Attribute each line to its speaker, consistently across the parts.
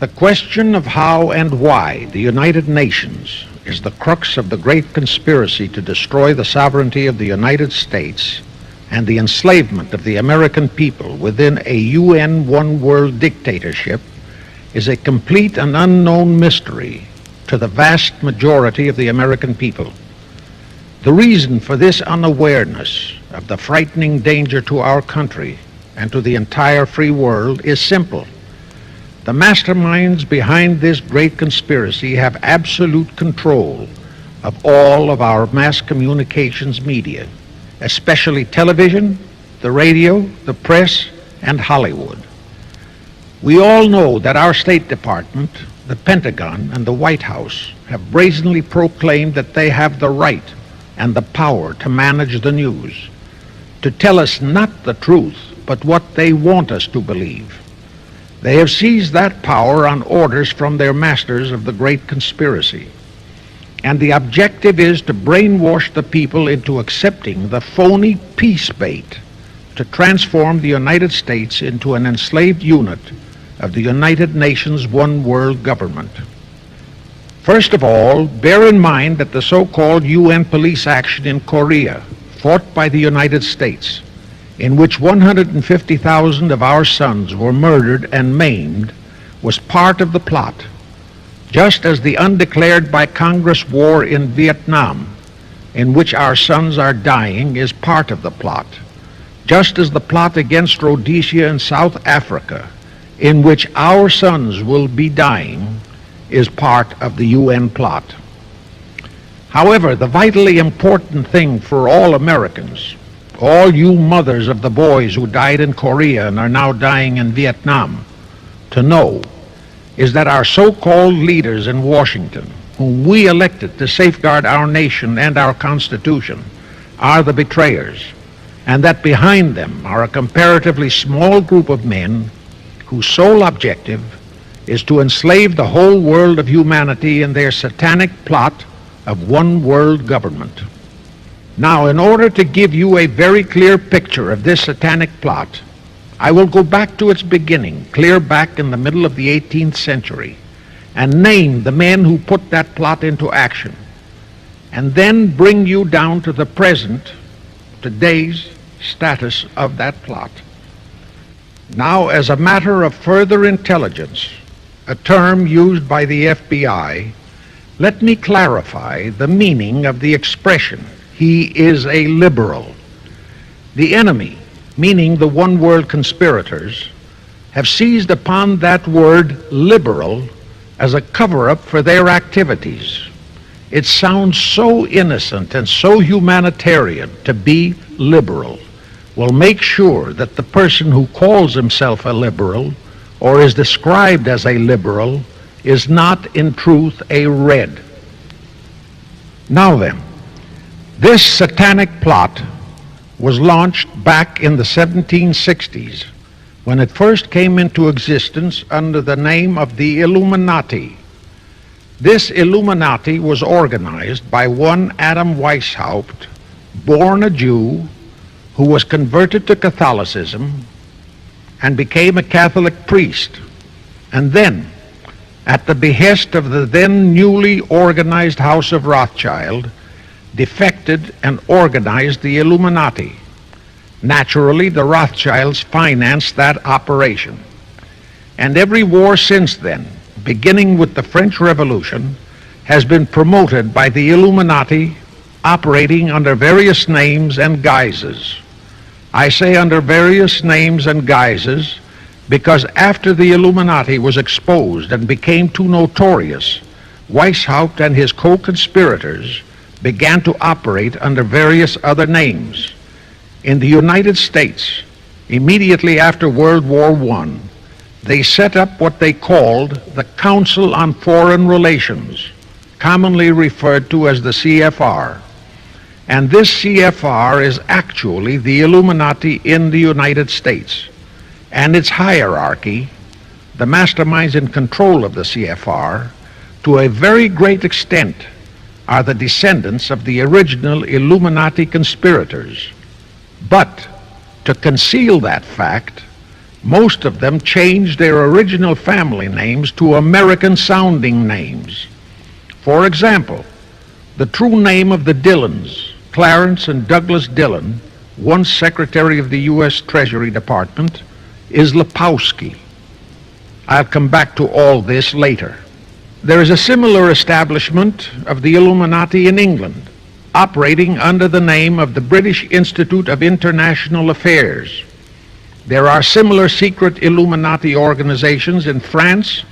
Speaker 1: The question of how and why the United Nations is the crux of the great conspiracy to destroy the sovereignty of the United States and the enslavement of the American people within a UN one-world dictatorship is a complete and unknown mystery to the vast majority of the American people. The reason for this unawareness of the frightening danger to our country and to the entire free world is simple. The masterminds behind this great conspiracy have absolute control of all of our mass communications media, especially television, the radio, the press, and Hollywood. We all know that our State Department, the Pentagon, and the White House have brazenly proclaimed that they have the right and the power to manage the news, to tell us not the truth, but what they want us to believe. They have seized that power on orders from their masters of the great conspiracy. And the objective is to brainwash the people into accepting the phony peace bait to transform the United States into an enslaved unit of the United Nations one world government. First of all, bear in mind that the so-called UN police action in Korea, fought by the United States, in which 150,000 of our sons were murdered and maimed, was part of the plot, just as the undeclared by Congress war in Vietnam, in which our sons are dying, is part of the plot, just as the plot against Rhodesia and South Africa, in which our sons will be dying, is part of the UN plot. However, the vitally important thing for all Americans, all you mothers of the boys who died in Korea and are now dying in Vietnam, to know is that our so-called leaders in Washington, whom we elected to safeguard our nation and our Constitution, are the betrayers, and that behind them are a comparatively small group of men whose sole objective is to enslave the whole world of humanity in their satanic plot of one world government. Now, in order to give you a very clear picture of this satanic plot, I will go back to its beginning, clear back in the middle of the 18th century, and name the men who put that plot into action, and then bring you down to the present, today's status of that plot. Now, as a matter of further intelligence, a term used by the FBI, let me clarify the meaning of the expression, "He is a liberal." The enemy, meaning the one world conspirators, have seized upon that word liberal as a cover-up for their activities. It sounds so innocent and so humanitarian to be liberal. Will make sure that the person who calls himself a liberal or is described as a liberal is not in truth a red. Now then, this satanic plot was launched back in the 1760s when it first came into existence under the name of the Illuminati. This Illuminati was organized by one Adam Weishaupt, born a Jew, who was converted to Catholicism and became a Catholic priest, and then, at the behest of the then newly organized House of Rothschild, defected and organized the Illuminati. Naturally, the Rothschilds financed that operation. And every war since then, beginning with the French Revolution, has been promoted by the Illuminati, operating under various names and guises. I say under various names and guises because after the Illuminati was exposed and became too notorious, Weishaupt and his co-conspirators began to operate under various other names. In the United States, immediately after World War I, they set up what they called the Council on Foreign Relations, commonly referred to as the C.F.R. And this C.F.R. is actually the Illuminati in the United States. And its hierarchy, the masterminds in control of the C.F.R., to a very great extent are the descendants of the original Illuminati conspirators. But to conceal that fact, Most of them changed their original family names to American-sounding names. For example, the true name of the Dillons, Clarence and Douglas Dillon, once Secretary of the U.S. Treasury Department, is Lepowski. I'll come back to all this later. There is a similar establishment of the Illuminati in England, operating under the name of the British Institute of International Affairs. There are similar secret Illuminati organizations in France,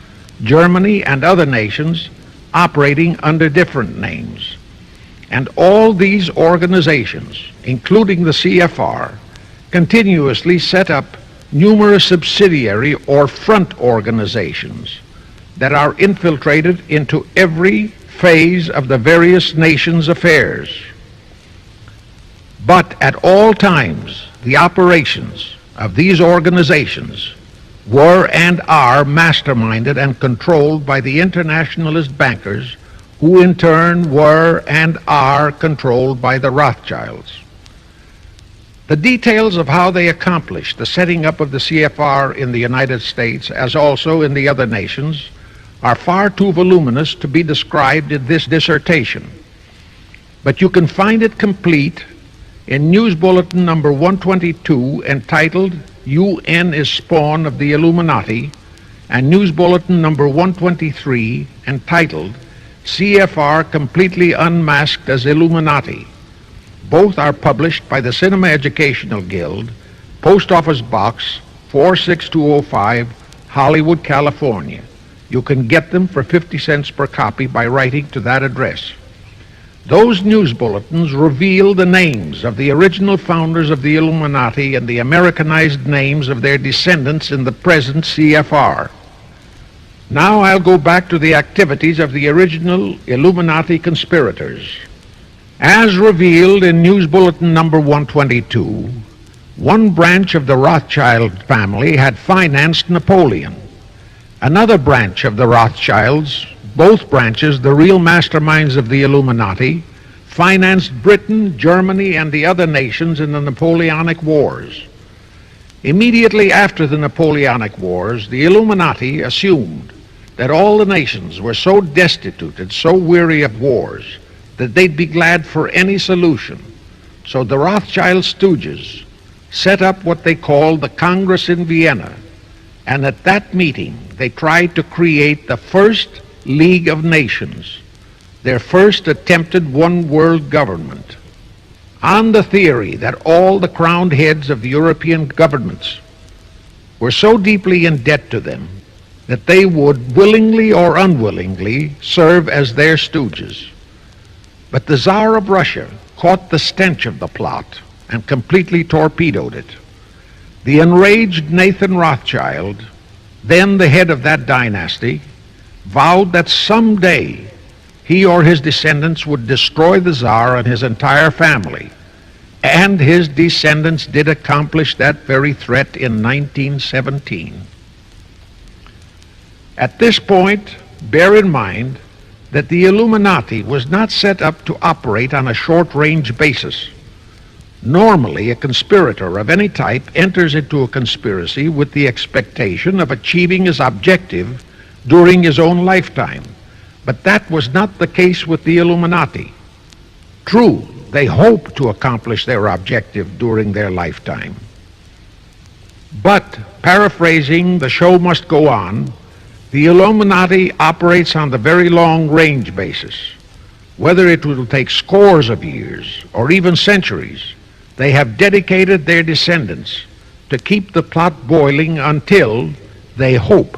Speaker 1: Germany, and other nations operating under different names. And all these organizations, including the C.F.R., continuously set up numerous subsidiary or front organizations that are infiltrated into every phase of the various nations' affairs. But at all times, the operations of these organizations were and are masterminded and controlled by the internationalist bankers, who in turn were and are controlled by the Rothschilds. The details of how they accomplished the setting up of the CFR in the United States, as also in the other nations, are far too voluminous to be described in this dissertation. But you can find it complete in News Bulletin number 122, entitled UN is Spawn of the Illuminati, and News Bulletin number 123, entitled CFR Completely Unmasked as Illuminati. Both are published by the Cinema Educational Guild, Post Office Box 46205, Hollywood, California. You can get them for 50 cents per copy by writing to that address. Those news bulletins reveal the names of the original founders of the Illuminati and the Americanized names of their descendants in the present CFR. Now I'll go back to the activities of the original Illuminati conspirators. As revealed in News Bulletin number 122, one branch of the Rothschild family had financed Napoleon. Another branch of the Rothschilds, both branches the real masterminds of the Illuminati, financed Britain, Germany, and the other nations in the Napoleonic Wars. Immediately after the Napoleonic Wars, the Illuminati assumed that all the nations were so destitute and so weary of wars that they'd be glad for any solution. So the Rothschild stooges set up what they called the Congress in Vienna, and at that meeting they tried to create the first League of Nations, their first attempted one world government, on the theory that all the crowned heads of the European governments were so deeply in debt to them that they would willingly or unwillingly serve as their stooges. But the Tsar of Russia caught the stench of the plot and completely torpedoed it. The enraged Nathan Rothschild, then the head of that dynasty, vowed that someday he or his descendants would destroy the Tsar and his entire family, and his descendants did accomplish that very threat in 1917. At this point, bear in mind that the Illuminati was not set up to operate on a short-range basis. Normally, a conspirator of any type enters into a conspiracy with the expectation of achieving his objective during his own lifetime. But that was not the case with the Illuminati. True, they hoped to accomplish their objective during their lifetime. But, paraphrasing The Show Must Go On, the Illuminati operates on the very long-range basis. Whether it will take scores of years or even centuries, they have dedicated their descendants to keep the plot boiling until they hope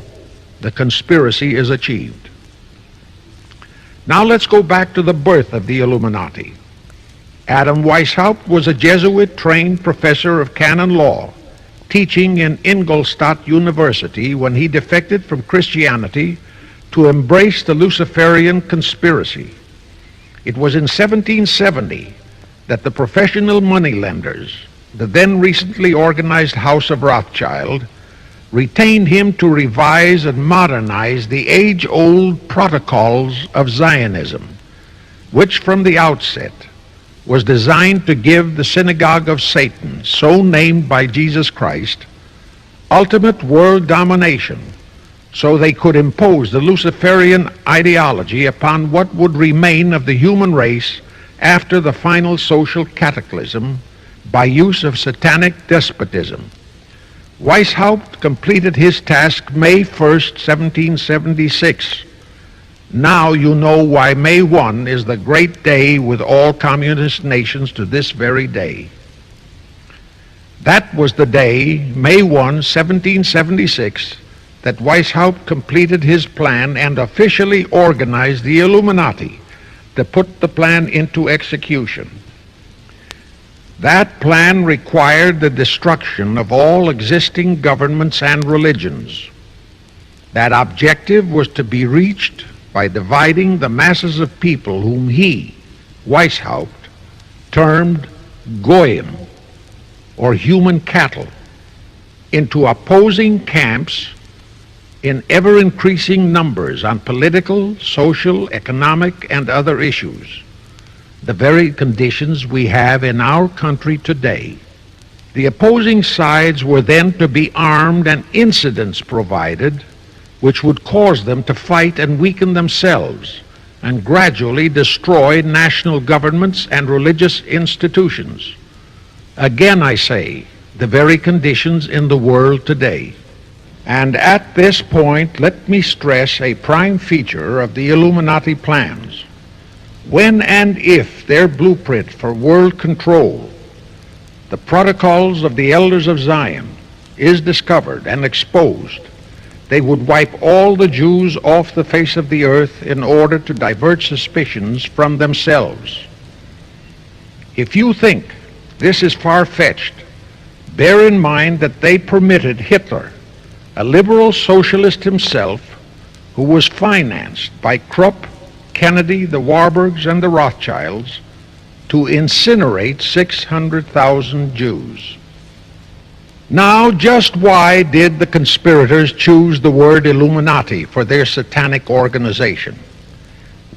Speaker 1: the conspiracy is achieved. Now let's go back to the birth of the Illuminati. Adam Weishaupt was a Jesuit-trained professor of canon law, teaching in Ingolstadt University when he defected from Christianity to embrace the Luciferian conspiracy. It was in 1770 that the professional moneylenders, the then recently organized House of Rothschild, retained him to revise and modernize the age-old protocols of Zionism, which from the outset was designed to give the synagogue of Satan, so named by Jesus Christ, ultimate world domination, so they could impose the Luciferian ideology upon what would remain of the human race after the final social cataclysm by use of satanic despotism. Weishaupt completed his task May 1st, 1776. Now you know why May 1 is the great day with all communist nations to this very day. That was the day, May 1, 1776, that Weishaupt completed his plan and officially organized the Illuminati to put the plan into execution. That plan required the destruction of all existing governments and religions. That objective was to be reached by dividing the masses of people whom he, Weishaupt, termed Goyim, or human cattle, into opposing camps in ever-increasing numbers on political, social, economic, and other issues, the very conditions we have in our country today. The opposing sides were then to be armed and incidents provided which would cause them to fight and weaken themselves and gradually destroy national governments and religious institutions. Again, I say, the very conditions in the world today. And at this point, let me stress a prime feature of the Illuminati plans. When and if their blueprint for world control, the protocols of the elders of Zion, is discovered and exposed, they would wipe all the Jews off the face of the earth in order to divert suspicions from themselves. If you think this is far-fetched, bear in mind that they permitted Hitler, a liberal socialist himself, who was financed by Krupp, Kennedy, the Warburgs, and the Rothschilds, to incinerate 600,000 Jews. Now, just why did the conspirators choose the word Illuminati for their satanic organization?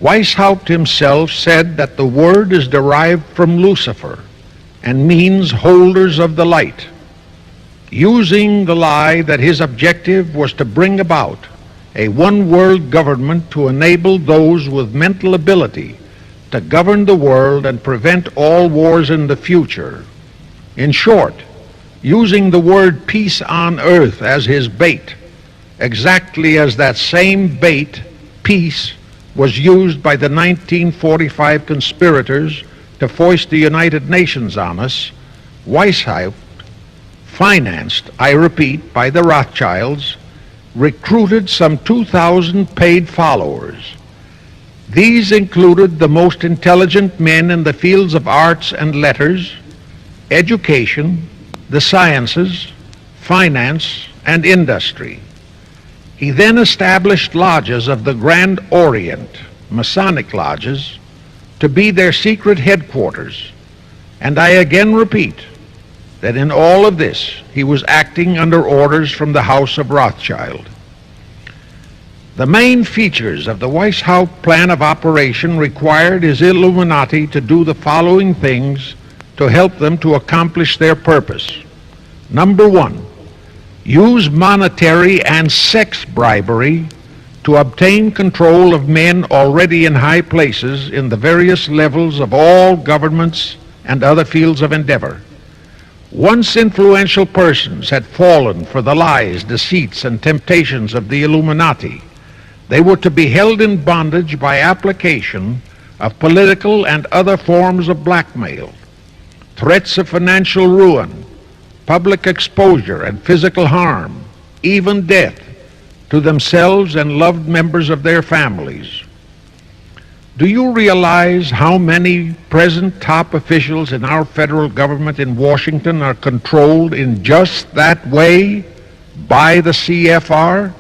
Speaker 1: Weishaupt himself said that the word is derived from Lucifer and means holders of the light, using the lie that his objective was to bring about a one-world government to enable those with mental ability to govern the world and prevent all wars in the future. In short, using the word peace on earth as his bait, exactly as that same bait, peace, was used by the 1945 conspirators to foist the United Nations on us. Weishaupt, financed, I repeat, by the Rothschilds, recruited some 2,000 paid followers. These included the most intelligent men in the fields of arts and letters, education, the sciences, finance, and industry. He then established lodges of the Grand Orient, Masonic lodges, to be their secret headquarters. And I again repeat that in all of this he was acting under orders from the House of Rothschild. The main features of the Weishaupt plan of operation required his Illuminati to do the following things to help them to accomplish their purpose. Number one, use monetary and sex bribery to obtain control of men already in high places in the various levels of all governments and other fields of endeavor. Once influential persons had fallen for the lies, deceits, and temptations of the Illuminati, they were to be held in bondage by application of political and other forms of blackmail, threats of financial ruin, public exposure and physical harm, even death, to themselves and loved members of their families. Do you realize how many present top officials in our federal government in Washington are controlled in just that way by the C.F.R.?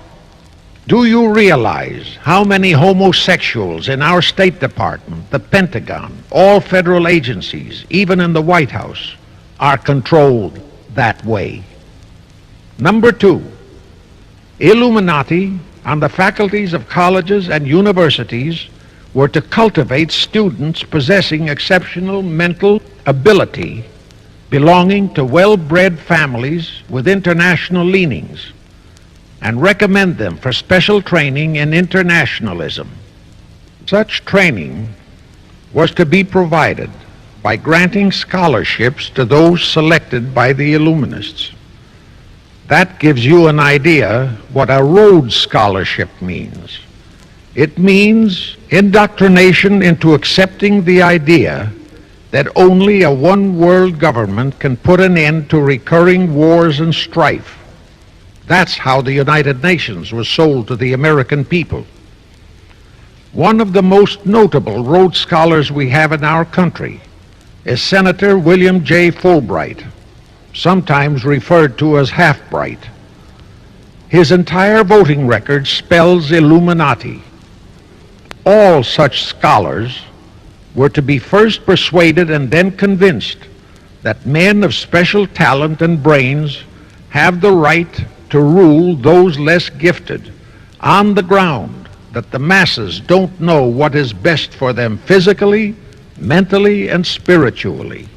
Speaker 1: Do you realize how many homosexuals in our State Department, the Pentagon, all federal agencies, even in the White House, are controlled that way? Number two, Illuminati on the faculties of colleges and universities were to cultivate students possessing exceptional mental ability belonging to well-bred families with international leanings and recommend them for special training in internationalism. Such training was to be provided by granting scholarships to those selected by the Illuminists. That gives you an idea what a Rhodes Scholarship means. It means indoctrination into accepting the idea that only a one-world government can put an end to recurring wars and strife. That's how the United Nations was sold to the American people. One of the most notable Rhodes Scholars we have in our country is Senator William J. Fulbright, sometimes referred to as Half-Bright. His entire voting record spells Illuminati. All such scholars were to be first persuaded and then convinced that men of special talent and brains have the right to rule those less gifted on the ground that the masses don't know what is best for them physically, mentally, and spiritually.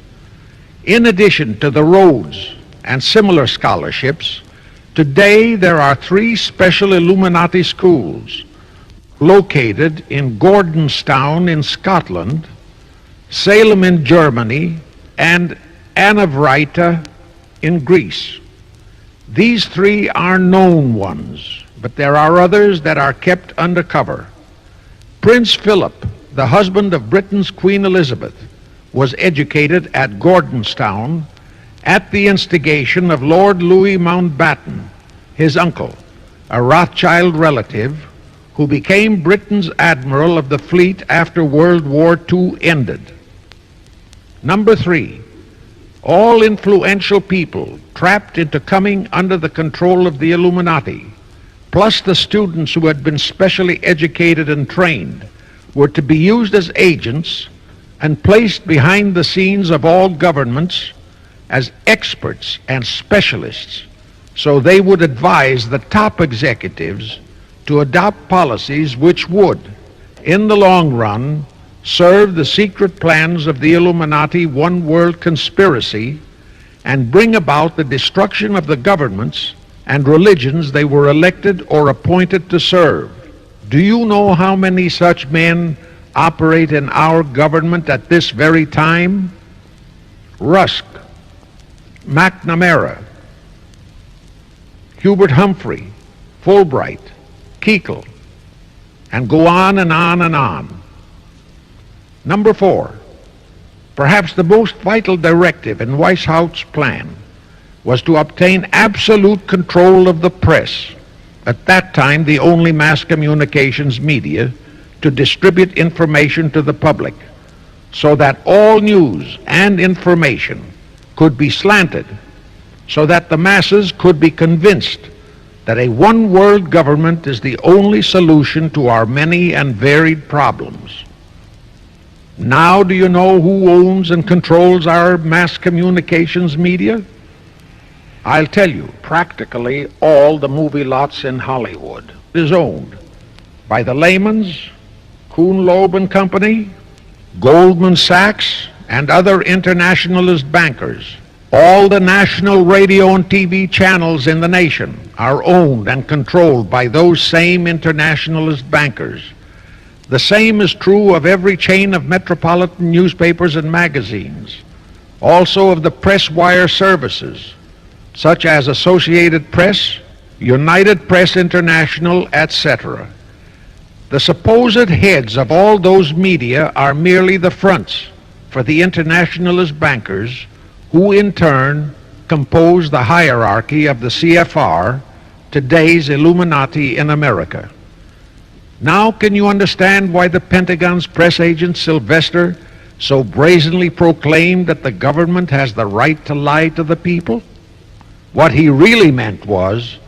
Speaker 1: In addition to the Rhodes and similar scholarships, today there are 3 special Illuminati schools located in Gordonstown in Scotland, Salem in Germany, and Anavrita in Greece. These 3 are known ones, but there are others that are kept undercover. Prince Philip, the husband of Britain's Queen Elizabeth, was educated at Gordonstown at the instigation of Lord Louis Mountbatten, his uncle, a Rothschild relative who became Britain's admiral of the fleet after World War II ended. Number 3, all influential people trapped into coming under the control of the Illuminati, plus the students who had been specially educated and trained, were to be used as agents and placed behind the scenes of all governments as experts and specialists, so they would advise the top executives to adopt policies which would, in the long run, serve the secret plans of the Illuminati one-world conspiracy and bring about the destruction of the governments and religions they were elected or appointed to serve. Do you know how many such men operate in our government at this very time? Rusk, McNamara, Hubert Humphrey, Fulbright, Kuchel, and go on and on and on. Number 4, perhaps the most vital directive in Weishaupt's plan was to obtain absolute control of the press, at that time the only mass communications media, to distribute information to the public, so that all news and information could be slanted, so that the masses could be convinced that a one-world government is the only solution to our many and varied problems. Now do you know who owns and controls our mass communications media? I'll tell you, practically all the movie lots in Hollywood is owned by the Lehmans, Kuhn Loeb and Company, Goldman Sachs, and other internationalist bankers. All the national radio and TV channels in the nation are owned and controlled by those same internationalist bankers. The same is true of every chain of metropolitan newspapers and magazines, also of the press wire services, such as Associated Press, United Press International, etc. The supposed heads of all those media are merely the fronts for the internationalist bankers, who in turn compose the hierarchy of the C.F.R., today's Illuminati in America. Now can you understand why the Pentagon's press agent Sylvester so brazenly proclaimed that the government has the right to lie to the people? What he really meant was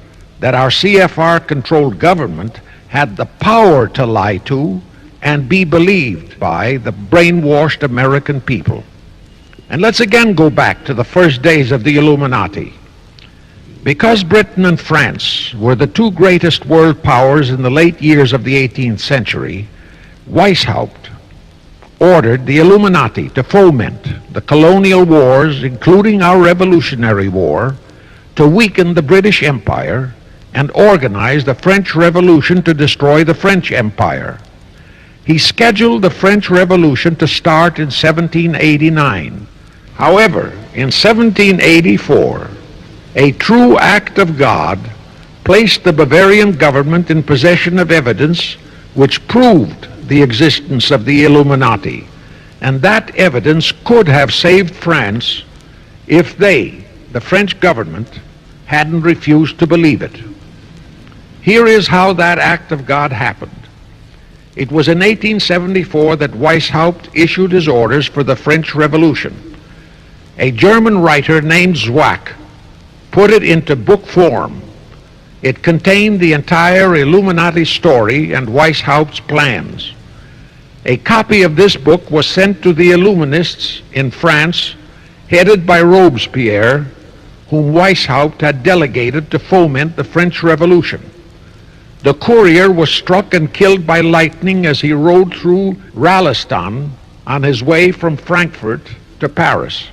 Speaker 1: that our C.F.R.-controlled government had the power to lie to and be believed by the brainwashed American people. And let's again go back to the first days of the Illuminati. Because Britain and France were the 2 greatest world powers in the late years of the 18th century, Weishaupt ordered the Illuminati to foment the colonial wars, including our Revolutionary War, to weaken the British Empire, and organize the French Revolution to destroy the French Empire. He scheduled the French Revolution to start in 1789. However, in 1784, a true act of God placed the Bavarian government in possession of evidence which proved the existence of the Illuminati, and that evidence could have saved France if they, the French government, hadn't refused to believe it. Here is how that act of God happened. It was in 1874 that Weishaupt issued his orders for the French Revolution. A German writer named Zwack put it into book form. It contained the entire Illuminati story and Weishaupt's plans. A copy of this book was sent to the Illuminists in France, headed by Robespierre, whom Weishaupt had delegated to foment the French Revolution. The courier was struck and killed by lightning as he rode through Raleston on his way from Frankfurt to Paris.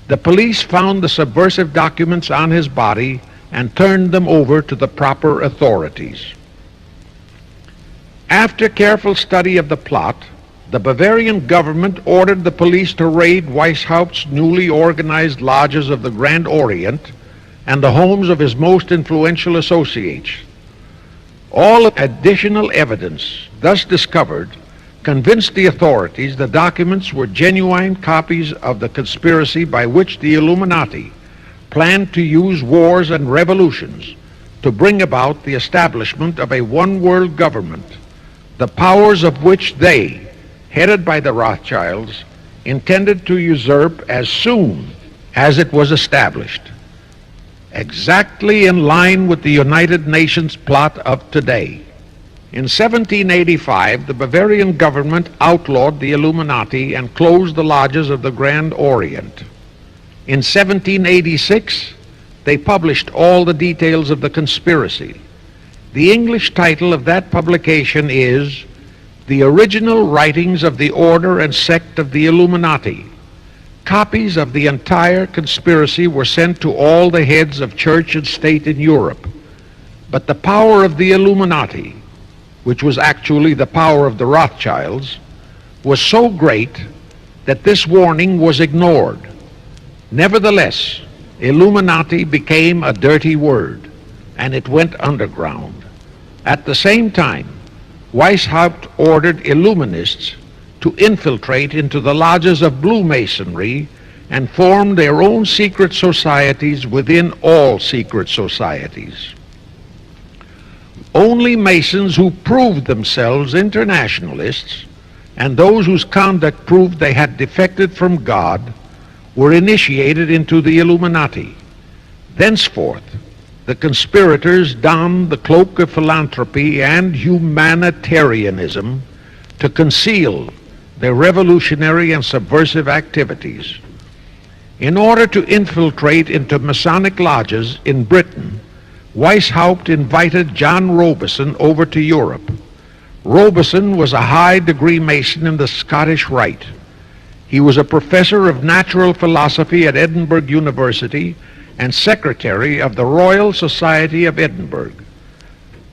Speaker 1: The police found the subversive documents on his body and turned them over to the proper authorities. After careful study of the plot, the Bavarian government ordered the police to raid Weishaupt's newly organized lodges of the Grand Orient and the homes of his most influential associates. All additional evidence thus discovered convinced the authorities the documents were genuine copies of the conspiracy by which the Illuminati planned to use wars and revolutions to bring about the establishment of a one-world government, the powers of which they, headed by the Rothschilds, intended to usurp as soon as it was established, exactly in line with the United Nations plot of today. In 1785, the Bavarian government outlawed the Illuminati and closed the lodges of the Grand Orient. In 1786, they published all the details of the conspiracy. The English title of that publication is The Original Writings of the Order and Sect of the Illuminati. Copies of the entire conspiracy were sent to all the heads of church and state in Europe. But the power of the Illuminati, which was actually the power of the Rothschilds, was so great that this warning was ignored. Nevertheless, Illuminati became a dirty word, and it went underground. At the same time, Weishaupt ordered Illuminists to infiltrate into the lodges of Blue Masonry and form their own secret societies within all secret societies. Only Masons who proved themselves internationalists and those whose conduct proved they had defected from God were initiated into the Illuminati. Thenceforth, the conspirators donned the cloak of philanthropy and humanitarianism to conceal their revolutionary and subversive activities. In order to infiltrate into Masonic lodges in Britain, Weishaupt invited John Robison over to Europe. Robison was a high-degree Mason in the Scottish Rite. He was a professor of natural philosophy at Edinburgh University and secretary of the Royal Society of Edinburgh.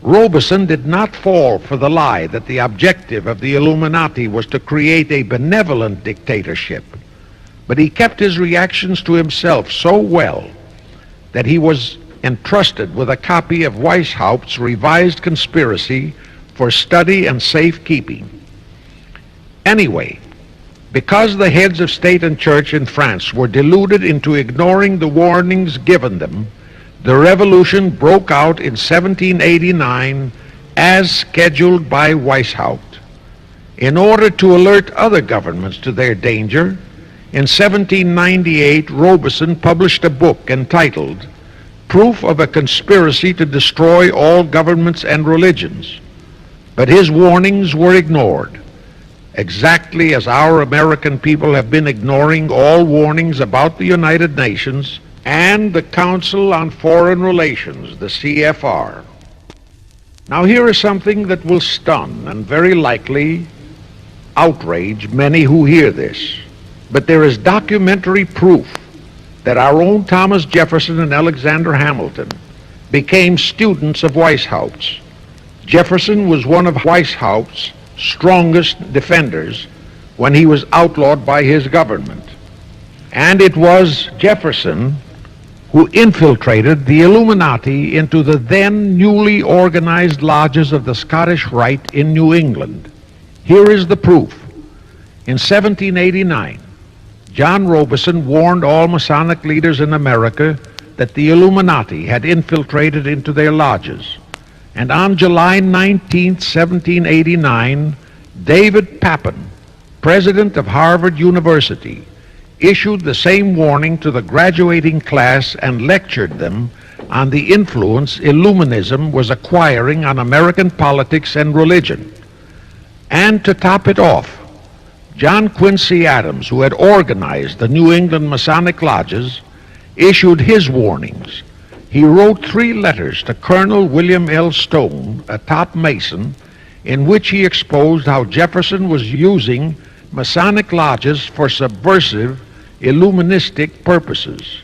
Speaker 1: Robison did not fall for the lie that the objective of the Illuminati was to create a benevolent dictatorship, but he kept his reactions to himself so well that he was entrusted with a copy of Weishaupt's revised conspiracy for study and safekeeping. Anyway, because the heads of state and church in France were deluded into ignoring the warnings given them, the revolution broke out in 1789 as scheduled by Weishaupt. In order to alert other governments to their danger, in 1798 Robison published a book entitled Proof of a Conspiracy to Destroy All Governments and Religions. But his warnings were ignored, exactly as our American people have been ignoring all warnings about the United Nations and the Council on Foreign Relations, the C.F.R. Now here is something that will stun and very likely outrage many who hear this, but there is documentary proof that our own Thomas Jefferson and Alexander Hamilton became students of Weishaupt. Jefferson was one of Weishaupt's strongest defenders when he was outlawed by his government. And it was Jefferson who infiltrated the Illuminati into the then newly organized lodges of the Scottish Rite in New England. Here is the proof. In 1789, John Robeson warned all Masonic leaders in America that the Illuminati had infiltrated into their lodges. And on July 19, 1789, David Papin, president of Harvard University, issued the same warning to the graduating class and lectured them on the influence Illuminism was acquiring on American politics and religion. And to top it off, John Quincy Adams, who had organized the New England Masonic lodges, issued his warnings. He wrote 3 letters to Colonel William L. Stone, a top Mason, in which he exposed how Jefferson was using Masonic lodges for subversive, Illuministic purposes.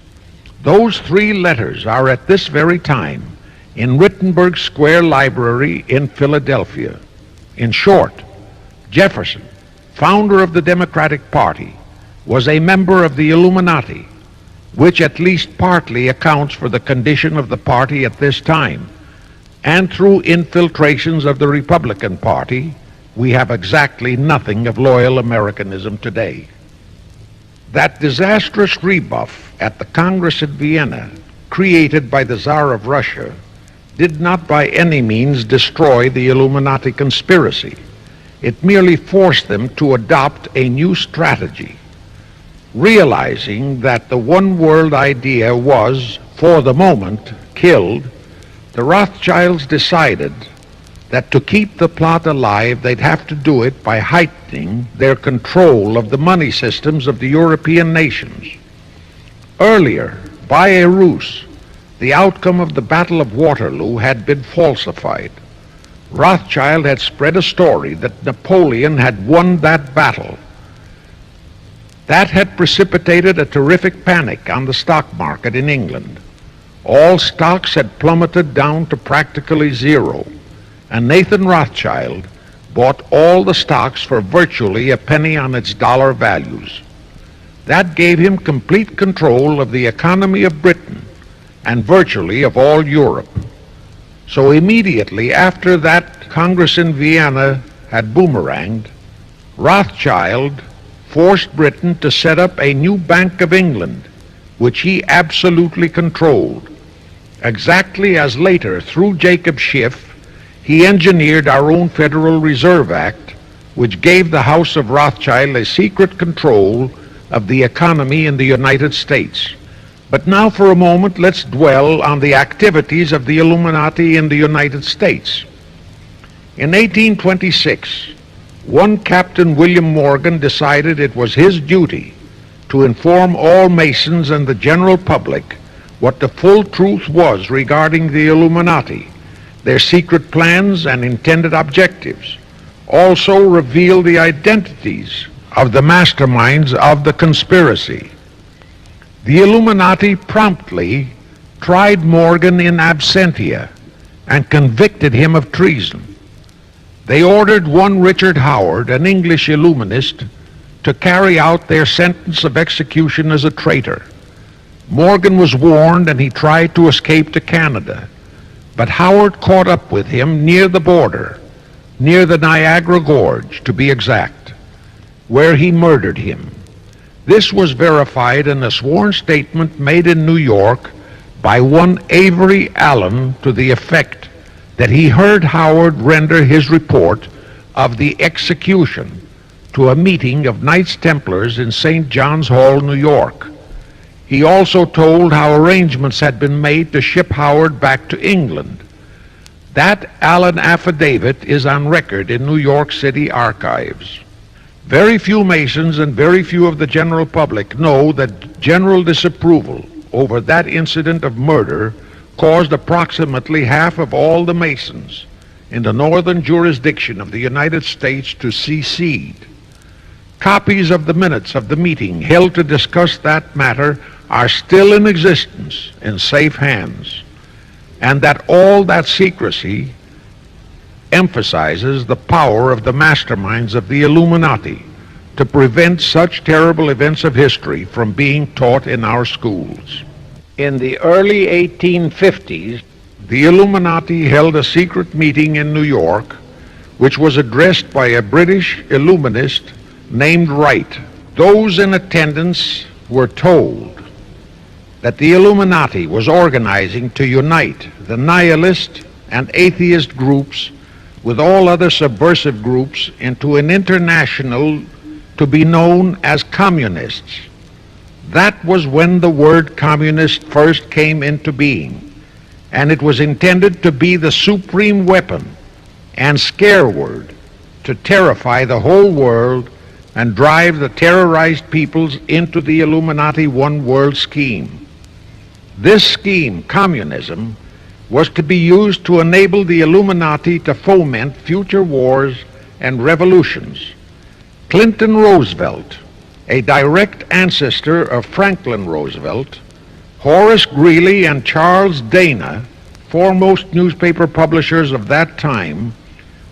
Speaker 1: Those 3 letters are at this very time in Wittenberg Square Library in Philadelphia. In short, Jefferson, founder of the Democratic Party, was a member of the Illuminati, which at least partly accounts for the condition of the party at this time. And through infiltrations of the Republican Party, we have exactly nothing of loyal Americanism today. That disastrous rebuff at the Congress in Vienna, created by the Tsar of Russia, did not by any means destroy the Illuminati conspiracy. It merely forced them to adopt a new strategy. Realizing that the one world idea was, for the moment, killed, the Rothschilds decided that to keep the plot alive, they'd have to do it by heightening their control of the money systems of the European nations. Earlier, by a ruse, the outcome of the Battle of Waterloo had been falsified. Rothschild had spread a story that Napoleon had won that battle. That had precipitated a terrific panic on the stock market in England. All stocks had plummeted down to practically zero, and Nathan Rothschild bought all the stocks for virtually a penny on its dollar values. That gave him complete control of the economy of Britain and virtually of all Europe. So immediately after that Congress in Vienna had boomeranged, Rothschild forced Britain to set up a new Bank of England, which he absolutely controlled, exactly as later, through Jacob Schiff, he engineered our own Federal Reserve Act, which gave the House of Rothschild a secret control of the economy in the United States. But now for a moment, let's dwell on the activities of the Illuminati in the United States. In 1826, one Captain William Morgan decided it was his duty to inform all Masons and the general public what the full truth was regarding the Illuminati, their secret plans and intended objectives. Also reveal the identities of the masterminds of the conspiracy. The Illuminati promptly tried Morgan in absentia and convicted him of treason. They ordered one Richard Howard, an English Illuminist, to carry out their sentence of execution as a traitor. Morgan was warned and he tried to escape to Canada, but Howard caught up with him near the border, near the Niagara Gorge to be exact, where he murdered him. This was verified in a sworn statement made in New York by one Avery Allen to the effect that he heard Howard render his report of the execution to a meeting of Knights Templars in St. John's Hall, New York. He also told how arrangements had been made to ship Howard back to England. That Allen affidavit is on record in New York City archives. Very few Masons and very few of the general public know that general disapproval over that incident of murder caused approximately half of all the Masons in the northern jurisdiction of the United States to secede. Copies of the minutes of the meeting held to discuss that matter are still in existence in safe hands, and that all that secrecy emphasizes the power of the masterminds of the Illuminati to prevent such terrible events of history from being taught in our schools. In the early 1850s, the Illuminati held a secret meeting in New York, which was addressed by a British Illuminist named Wright. Those in attendance were told that the Illuminati was organizing to unite the nihilist and atheist groups with all other subversive groups into an international to be known as communists. That was when the word communist first came into being, and it was intended to be the supreme weapon and scare word to terrify the whole world and drive the terrorized peoples into the Illuminati one world scheme. This scheme, communism, was to be used to enable the Illuminati to foment future wars and revolutions. Clinton Roosevelt, a direct ancestor of Franklin Roosevelt, Horace Greeley and Charles Dana, foremost newspaper publishers of that time,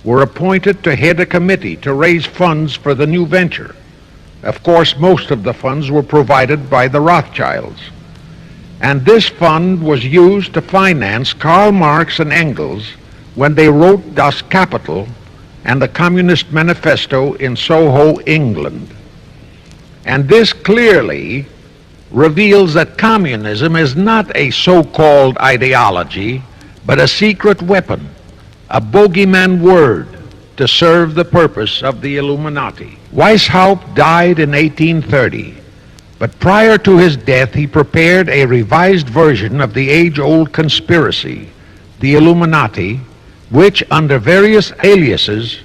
Speaker 1: were appointed to head a committee to raise funds for the new venture. Of course, most of the funds were provided by the Rothschilds. And this fund was used to finance Karl Marx and Engels when they wrote Das Kapital and the Communist Manifesto in Soho, England. And this clearly reveals that communism is not a so-called ideology, but a secret weapon, a bogeyman word to serve the purpose of the Illuminati. Weishaupt died in 1830. But prior to his death, he prepared a revised version of the age-old conspiracy, the Illuminati, which, under various aliases,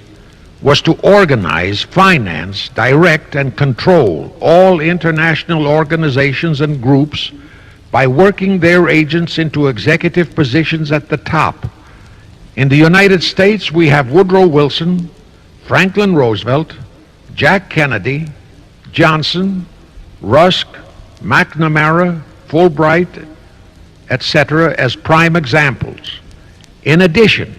Speaker 1: was to organize, finance, direct, and control all international organizations and groups by working their agents into executive positions at the top. In the United States, we have Woodrow Wilson, Franklin Roosevelt, Jack Kennedy, Johnson, Rusk, McNamara, Fulbright, etc. as prime examples. In addition,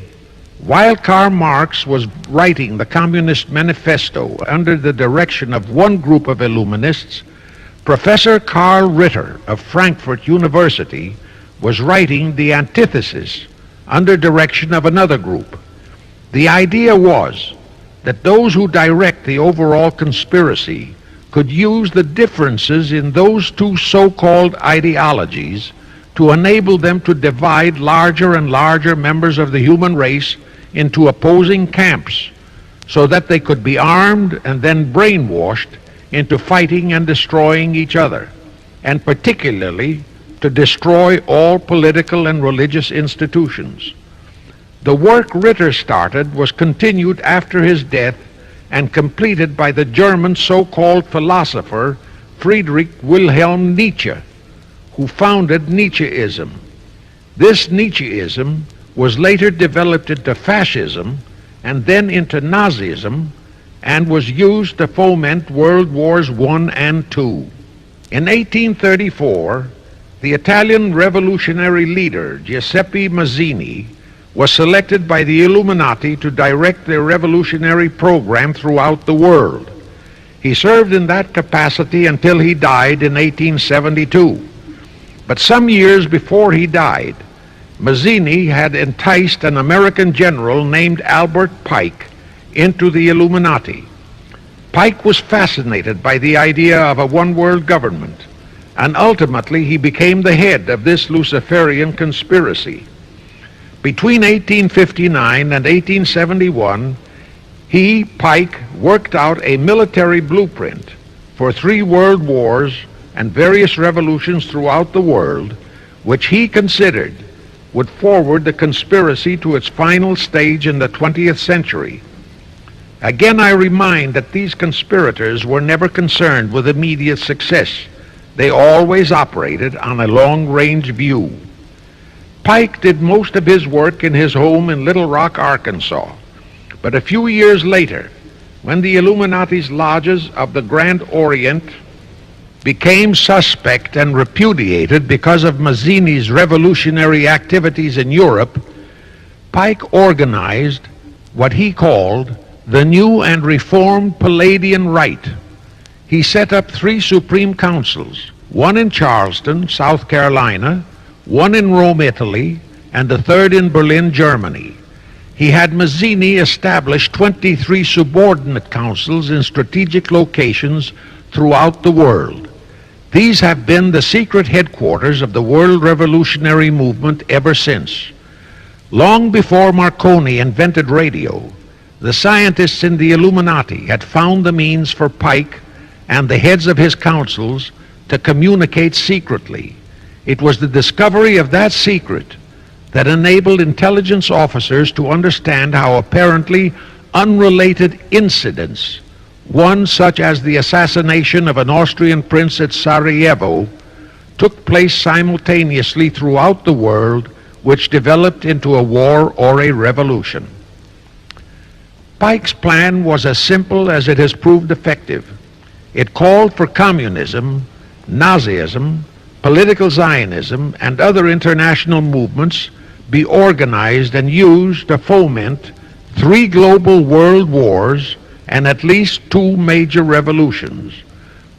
Speaker 1: while Karl Marx was writing the Communist Manifesto under the direction of one group of Illuminists, Professor Karl Ritter of Frankfurt University was writing the antithesis under direction of another group. The idea was that those who direct the overall conspiracy could use the differences in those two so-called ideologies to enable them to divide larger and larger members of the human race into opposing camps so that they could be armed and then brainwashed into fighting and destroying each other, and particularly to destroy all political and religious institutions. The work Ritter started was continued after his death and completed by the German so-called philosopher Friedrich Wilhelm Nietzsche, who founded Nietzscheism. This Nietzscheism was later developed into fascism and then into Nazism and was used to foment World Wars I and II. In 1834, the Italian revolutionary leader Giuseppe Mazzini was selected by the Illuminati to direct their revolutionary program throughout the world. He served in that capacity until he died in 1872. But some years before he died, Mazzini had enticed an American general named Albert Pike into the Illuminati. Pike was fascinated by the idea of a one-world government, and ultimately he became the head of this Luciferian conspiracy. Between 1859 and 1871, he, Pike, worked out a military blueprint for 3 world wars and various revolutions throughout the world, which he considered would forward the conspiracy to its final stage in the 20th century. Again, I remind that these conspirators were never concerned with immediate success. They always operated on a long-range view. Pike did most of his work in his home in Little Rock, Arkansas. But a few years later, when the Illuminati's lodges of the Grand Orient became suspect and repudiated because of Mazzini's revolutionary activities in Europe, Pike organized what he called the New and Reformed Palladian Rite. He set up 3 Supreme Councils, one in Charleston, South Carolina, one in Rome, Italy, and the third in Berlin, Germany. He had Mazzini establish 23 subordinate councils in strategic locations throughout the world. These have been the secret headquarters of the world revolutionary movement ever since. Long before Marconi invented radio, the scientists in the Illuminati had found the means for Pike and the heads of his councils to communicate secretly. It was the discovery of that secret that enabled intelligence officers to understand how apparently unrelated incidents, one such as the assassination of an Austrian prince at Sarajevo, took place simultaneously throughout the world, which developed into a war or a revolution. Pike's plan was as simple as it has proved effective. It called for communism, Nazism, political Zionism, and other international movements be organized and used to foment 3 global world wars and at least 2 major revolutions.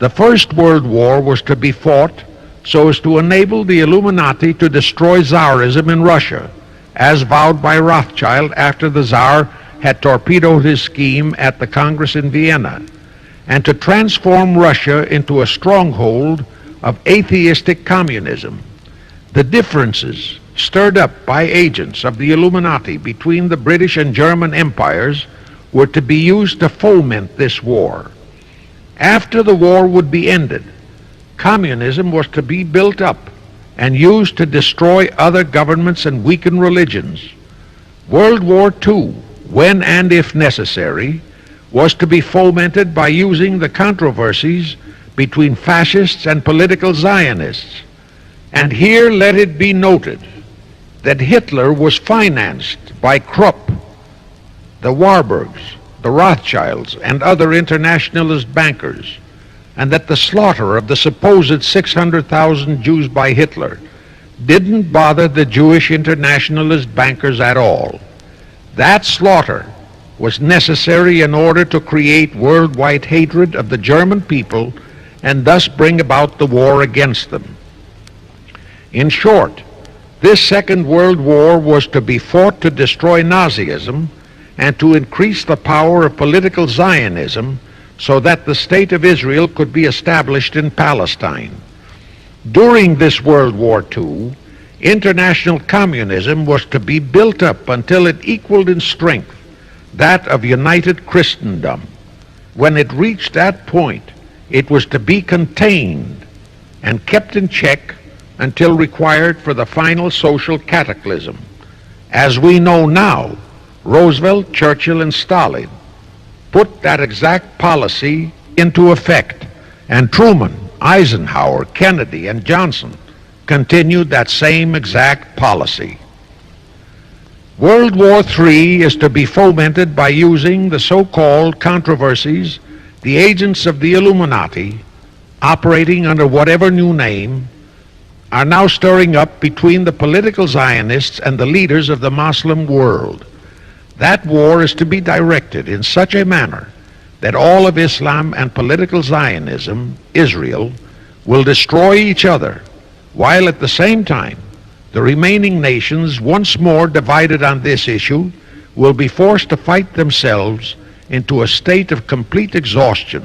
Speaker 1: The First World War was to be fought so as to enable the Illuminati to destroy Tsarism in Russia, as vowed by Rothschild after the Tsar had torpedoed his scheme at the Congress in Vienna, and to transform Russia into a stronghold of atheistic communism. The differences stirred up by agents of the Illuminati between the British and German empires were to be used to foment this war. After the war would be ended, communism was to be built up and used to destroy other governments and weaken religions. World War II, when and if necessary, was to be fomented by using the controversies between fascists and political Zionists. And here let it be noted that Hitler was financed by Krupp, the Warburgs, the Rothschilds, and other internationalist bankers, and that the slaughter of the supposed 600,000 Jews by Hitler didn't bother the Jewish internationalist bankers at all. That slaughter was necessary in order to create worldwide hatred of the German people and thus bring about the war against them. In short, this Second World War was to be fought to destroy Nazism and to increase the power of political Zionism so that the State of Israel could be established in Palestine. During this World War II, international communism was to be built up until it equaled in strength that of united Christendom. When it reached that point, it was to be contained and kept in check until required for the final social cataclysm. As we know now, Roosevelt, Churchill, and Stalin put that exact policy into effect, and Truman, Eisenhower, Kennedy, and Johnson continued that same exact policy. World War III is to be fomented by using the so-called controversies the agents of the Illuminati, operating under whatever new name, are now stirring up between the political Zionists and the leaders of the Muslim world. That war is to be directed in such a manner that all of Islam and political Zionism, Israel, will destroy each other, while at the same time the remaining nations, once more divided on this issue, will be forced to fight themselves into a state of complete exhaustion,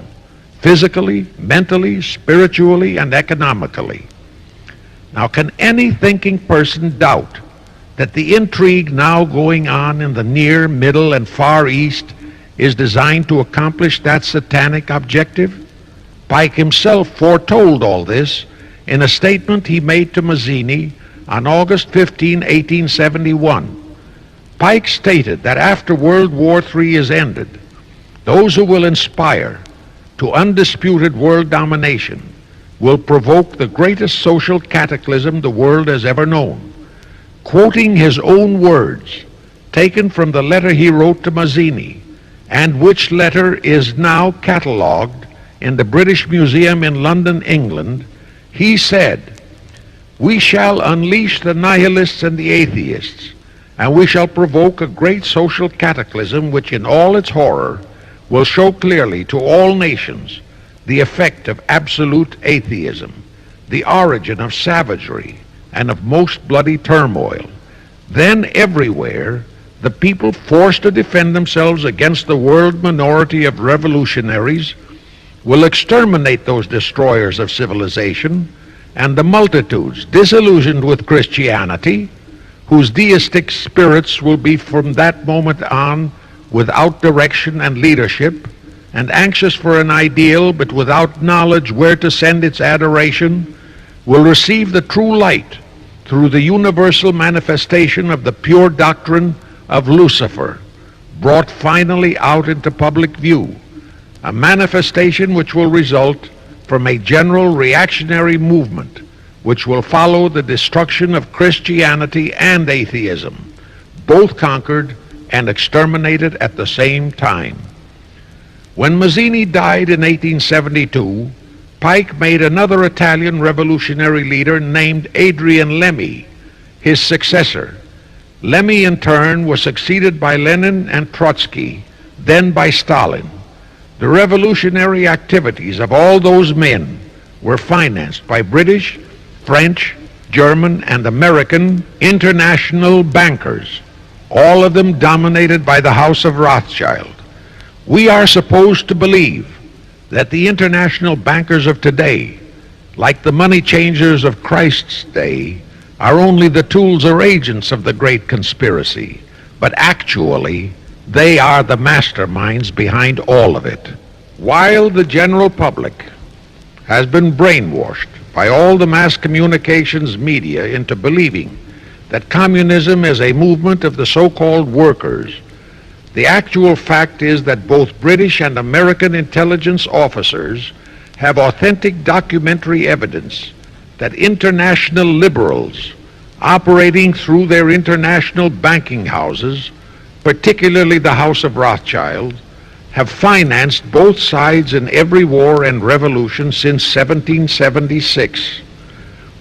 Speaker 1: physically, mentally, spiritually, and economically. Now, can any thinking person doubt that the intrigue now going on in the Near, Middle, and Far East is designed to accomplish that satanic objective? Pike himself foretold all this in a statement he made to Mazzini on August 15, 1871. Pike stated that after World War III is ended, those who will inspire to undisputed world domination will provoke the greatest social cataclysm the world has ever known. Quoting his own words, taken from the letter he wrote to Mazzini, and which letter is now catalogued in the British Museum in London, England, he said, "We shall unleash the nihilists and the atheists, and we shall provoke a great social cataclysm which in all its horror will show clearly to all nations the effect of absolute atheism, the origin of savagery and of most bloody turmoil. Then everywhere the people forced to defend themselves against the world minority of revolutionaries will exterminate those destroyers of civilization, and the multitudes disillusioned with Christianity, whose deistic spirits will be from that moment on without direction and leadership, and anxious for an ideal but without knowledge where to send its adoration, will receive the true light through the universal manifestation of the pure doctrine of Lucifer, brought finally out into public view, a manifestation which will result from a general reactionary movement which will follow the destruction of Christianity and atheism, both conquered and exterminated at the same time." When Mazzini died in 1872, Pike made another Italian revolutionary leader named Adrian Lemmy his successor. Lemmy, in turn, was succeeded by Lenin and Trotsky, then by Stalin. The revolutionary activities of all those men were financed by British, French, German, and American international bankers, all of them dominated by the House of Rothschild. We are supposed to believe that the international bankers of today, like the money changers of Christ's day, are only the tools or agents of the great conspiracy, but actually they are the masterminds behind all of it. While the general public has been brainwashed by all the mass communications media into believing that communism is a movement of the so-called workers, the actual fact is that both British and American intelligence officers have authentic documentary evidence that international liberals operating through their international banking houses, particularly the House of Rothschild, have financed both sides in every war and revolution since 1776.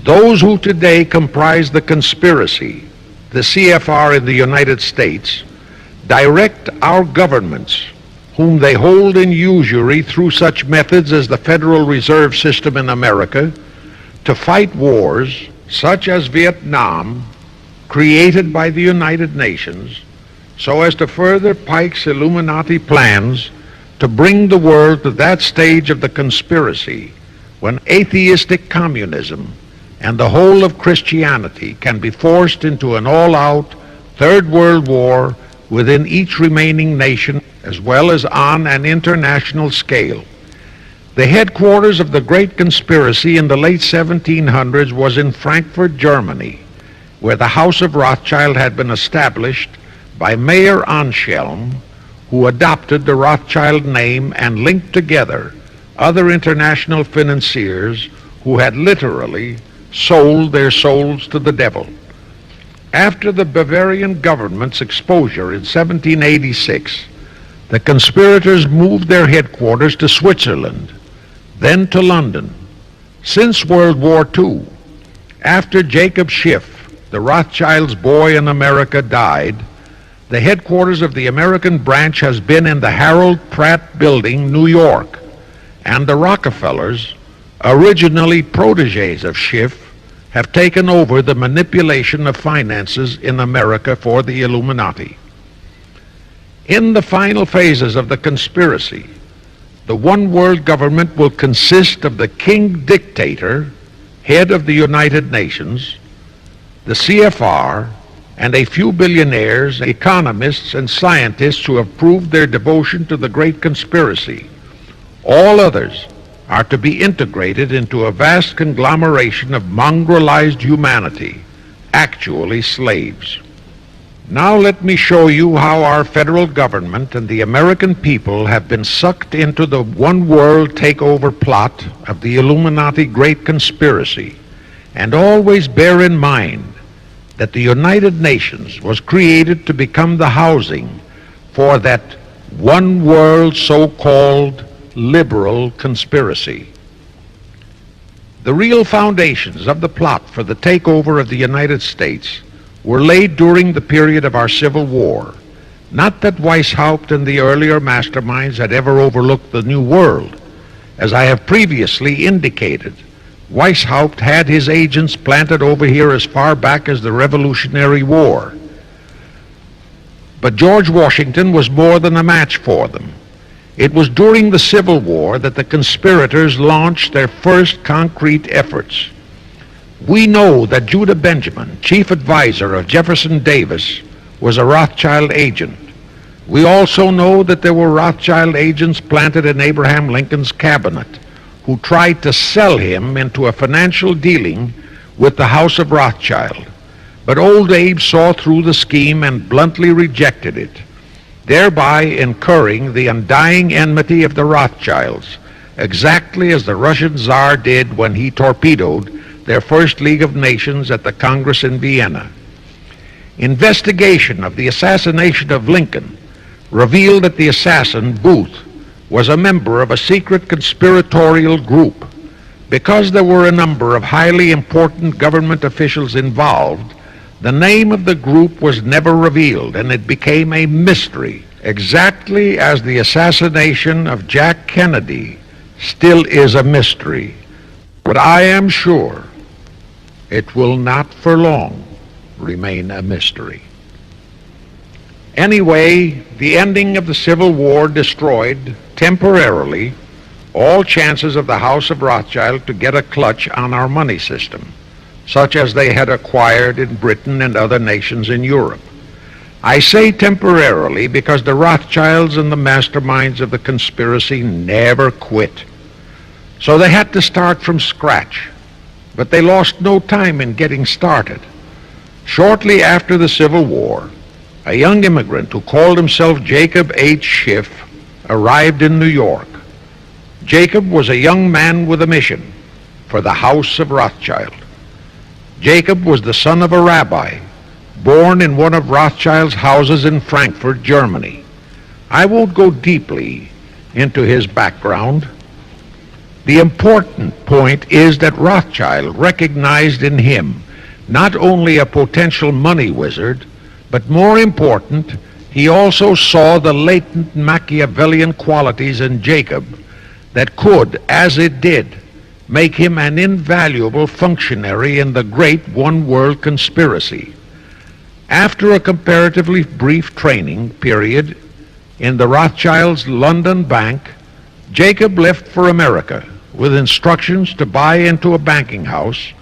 Speaker 1: Those who today comprise the conspiracy, the CFR in the United States, direct our governments, whom they hold in usury through such methods as the Federal Reserve System in America, to fight wars such as Vietnam, created by the United Nations, so as to further Pike's Illuminati plans to bring the world to that stage of the conspiracy when atheistic communism and the whole of Christianity can be forced into an all-out Third World War within each remaining nation, as well as on an international scale. The headquarters of the great conspiracy in the late 1700s was in Frankfurt, Germany, where the House of Rothschild had been established by Mayer Anschelm, who adopted the Rothschild name and linked together other international financiers who had literally sold their souls to the devil. After the Bavarian government's exposure in 1786, the conspirators moved their headquarters to Switzerland, then to London. Since World War II, after Jacob Schiff, the Rothschild's boy in America, died, the headquarters of the American branch has been in the Harold Pratt Building, New York, and the Rockefellers, originally protégés of Schiff, have taken over the manipulation of finances in America for the Illuminati. In the final phases of the conspiracy, the one world government will consist of the king dictator, head of the United Nations, the CFR, and a few billionaires, economists, and scientists who have proved their devotion to the great conspiracy. All others are to be integrated into a vast conglomeration of mongrelized humanity, actually slaves. Now let me show you how our federal government and the American people have been sucked into the one world takeover plot of the Illuminati great conspiracy, and always bear in mind that the United Nations was created to become the housing for that one world so-called liberal conspiracy. The real foundations of the plot for the takeover of the United States were laid during the period of our Civil War. Not that Weishaupt and the earlier masterminds had ever overlooked the New World. As I have previously indicated, Weishaupt had his agents planted over here as far back as the Revolutionary War. But George Washington was more than a match for them. It was during the Civil War that the conspirators launched their first concrete efforts. We know that Judah Benjamin, chief advisor of Jefferson Davis, was a Rothschild agent. We also know that there were Rothschild agents planted in Abraham Lincoln's cabinet who tried to sell him into a financial dealing with the House of Rothschild. But old Abe saw through the scheme and bluntly rejected it, thereby incurring the undying enmity of the Rothschilds, exactly as the Russian Tsar did when he torpedoed their first League of Nations at the Congress in Vienna. Investigation of the assassination of Lincoln revealed that the assassin, Booth, was a member of a secret conspiratorial group. Because there were a number of highly important government officials involved, the name of the group was never revealed, and it became a mystery, exactly as the assassination of Jack Kennedy still is a mystery. But I am sure it will not for long remain a mystery. Anyway, the ending of the Civil War destroyed, temporarily, all chances of the House of Rothschild to get a clutch on our money system, such as they had acquired in Britain and other nations in Europe. I say temporarily because the Rothschilds and the masterminds of the conspiracy never quit. So they had to start from scratch, but they lost no time in getting started. Shortly after the Civil War, a young immigrant who called himself Jacob H. Schiff arrived in New York. Jacob was a young man with a mission for the House of Rothschild. Jacob was the son of a rabbi, born in one of Rothschild's houses in Frankfurt, Germany. I won't go deeply into his background. The important point is that Rothschild recognized in him not only a potential money wizard, but more important, he also saw the latent Machiavellian qualities in Jacob that could, as it did, make him an invaluable functionary in the great one-world conspiracy. After a comparatively brief training period in the Rothschilds' London bank, Jacob left for America with instructions to buy into a banking house,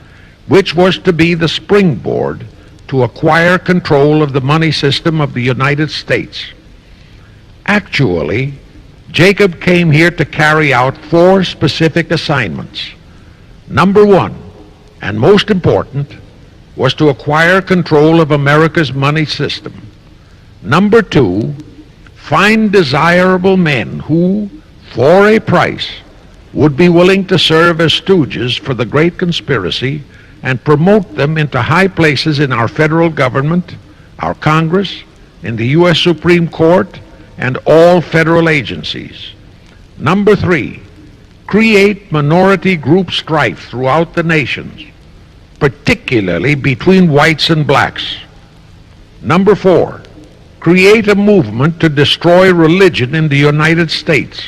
Speaker 1: which was to be the springboard to acquire control of the money system of the United States. Actually, Jacob came here to carry out 4 specific assignments. Number 1, and most important, was to acquire control of America's money system. Number 2, find desirable men who, for a price, would be willing to serve as stooges for the great conspiracy and promote them into high places in our federal government, our Congress, in the U.S. Supreme Court, and all federal agencies. Number 3, create minority group strife throughout the nations, particularly between whites and blacks. Number 4, create a movement to destroy religion in the United States,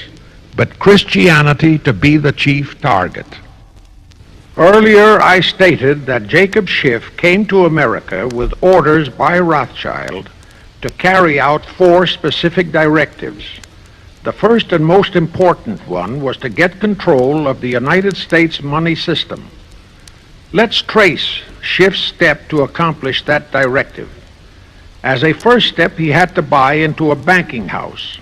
Speaker 1: but Christianity to be the chief target. Earlier, I stated that Jacob Schiff came to America with orders by Rothschild to carry out 4 specific directives. The first and most important one was to get control of the United States money system. Let's trace Schiff's step to accomplish that directive. As a first step, he had to buy into a banking house,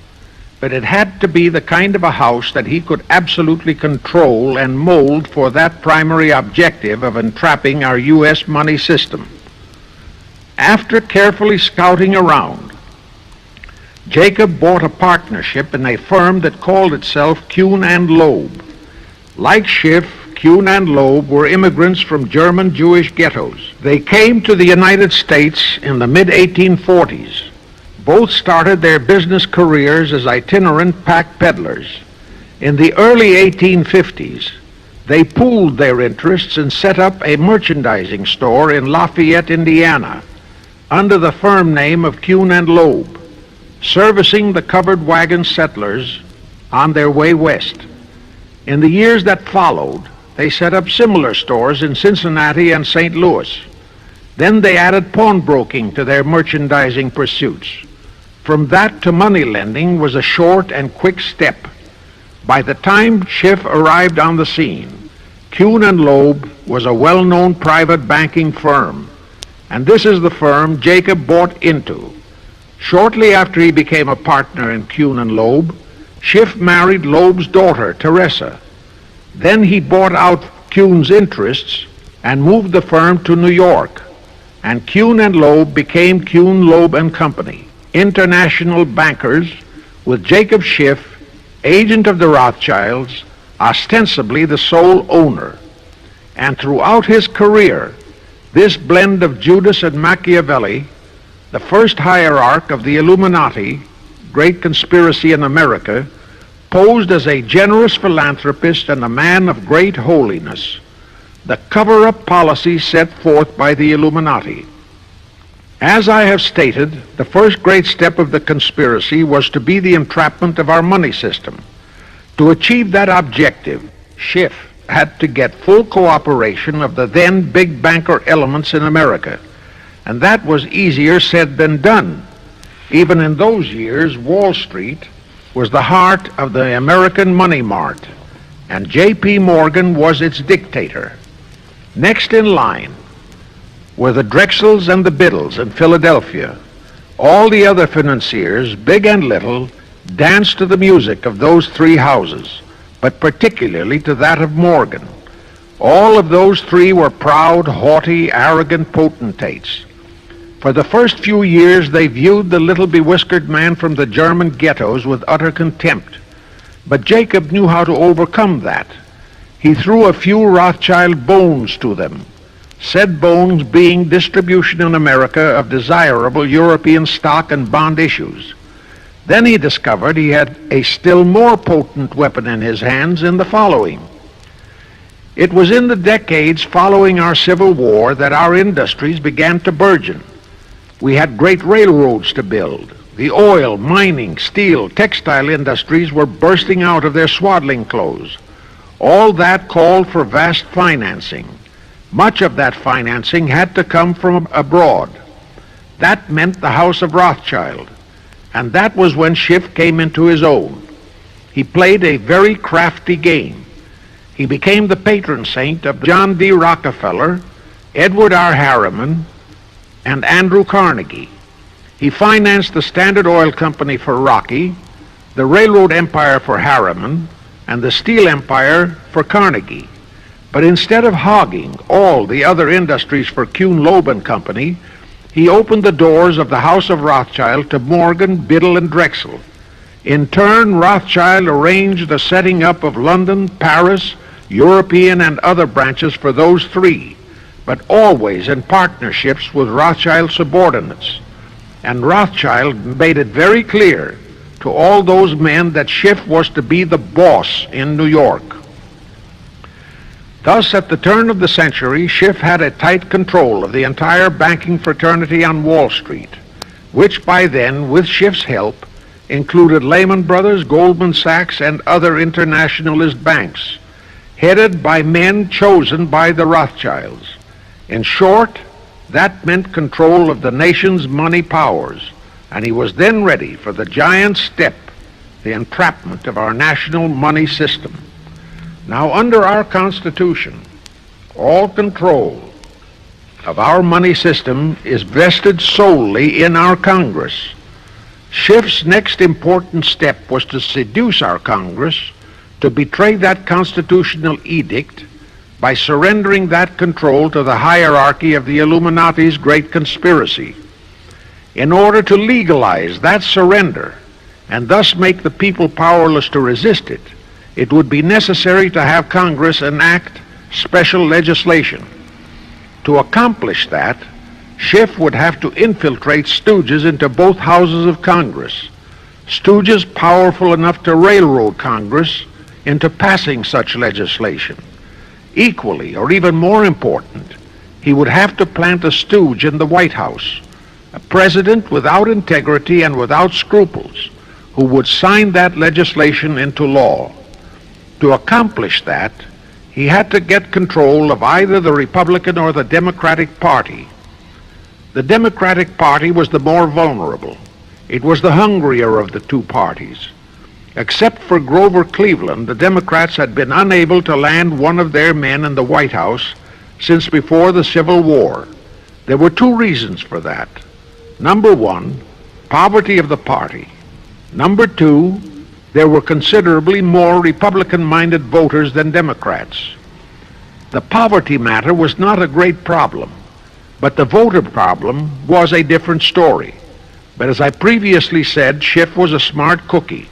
Speaker 1: but it had to be the kind of a house that he could absolutely control and mold for that primary objective of entrapping our U.S. money system. After carefully scouting around, Jacob bought a partnership in a firm that called itself Kuhn and Loeb. Like Schiff, Kuhn and Loeb were immigrants from German Jewish ghettos. They came to the United States in the mid-1840s, Both started their business careers as itinerant pack peddlers. In the early 1850s, they pooled their interests and set up a merchandising store in Lafayette, Indiana, under the firm name of Kuhn and Loeb, servicing the covered wagon settlers on their way west. In the years that followed, they set up similar stores in Cincinnati and St. Louis. Then they added pawnbroking to their merchandising pursuits. From that to money lending was a short and quick step. By the time Schiff arrived on the scene, Kuhn and Loeb was a well-known private banking firm, and this is the firm Jacob bought into. Shortly after he became a partner in Kuhn and Loeb, Schiff married Loeb's daughter, Teresa. Then he bought out Kuhn's interests and moved the firm to New York, and Kuhn and Loeb became Kuhn, Loeb and Company, international bankers, with Jacob Schiff, agent of the Rothschilds, ostensibly the sole owner. And throughout his career, this blend of Judas and Machiavelli, the first hierarch of the Illuminati, great conspiracy in America, posed as a generous philanthropist and a man of great holiness, the cover-up policy set forth by the Illuminati. As I have stated, the first great step of the conspiracy was to be the entrapment of our money system. To achieve that objective, Schiff had to get full cooperation of the then big banker elements in America, and that was easier said than done. Even in those years, Wall Street was the heart of the American money mart, and J.P. Morgan was its dictator. Next in line were the Drexels and the Biddles in Philadelphia. All the other financiers, big and little, danced to the music of those three houses, but particularly to that of Morgan. All of those three were proud, haughty, arrogant potentates. For the first few years they viewed the little bewhiskered man from the German ghettos with utter contempt. But Jacob knew how to overcome that. He threw a few Rothschild bones to them, said bones being distribution in America of desirable European stock and bond issues. Then he discovered he had a still more potent weapon in his hands in the following. It was in the decades following our Civil War that our industries began to burgeon. We had great railroads to build. The oil, mining, steel, textile industries were bursting out of their swaddling clothes. All that called for vast financing. Much of that financing had to come from abroad. That meant the House of Rothschild, and that was when Schiff came into his own. He played a very crafty game. He became the patron saint of John D. Rockefeller, Edward R. Harriman, and Andrew Carnegie. He financed the Standard Oil Company for Rocky, the railroad empire for Harriman, and the steel empire for Carnegie. But instead of hogging all the other industries for Kuhn, Loeb and Company, he opened the doors of the House of Rothschild to Morgan, Biddle, and Drexel. In turn, Rothschild arranged the setting up of London, Paris, European, and other branches for those three, but always in partnerships with Rothschild subordinates. And Rothschild made it very clear to all those men that Schiff was to be the boss in New York. Thus, at the turn of the century, Schiff had a tight control of the entire banking fraternity on Wall Street, which by then, with Schiff's help, included Lehman Brothers, Goldman Sachs, and other internationalist banks, headed by men chosen by the Rothschilds. In short, that meant control of the nation's money powers, and he was then ready for the giant step, the entrapment of our national money system. Now, under our Constitution, all control of our money system is vested solely in our Congress. Schiff's next important step was to seduce our Congress to betray that constitutional edict by surrendering that control to the hierarchy of the Illuminati's great conspiracy. In order to legalize that surrender and thus make the people powerless to resist it, it would be necessary to have Congress enact special legislation. To accomplish that, Schiff would have to infiltrate stooges into both houses of Congress, stooges powerful enough to railroad Congress into passing such legislation. Equally, or even more important, he would have to plant a stooge in the White House, a president without integrity and without scruples, who would sign that legislation into law. To accomplish that, he had to get control of either the Republican or the Democratic Party. The Democratic Party was the more vulnerable. It was the hungrier of the two parties. Except for Grover Cleveland, the Democrats had been unable to land one of their men in the White House since before the Civil War. There were two reasons for that. Number one, poverty of the party. Number two, there were considerably more Republican-minded voters than Democrats. The poverty matter was not a great problem, but the voter problem was a different story. But as I previously said, Schiff was a smart cookie.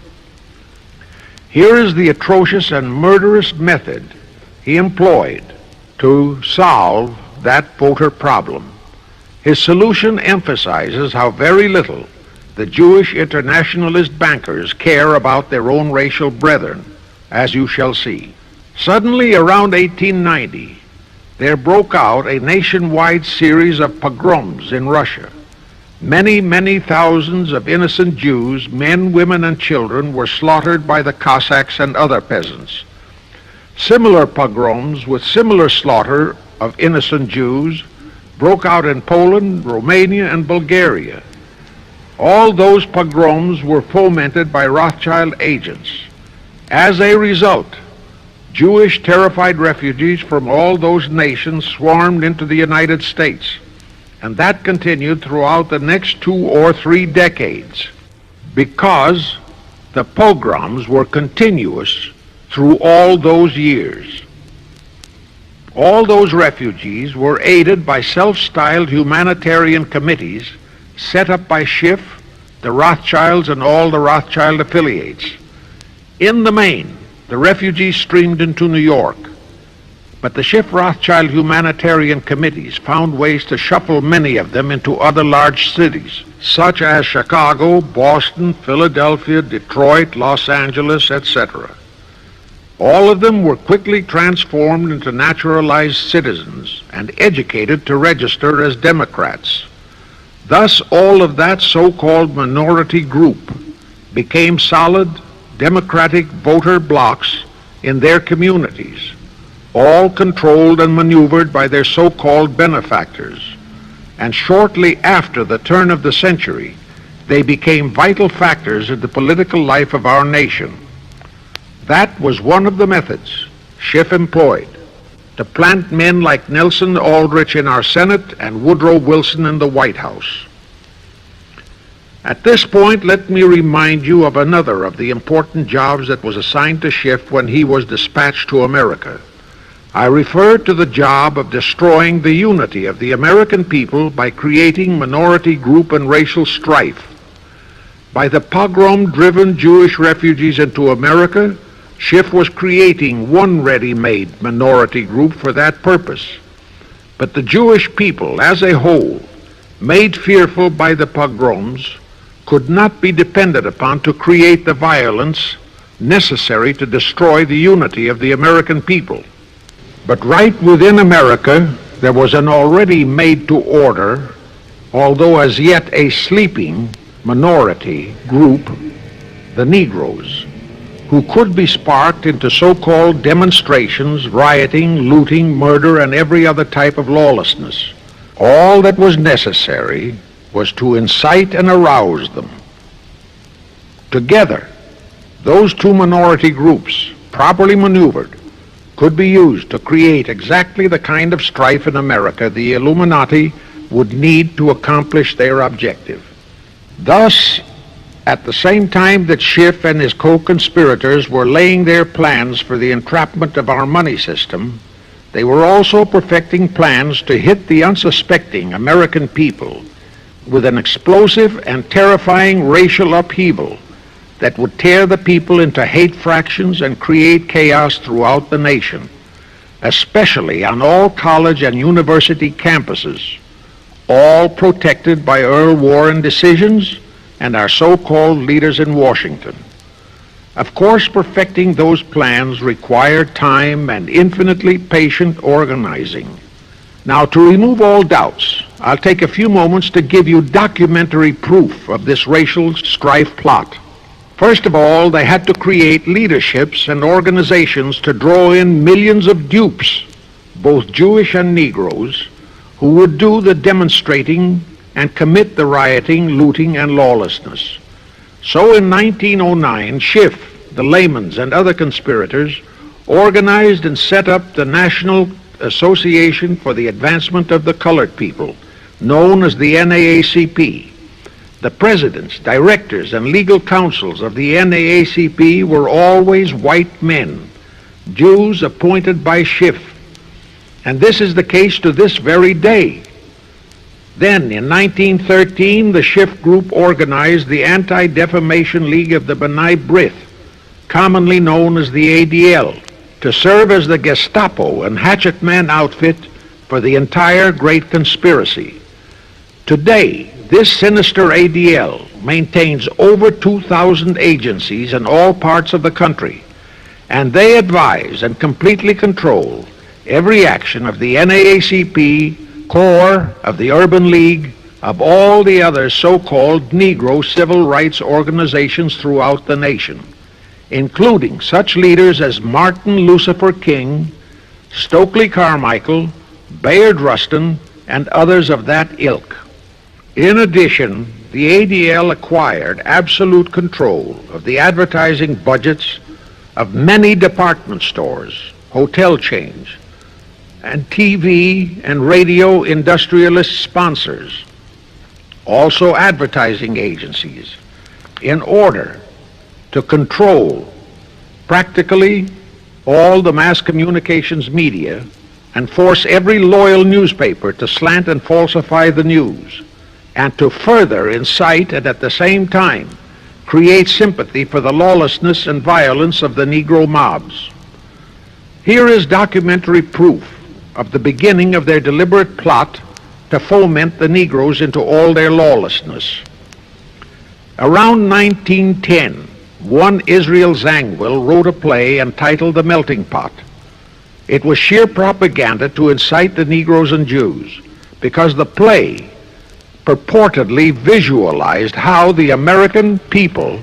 Speaker 1: Here is the atrocious and murderous method he employed to solve that voter problem. His solution emphasizes how very little the Jewish internationalist bankers care about their own racial brethren, as you shall see. Suddenly, around 1890, there broke out a nationwide series of pogroms in Russia. Many, many thousands of innocent Jews, men, women, and children, were slaughtered by the Cossacks and other peasants. Similar pogroms with similar slaughter of innocent Jews broke out in Poland, Romania, and Bulgaria. All those pogroms were fomented by Rothschild agents. As a result, Jewish terrified refugees from all those nations swarmed into the United States, and that continued throughout the next 2 or 3 decades because the pogroms were continuous through all those years. All those refugees were aided by self-styled humanitarian committees set up by Schiff, the Rothschilds, and all the Rothschild affiliates. In the main, the refugees streamed into New York, but the Schiff-Rothschild humanitarian committees found ways to shuffle many of them into other large cities, such as Chicago, Boston, Philadelphia, Detroit, Los Angeles, etc. All of them were quickly transformed into naturalized citizens and educated to register as Democrats. Thus, all of that so-called minority group became solid Democratic voter blocs in their communities, all controlled and maneuvered by their so-called benefactors. And shortly after the turn of the century, they became vital factors in the political life of our nation. That was one of the methods Schiff employed to plant men like Nelson Aldrich in our Senate and Woodrow Wilson in the White House. At this point, let me remind you of another of the important jobs that was assigned to Schiff when he was dispatched to America. I refer to the job of destroying the unity of the American people by creating minority group and racial strife. By the pogrom-driven Jewish refugees into America, Schiff was creating one ready-made minority group for that purpose. But the Jewish people as a whole, made fearful by the pogroms, could not be depended upon to create the violence necessary to destroy the unity of the American people. But right within America, there was an already made-to-order, although as yet a sleeping minority group, the Negroes, who could be sparked into so-called demonstrations, rioting, looting, murder, and every other type of lawlessness. All that was necessary was to incite and arouse them. Together, those two minority groups, properly maneuvered, could be used to create exactly the kind of strife in America the Illuminati would need to accomplish their objective. Thus, at the same time that Schiff and his co-conspirators were laying their plans for the entrapment of our money system, they were also perfecting plans to hit the unsuspecting American people with an explosive and terrifying racial upheaval that would tear the people into hate fractions and create chaos throughout the nation, especially on all college and university campuses. all protected by Earl Warren decisions and our so-called leaders in Washington. Of course, perfecting those plans required time and infinitely patient organizing. Now, to remove all doubts, I'll take a few moments to give you documentary proof of this racial strife plot. First of all, they had to create leaderships and organizations to draw in millions of dupes, both Jewish and Negroes, who would do the demonstrating and commit the rioting, looting, and lawlessness. So in 1909, Schiff, the Laymans, and other conspirators organized and set up the National Association for the Advancement of the Colored People, known as the NAACP. The presidents, directors, and legal counsels of the NAACP were always white men, Jews appointed by Schiff. And this is the case to this very day. Then, in 1913, the Schiff Group organized the Anti-Defamation League of the B'nai B'rith, commonly known as the ADL, to serve as the Gestapo and hatchet man outfit for the entire great conspiracy. Today, this sinister ADL maintains over 2,000 agencies in all parts of the country, and they advise and completely control every action of the NAACP, CORE, of the Urban League, of all the other so-called Negro civil rights organizations throughout the nation, including such leaders as Martin Lucifer King, Stokely Carmichael, Bayard Rustin, and others of that ilk. In addition, the ADL acquired absolute control of the advertising budgets of many department stores, hotel chains, and TV and radio industrialist sponsors, also advertising agencies, in order to control practically all the mass communications media and force every loyal newspaper to slant and falsify the news, and to further incite and at the same time create sympathy for the lawlessness and violence of the Negro mobs. Here is documentary proof of the beginning of their deliberate plot to foment the Negroes into all their lawlessness. Around 1910, one Israel Zangwill wrote a play entitled The Melting Pot. It was sheer propaganda to incite the Negroes and Jews, because the play purportedly visualized how the American people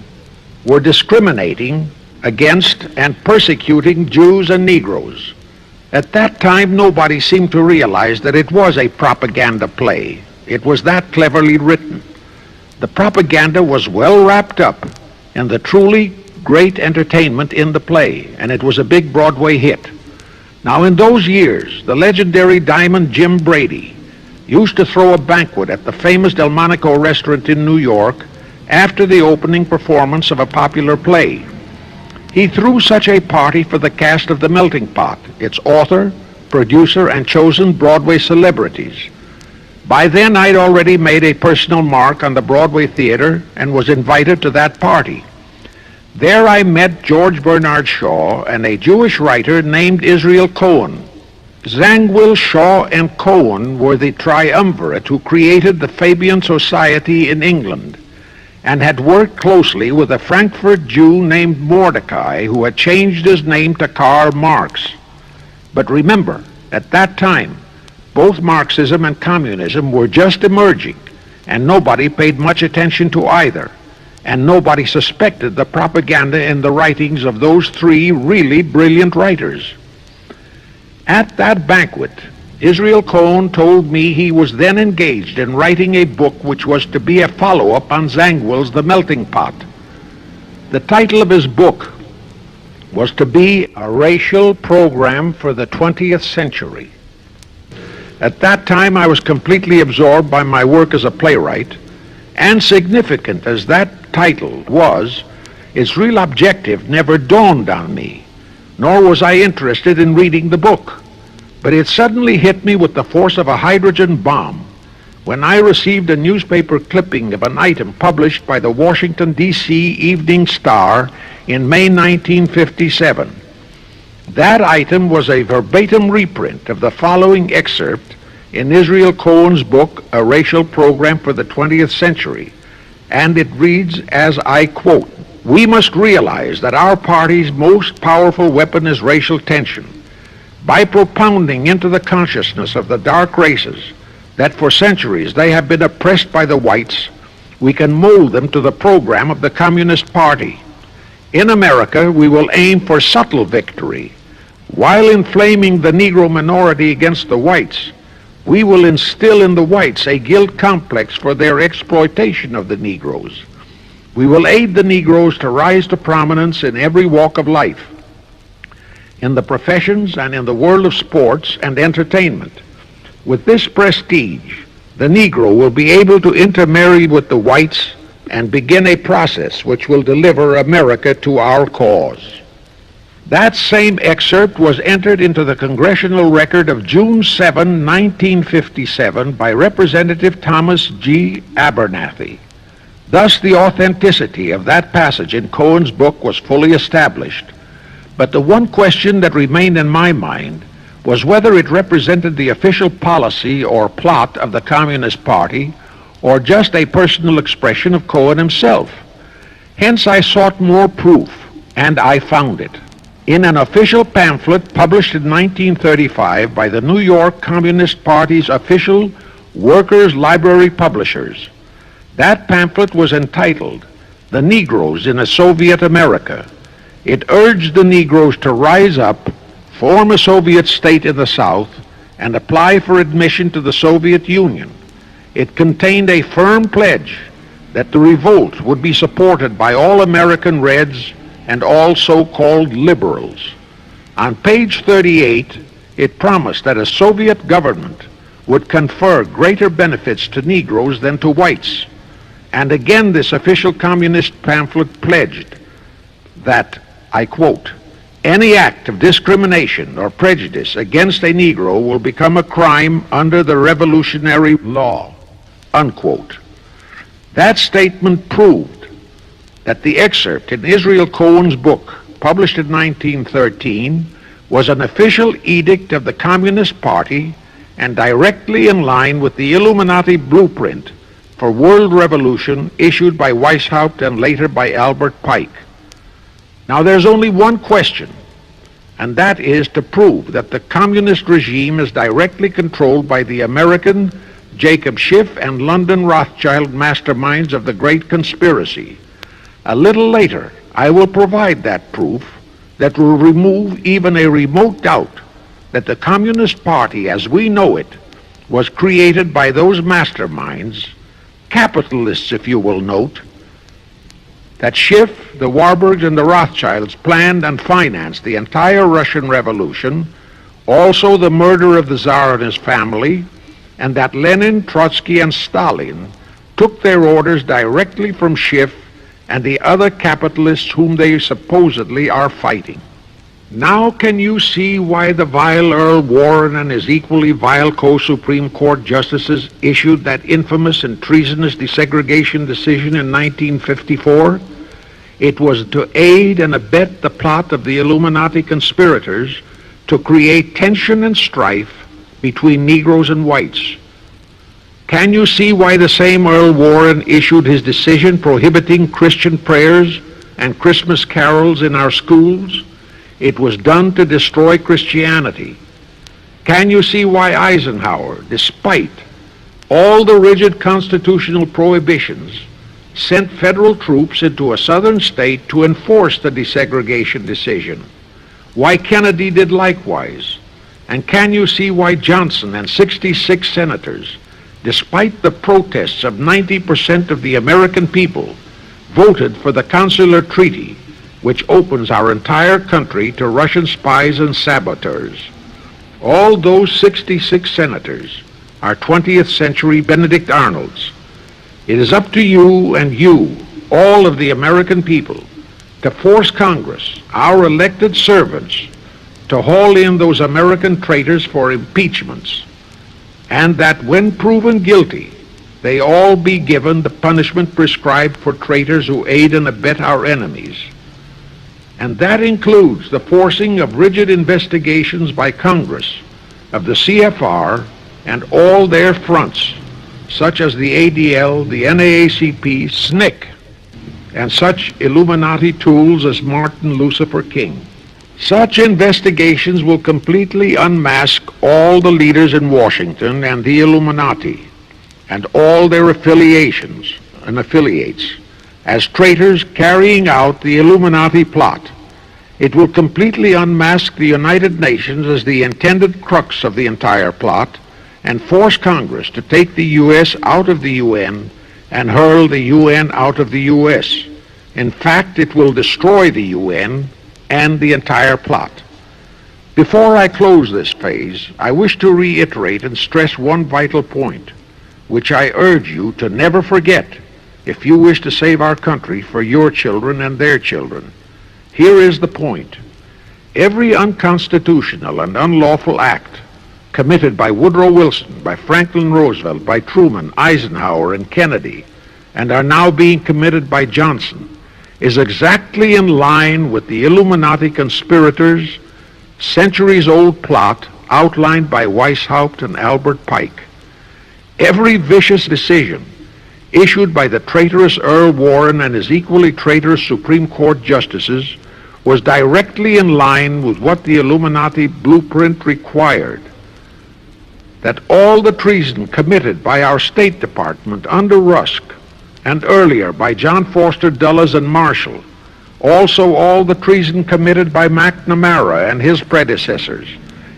Speaker 1: were discriminating against and persecuting Jews and Negroes. At that time, nobody seemed to realize that it was a propaganda play. It was that cleverly written. The propaganda was well wrapped up in the truly great entertainment in the play, and it was a big Broadway hit. Now, in those years, the legendary Diamond Jim Brady used to throw a banquet at the famous Delmonico restaurant in New York after the opening performance of a popular play. He threw such a party for the cast of The Melting Pot, its author, producer, and chosen Broadway celebrities. By then, I'd already made a personal mark on the Broadway theater and was invited to that party. There I met George Bernard Shaw and a Jewish writer named Israel Cohen. Zangwill, Shaw, and Cohen were the triumvirate who created the Fabian Society in England, and had worked closely with a Frankfurt Jew named Mordecai, who had changed his name to Karl Marx. But remember, at that time, both Marxism and communism were just emerging, and nobody paid much attention to either, and nobody suspected the propaganda in the writings of those three really brilliant writers. At that banquet, Israel Cohen told me he was then engaged in writing a book which was to be a follow-up on Zangwill's The Melting Pot. The title of his book was to be A Racial Program for the 20th Century. At that time, I was completely absorbed by my work as a playwright, and significant as that title was, its real objective never dawned on me, nor was I interested in reading the book. But it suddenly hit me with the force of a hydrogen bomb when I received a newspaper clipping of an item published by the Washington, D.C. Evening Star in May 1957. That item was a verbatim reprint of the following excerpt in Israel Cohen's book, A Racial Program for the 20th Century, and it reads, as I quote, "We must realize that our party's most powerful weapon is racial tension. By propounding into the consciousness of the dark races that for centuries they have been oppressed by the whites, we can mold them to the program of the Communist Party. In America, we will aim for subtle victory. While inflaming the Negro minority against the whites, we will instill in the whites a guilt complex for their exploitation of the Negroes. We will aid the Negroes to rise to prominence in every walk of life, in the professions and in the world of sports and entertainment. With this prestige, the Negro will be able to intermarry with the whites and begin a process which will deliver America to our cause." That same excerpt was entered into the Congressional Record of June 7, 1957 by Representative Thomas G. Abernathy. Thus, the authenticity of that passage in Cohen's book was fully established. But the one question that remained in my mind was whether it represented the official policy or plot of the Communist Party or just a personal expression of Cohen himself. Hence I sought more proof, and I found it. In an official pamphlet published in 1935 by the New York Communist Party's official Workers' Library Publishers. That pamphlet was entitled, "The Negroes in a Soviet America." It urged the Negroes to rise up, form a Soviet state in the South, and apply for admission to the Soviet Union. It contained a firm pledge that the revolt would be supported by all American Reds and all so-called liberals. On page 38, it promised that a Soviet government would confer greater benefits to Negroes than to whites. And again, this official communist pamphlet pledged that, I quote, "Any act of discrimination or prejudice against a Negro will become a crime under the revolutionary law," unquote. That statement proved that the excerpt in Israel Cohen's book, published in 1913, was an official edict of the Communist Party and directly in line with the Illuminati blueprint for world revolution issued by Weishaupt and later by Albert Pike. Now there's only one question, and that is to prove that the communist regime is directly controlled by the American Jacob Schiff and London Rothschild masterminds of the Great Conspiracy. A little later, I will provide that proof that will remove even a remote doubt that the Communist Party as we know it was created by those masterminds, capitalists if you will note, that Schiff, the Warburgs, and the Rothschilds planned and financed the entire Russian Revolution, also the murder of the Tsar and his family, and that Lenin, Trotsky, and Stalin took their orders directly from Schiff and the other capitalists whom they supposedly are fighting. Now can you see why the vile Earl Warren and his equally vile co-Supreme Court justices issued that infamous and treasonous desegregation decision in 1954? It was to aid and abet the plot of the Illuminati conspirators to create tension and strife between Negroes and whites. Can you see why the same Earl Warren issued his decision prohibiting Christian prayers and Christmas carols in our schools? It was done to destroy Christianity. Can you see why Eisenhower, despite all the rigid constitutional prohibitions, sent federal troops into a southern state to enforce the desegregation decision? Why Kennedy did likewise? And can you see why Johnson and 66 senators, despite the protests of 90% of the American people, voted for the Consular Treaty, which opens our entire country to Russian spies and saboteurs? All those 66 senators are 20th century Benedict Arnolds. It is up to you and you, all of the American people, to force Congress, our elected servants, to haul in those American traitors for impeachments, and that when proven guilty, they all be given the punishment prescribed for traitors who aid and abet our enemies. And that includes the forcing of rigid investigations by Congress of the CFR and all their fronts, such as the ADL, the NAACP, SNCC, and such Illuminati tools as Martin Lucifer King. Such investigations will completely unmask all the leaders in Washington and the Illuminati and all their affiliations and affiliates as traitors carrying out the Illuminati plot. It will completely unmask the United Nations as the intended crux of the entire plot and force Congress to take the U.S. out of the UN and hurl the UN out of the U.S. In fact, it will destroy the UN and the entire plot. Before I close this phase, I wish to reiterate and stress one vital point, which I urge you to never forget if you wish to save our country for your children and their children. Here is the point. Every unconstitutional and unlawful act committed by Woodrow Wilson, by Franklin Roosevelt, by Truman, Eisenhower, and Kennedy, and are now being committed by Johnson, is exactly in line with the Illuminati conspirators' centuries-old plot outlined by Weishaupt and Albert Pike. Every vicious decision issued by the traitorous Earl Warren and his equally traitorous Supreme Court justices was directly in line with what the Illuminati blueprint required. That all the treason committed by our State Department under Rusk and earlier by John Foster Dulles and Marshall, also all the treason committed by McNamara and his predecessors,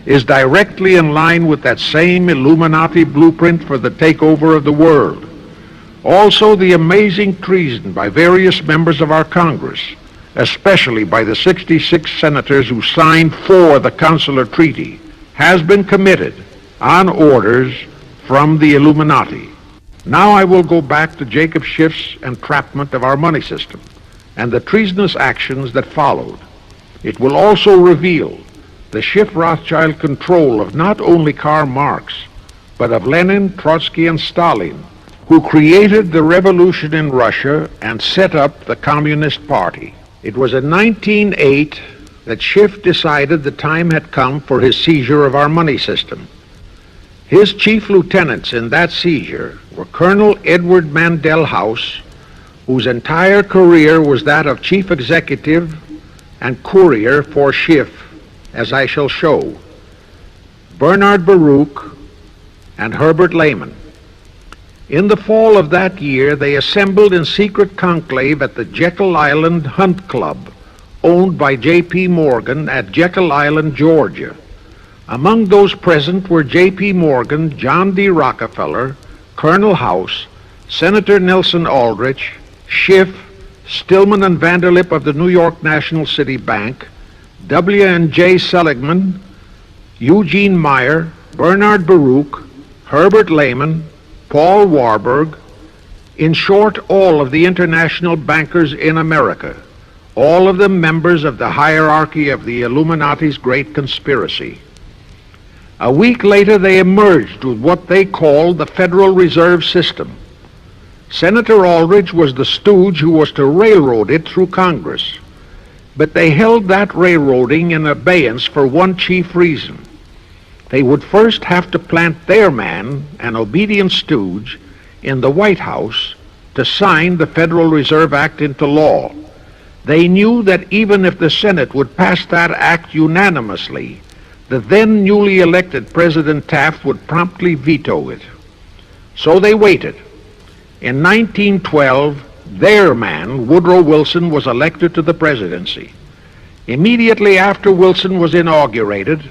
Speaker 1: is directly in line with that same Illuminati blueprint for the takeover of the world. Also the amazing treason by various members of our Congress, especially by the 66 senators who signed for the Consular Treaty, has been committed on orders from the Illuminati. Now I will go back to Jacob Schiff's entrapment of our money system and the treasonous actions that followed. It will also reveal the Schiff-Rothschild control of not only Karl Marx, but of Lenin, Trotsky, and Stalin, who created the revolution in Russia and set up the Communist Party. It was in 1908 that Schiff decided the time had come for his seizure of our money system. His chief lieutenants in that seizure were Colonel Edward Mandell House, whose entire career was that of chief executive and courier for Schiff, as I shall show, Bernard Baruch, and Herbert Lehman. In the fall of that year, they assembled in secret conclave at the Jekyll Island Hunt Club, owned by J.P. Morgan at Jekyll Island, Georgia. Among those present were J.P. Morgan, John D. Rockefeller, Colonel House, Senator Nelson Aldrich, Schiff, Stillman and Vanderlip of the New York National City Bank, W.N.J. Seligman, Eugene Meyer, Bernard Baruch, Herbert Lehman, Paul Warburg, in short, all of the international bankers in America, all of them members of the hierarchy of the Illuminati's great conspiracy. A week later, they emerged with what they called the Federal Reserve System. Senator Aldrich was the stooge who was to railroad it through Congress. But they held that railroading in abeyance for one chief reason. They would first have to plant their man, an obedient stooge, in the White House to sign the Federal Reserve Act into law. They knew that even if the Senate would pass that act unanimously, the then newly elected President Taft would promptly veto it. So they waited. In 1912, their man, Woodrow Wilson, was elected to the presidency. Immediately after Wilson was inaugurated,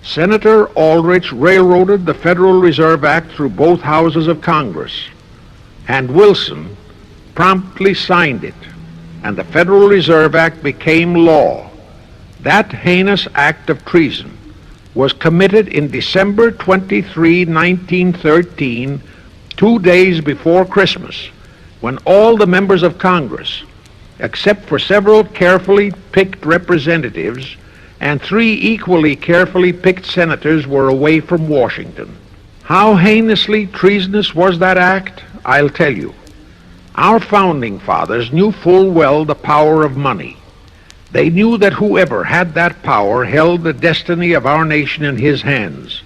Speaker 1: Senator Aldrich railroaded the Federal Reserve Act through both houses of Congress, and Wilson promptly signed it, and the Federal Reserve Act became law. That heinous act of treason was committed in December 23, 1913, 2 days before Christmas, when all the members of Congress, except for several carefully picked representatives and 3 equally carefully picked senators, were away from Washington. How heinously treasonous was that act? I'll tell you. Our founding fathers knew full well the power of money. They knew that whoever had that power held the destiny of our nation in his hands.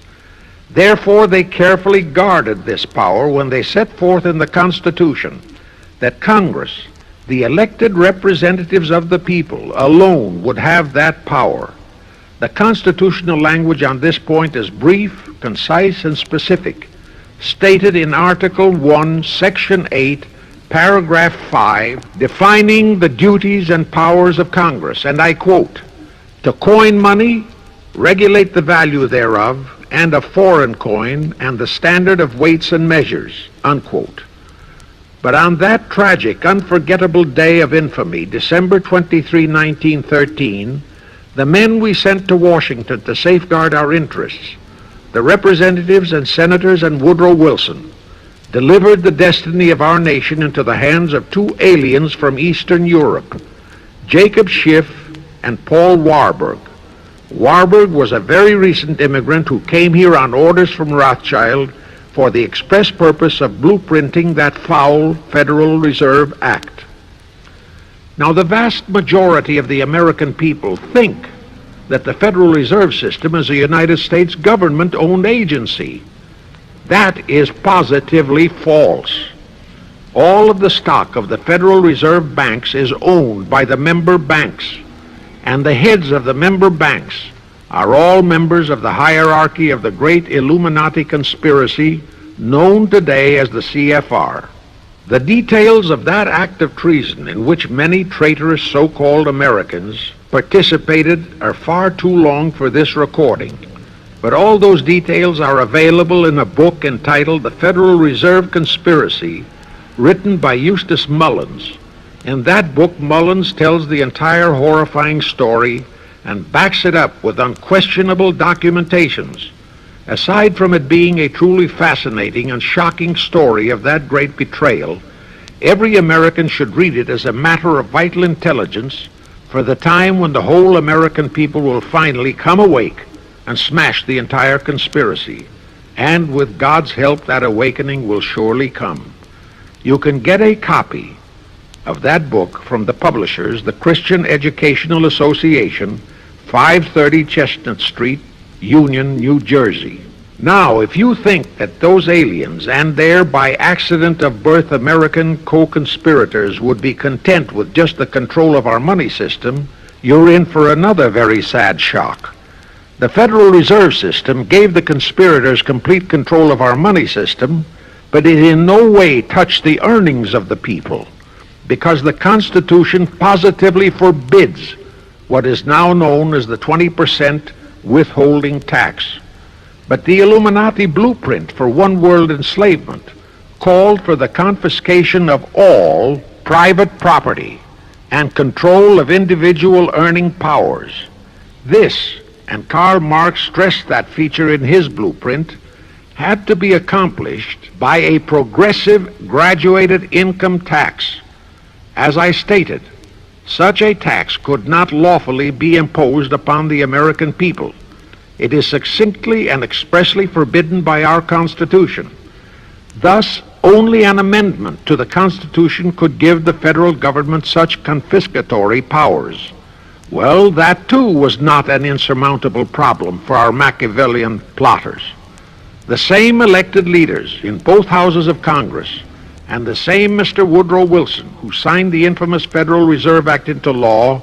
Speaker 1: Therefore, they carefully guarded this power when they set forth in the Constitution that Congress, the elected representatives of the people, alone would have that power. The constitutional language on this point is brief, concise, and specific, stated in Article 1, Section 8, Paragraph 5, defining the duties and powers of Congress, and I quote, "To coin money, regulate the value thereof, and of foreign coin, and the standard of weights and measures," unquote. But on that tragic, unforgettable day of infamy, December 23, 1913, the men we sent to Washington to safeguard our interests, the representatives and senators and Woodrow Wilson, delivered the destiny of our nation into the hands of two aliens from Eastern Europe, Jacob Schiff and Paul Warburg. Warburg was a very recent immigrant who came here on orders from Rothschild for the express purpose of blueprinting that foul Federal Reserve Act. Now, the vast majority of the American people think that the Federal Reserve System is a United States government-owned agency. That is positively false. All of the stock of the Federal Reserve banks is owned by the member banks, and the heads of the member banks are all members of the hierarchy of the great Illuminati conspiracy known today as the C.F.R. The details of that act of treason in which many traitorous so-called Americans participated are far too long for this recording, but all those details are available in a book entitled The Federal Reserve Conspiracy, written by Eustace Mullins. In that book, Mullins tells the entire horrifying story and backs it up with unquestionable documentations. Aside from it being a truly fascinating and shocking story of that great betrayal, every American should read it as a matter of vital intelligence for the time when the whole American people will finally come awake and smash the entire conspiracy. And with God's help, that awakening will surely come. You can get a copy of that book from the publishers, the Christian Educational Association, 530 Chestnut Street, Union, New Jersey. Now, if you think that those aliens and their by accident of birth American co-conspirators would be content with just the control of our money system, you're in for another very sad shock. The Federal Reserve System gave the conspirators complete control of our money system, but it in no way touched the earnings of the people, because the Constitution positively forbids what is now known as the 20% withholding tax. But the Illuminati blueprint for one world enslavement called for the confiscation of all private property and control of individual earning powers. This, and Karl Marx stressed that feature in his blueprint, had to be accomplished by a progressive graduated income tax. As I stated, such a tax could not lawfully be imposed upon the American people. It is succinctly and expressly forbidden by our Constitution. Thus, only an amendment to the Constitution could give the federal government such confiscatory powers. Well, that too was not an insurmountable problem for our Machiavellian plotters. The same elected leaders in both houses of Congress and the same Mr. Woodrow Wilson, who signed the infamous Federal Reserve Act into law,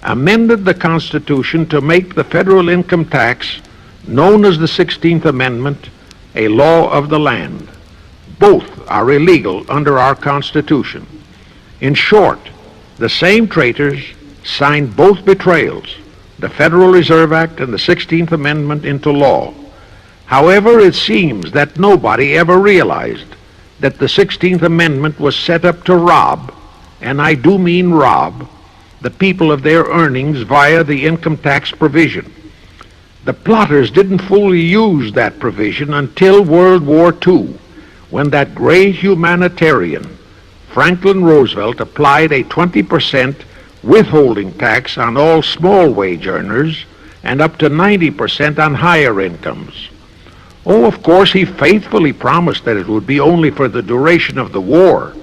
Speaker 1: amended the Constitution to make the federal income tax, known as the 16th Amendment, a law of the land. Both are illegal under our Constitution. In short, the same traitors signed both betrayals, the Federal Reserve Act and the 16th Amendment, into law. However, it seems that nobody ever realized that the 16th Amendment was set up to rob, and I do mean rob, the people of their earnings via the income tax provision. The plotters didn't fully use that provision until World War II, when that great humanitarian, Franklin Roosevelt, applied a 20% withholding tax on all small wage earners and up to 90% on higher incomes. Oh, of course, he faithfully promised that it would be only for the duration of the war.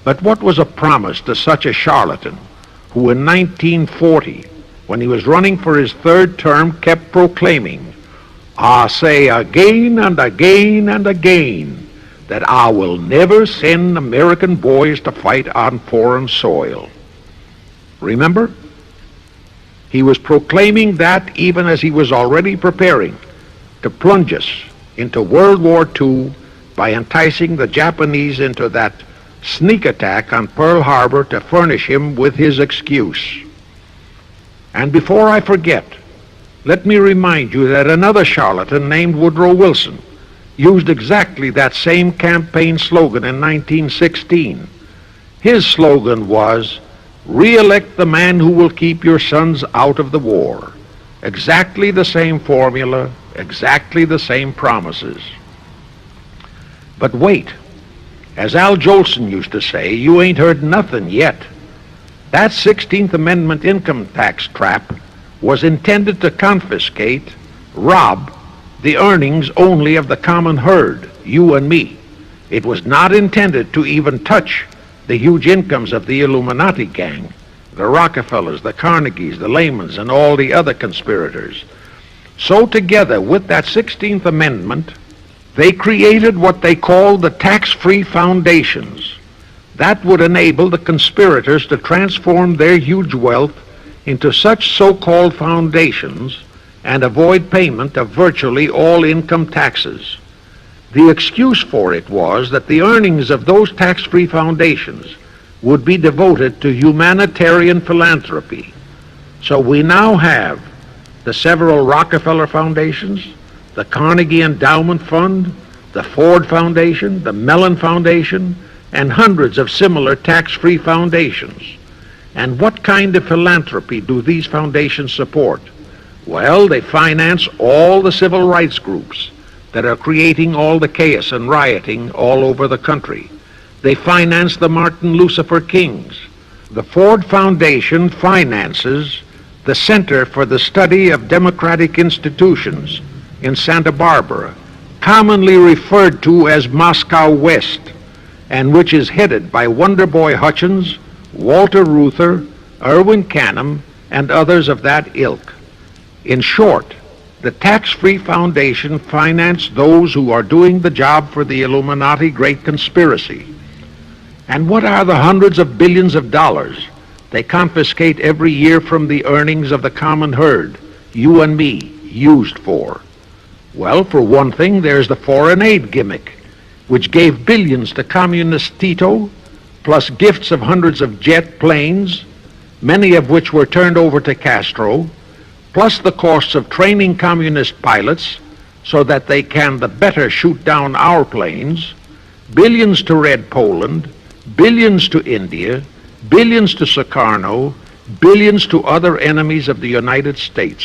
Speaker 1: But what was a promise to such a charlatan who in 1940, when he was running for his third term, kept proclaiming, I say again and again and again that I will never send American boys to fight on foreign soil. Remember? He was proclaiming that even as he was already preparing to plunge us into World War II by enticing the Japanese into that sneak attack on Pearl Harbor to furnish him with his excuse. And before I forget, let me remind you that another charlatan named Woodrow Wilson used exactly that same campaign slogan in 1916. His slogan was, "Re-elect the man who will keep your sons out of the war." Exactly the same formula, exactly the same promises. But wait, as Al Jolson used to say, you ain't heard nothing yet. That 16th Amendment income tax trap was intended to confiscate, rob, the earnings only of the common herd, you and me. It was not intended to even touch the huge incomes of the Illuminati gang, the Rockefellers, the Carnegies, the Lehmans, and all the other conspirators. So together with that 16th Amendment, they created what they called the tax-free foundations. That would enable the conspirators to transform their huge wealth into such so-called foundations and avoid payment of virtually all income taxes. The excuse for it was that the earnings of those tax-free foundations would be devoted to humanitarian philanthropy. So we now have the several Rockefeller foundations, the Carnegie Endowment Fund, the Ford Foundation, the Mellon Foundation, and hundreds of similar tax-free foundations. And what kind of philanthropy do these foundations support? Well, they finance all the civil rights groups that are creating all the chaos and rioting all over the country. They finance the Martin Lucifer Kings. The Ford Foundation finances the Center for the Study of Democratic Institutions in Santa Barbara, commonly referred to as Moscow West, and which is headed by Wonderboy Hutchins, Walter Reuther, Irwin Canham, and others of that ilk. In short, the tax-free foundation financed those who are doing the job for the Illuminati Great Conspiracy. And what are the hundreds of billions of dollars they confiscate every year from the earnings of the common herd, you and me, used for? Well, for one thing, there's the foreign aid gimmick, which gave billions to communist Tito, plus gifts of hundreds of jet planes, many of which were turned over to Castro, plus the costs of training communist pilots so that they can the better shoot down our planes, billions to Red Poland, billions to India, billions to Sukarno, billions to other enemies of the United States.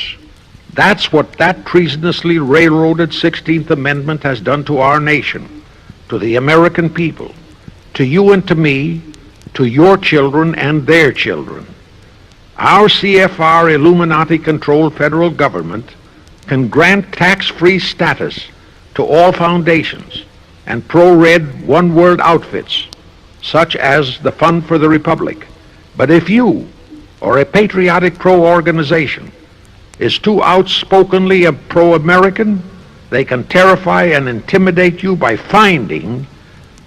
Speaker 1: That's what that treasonously railroaded 16th Amendment has done to our nation, to the American people, to you and to me, to your children and their children. Our C.F.R. Illuminati-controlled federal government can grant tax-free status to all foundations and pro-red one-world outfits, such as the Fund for the Republic. But if you, or a patriotic pro-organization, is too outspokenly pro-American, they can terrify and intimidate you by finding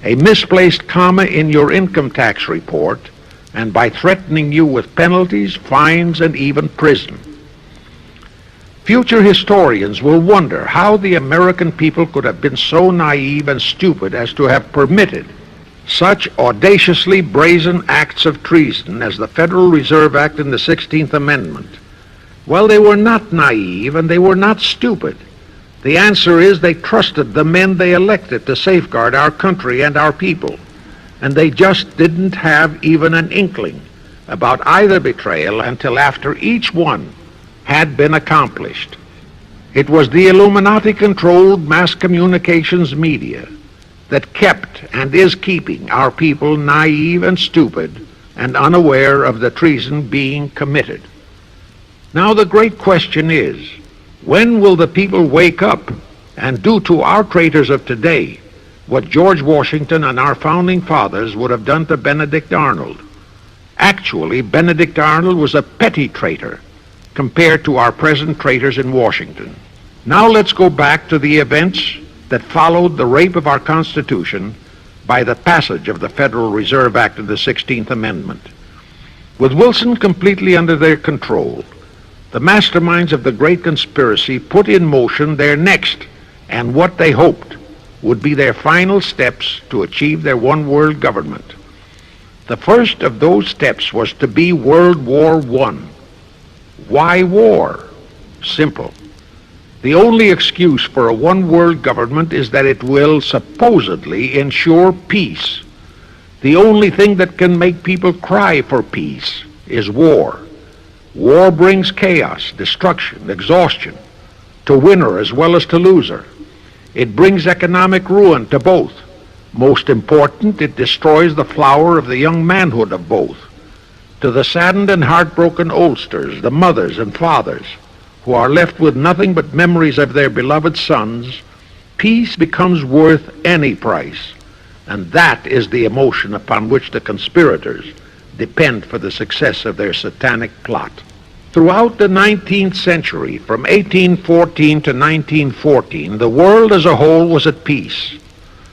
Speaker 1: a misplaced comma in your income tax report and by threatening you with penalties, fines, and even prison. Future historians will wonder how the American people could have been so naive and stupid as to have permitted such audaciously brazen acts of treason as the Federal Reserve Act and the 16th Amendment. Well, they were not naive and they were not stupid. The answer is they trusted the men they elected to safeguard our country and our people, and they just didn't have even an inkling about either betrayal until after each one had been accomplished. It was the Illuminati-controlled mass communications media that kept and is keeping our people naive and stupid and unaware of the treason being committed. Now the great question is, when will the people wake up and do to our traitors of today what George Washington and our founding fathers would have done to Benedict Arnold? Actually, Benedict Arnold was a petty traitor compared to our present traitors in Washington. Now let's go back to the events that followed the rape of our Constitution by the passage of the Federal Reserve Act of the 16th Amendment. With Wilson completely under their control, the masterminds of the Great Conspiracy put in motion their next and what they hoped would be their final steps to achieve their one world government. The first of those steps was to be World War I. Why war? Simple. The only excuse for a one world government is that it will supposedly ensure peace. The only thing that can make people cry for peace is war. War brings chaos, destruction, exhaustion, to winner as well as to loser. It brings economic ruin to both. Most important, it destroys the flower of the young manhood of both. To the saddened and heartbroken oldsters, the mothers and fathers, who are left with nothing but memories of their beloved sons, peace becomes worth any price. And that is the emotion upon which the conspirators depend for the success of their satanic plot. Throughout the 19th century, from 1814 to 1914, the world as a whole was at peace.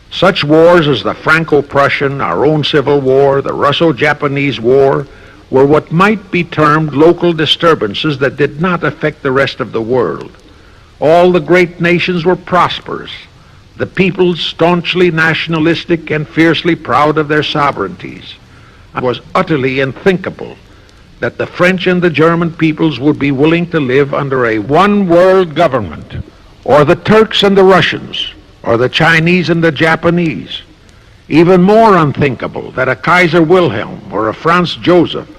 Speaker 1: Such wars as the Franco-Prussian, our own Civil War, the Russo-Japanese War, were what might be termed local disturbances that did not affect the rest of the world. All the great nations were prosperous, the peoples staunchly nationalistic and fiercely proud of their sovereignties. It was utterly unthinkable that the French and the German peoples would be willing to live under a one-world government, or the Turks and the Russians, or the Chinese and the Japanese. Even more unthinkable that a Kaiser Wilhelm, or a Franz Joseph,